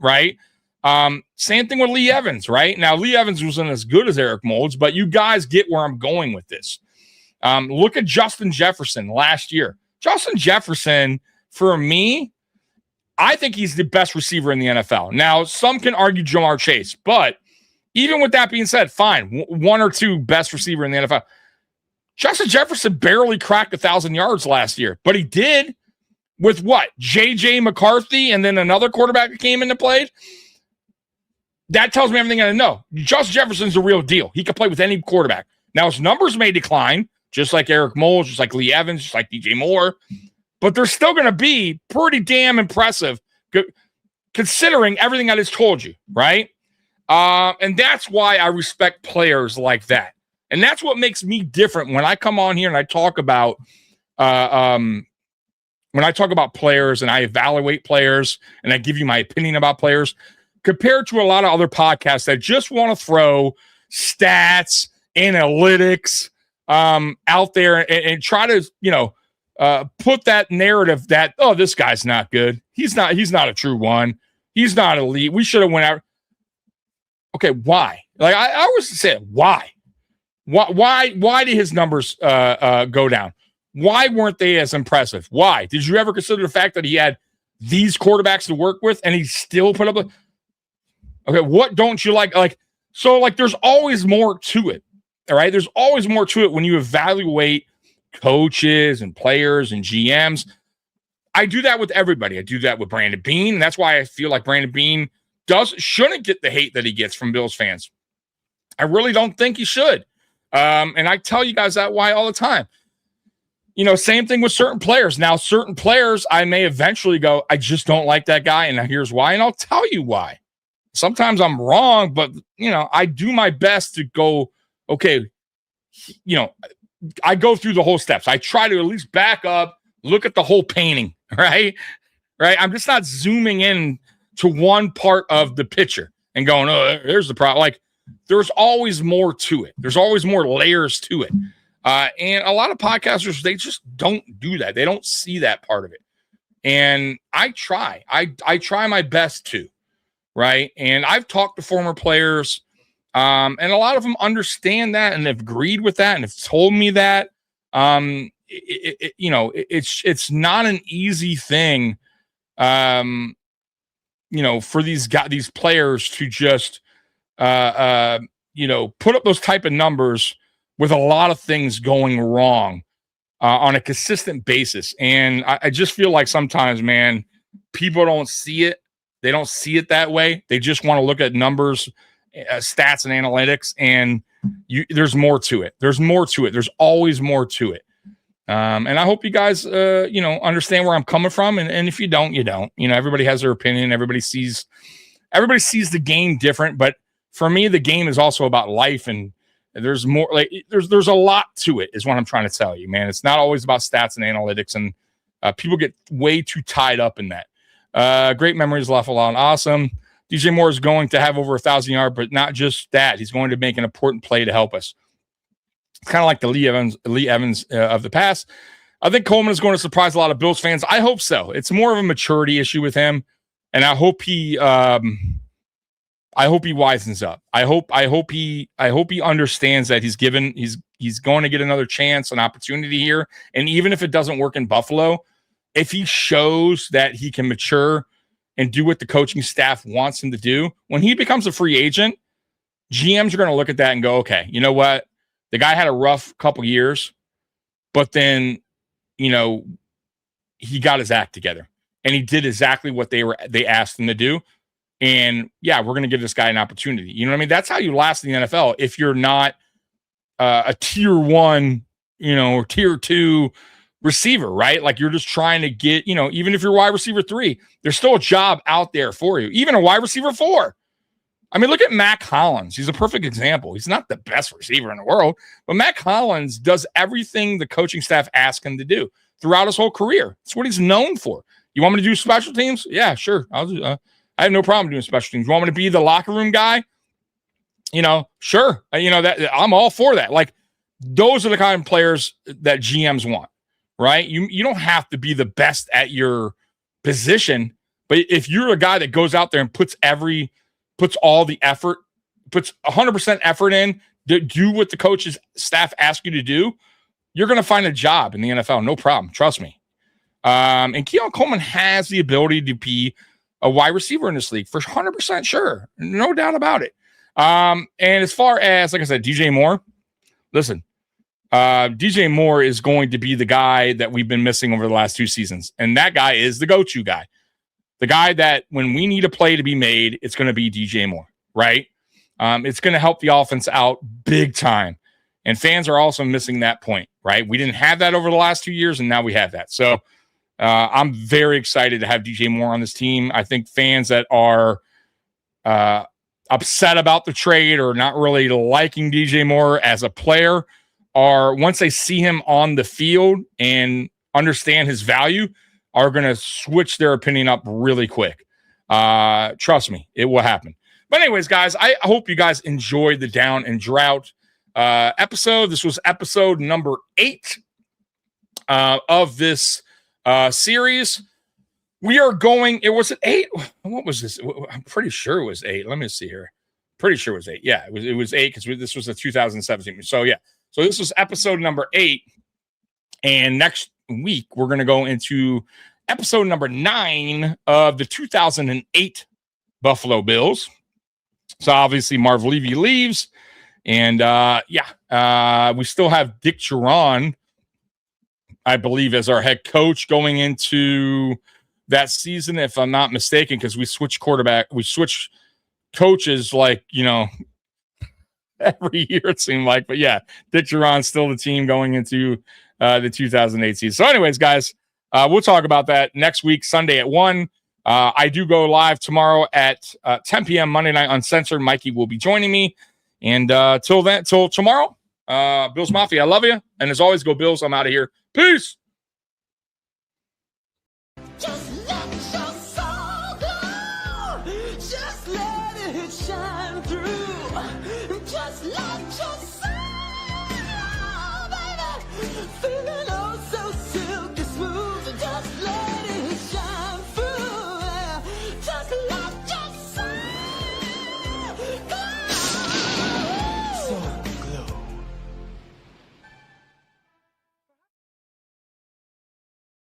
right? Same thing with Lee Evans, right? Now, Lee Evans wasn't as good as Eric Moulds, but you guys get where I'm going with this. Look at Justin Jefferson last year. Justin Jefferson, for me, I think he's the best receiver in the NFL. Now, some can argue Jamar Chase, but even with that being said, fine, 1 or 2 best receiver in the NFL. Justin Jefferson barely cracked 1,000 yards last year, but he did with what? J.J. McCarthy and then another quarterback that came into play. That tells me everything I know. Justin Jefferson's the real deal. He can play with any quarterback. Now, his numbers may decline, just like Eric Moulds, just like Lee Evans, just like DJ Moore, but they're still going to be pretty damn impressive considering everything I just told you, right? And that's why I respect players like that. And that's what makes me different when I come on here and I talk about players and I evaluate players and I give you my opinion about players compared to a lot of other podcasts that just want to throw stats, analytics out there and try to, put that narrative that, oh, this guy's not good. He's not a true one. He's not elite. We should have went out. Okay, why? Like I always say, why? Why did his numbers go down? Why weren't they as impressive? Why? Did you ever consider the fact that he had these quarterbacks to work with and he still put up okay, what don't you like? There's always more to it. All right. There's always more to it when you evaluate coaches and players and GMs. I do that with everybody. I do that with Brandon Beane. And that's why I feel like Brandon Beane shouldn't get the hate that he gets from Bills fans. I really don't think he should. And I tell you guys that why all the time. Same thing with certain players. Now, certain players, I may eventually go, I just don't like that guy. And here's why. And I'll tell you why. Sometimes I'm wrong, but, I do my best to go, okay, I go through the whole steps. I try to at least back up, look at the whole painting, right? Right. I'm just not zooming in to one part of the picture and going, oh, there's the problem. Like, there's always more to it. There's always more layers to it. And a lot of podcasters, they just don't do that. They don't see that part of it. And I try. I try my best to, right? And I've talked to former players, and a lot of them understand that and have agreed with that and have told me that. It's not an easy thing, for these players to just put up those type of numbers with a lot of things going wrong on a consistent basis. And I just feel like sometimes, man, people don't see it. They don't see it that way. They just want to look at numbers, stats, and analytics. And there's more to it. There's more to it. There's always more to it. And I hope you guys, understand where I'm coming from. And if you don't, you don't. Everybody has their opinion. Everybody sees the game different. But for me, the game is also about life, and there's more. Like there's a lot to it, is what I'm trying to tell you, man. It's not always about stats and analytics, and people get way too tied up in that. Great memories, laugh a lot, awesome. DJ Moore is going to have over 1,000 yards, but not just that. He's going to make an important play to help us. It's kind of like the Lee Evans of the past. I think Coleman is going to surprise a lot of Bills fans. I hope so. It's more of a maturity issue with him, and I hope he wisens up. I hope he understands that he's going to get another chance, an opportunity here. And even if it doesn't work in Buffalo, if he shows that he can mature and do what the coaching staff wants him to do, when he becomes a free agent, GMs are going to look at that and go, okay, you know what? The guy had a rough couple years, but then, he got his act together and he did exactly what they asked him to do. And yeah, we're going to give this guy an opportunity. You know what I mean? That's how you last in the NFL. If you're not a tier 1, or tier 2 receiver, right? Like you're just trying to get, even if you're wide receiver 3, there's still a job out there for you. Even a wide receiver 4. I mean, look at Mac Hollins. He's a perfect example. He's not the best receiver in the world, but Mac Hollins does everything the coaching staff asks him to do throughout his whole career. That's what he's known for. You want me to do special teams? Yeah, sure. I'll do. I have no problem doing special teams. You want me to be the locker room guy? Sure. That I'm all for that. Like those are the kind of players that GMs want, right? You don't have to be the best at your position, but if you're a guy that goes out there and puts all the effort, puts 100% effort in to do what the coach's staff ask you to do, you're going to find a job in the NFL. No problem. Trust me. And Keon Coleman has the ability to be a wide receiver in this league for 100% sure. No doubt about it. And as far as, like I said, DJ Moore, listen, DJ Moore is going to be the guy that we've been missing over the last 2 seasons. And that guy is the go-to guy. The guy that when we need a play to be made, it's going to be DJ Moore, right? It's going to help the offense out big time. And fans are also missing that point, right? We didn't have that over the last 2 years, and now we have that. So I'm very excited to have DJ Moore on this team. I think fans that are upset about the trade or not really liking DJ Moore as a player are, once they see him on the field and understand his value, are going to switch their opinion up really quick. Trust me, it will happen. But anyways, guys, I hope you guys enjoyed the Down and Drought episode. This was episode number 8 of this series. We are going, it was at 8. What was this? I'm pretty sure it was 8. Let me see here. Pretty sure it was 8. Yeah, it was 8 because this was a 2017. So yeah. So this was episode number 8. And next week, we're going to go into episode number 9 of the 2008 Buffalo Bills. So obviously Marv Levy leaves. And we still have Dick Jauron, I believe, as our head coach going into that season, if I'm not mistaken, because we switched coaches every year, it seemed like. But yeah, Dick Jauron's still the team going into the 2008 season. So anyways, guys, we'll talk about that next week, Sunday at 1. I do go live tomorrow at 10 p.m. Monday Night Uncensored. Mikey will be joining me. And till tomorrow, Bills Mafia, I love you. And as always, go Bills. I'm out of here. Peace. Just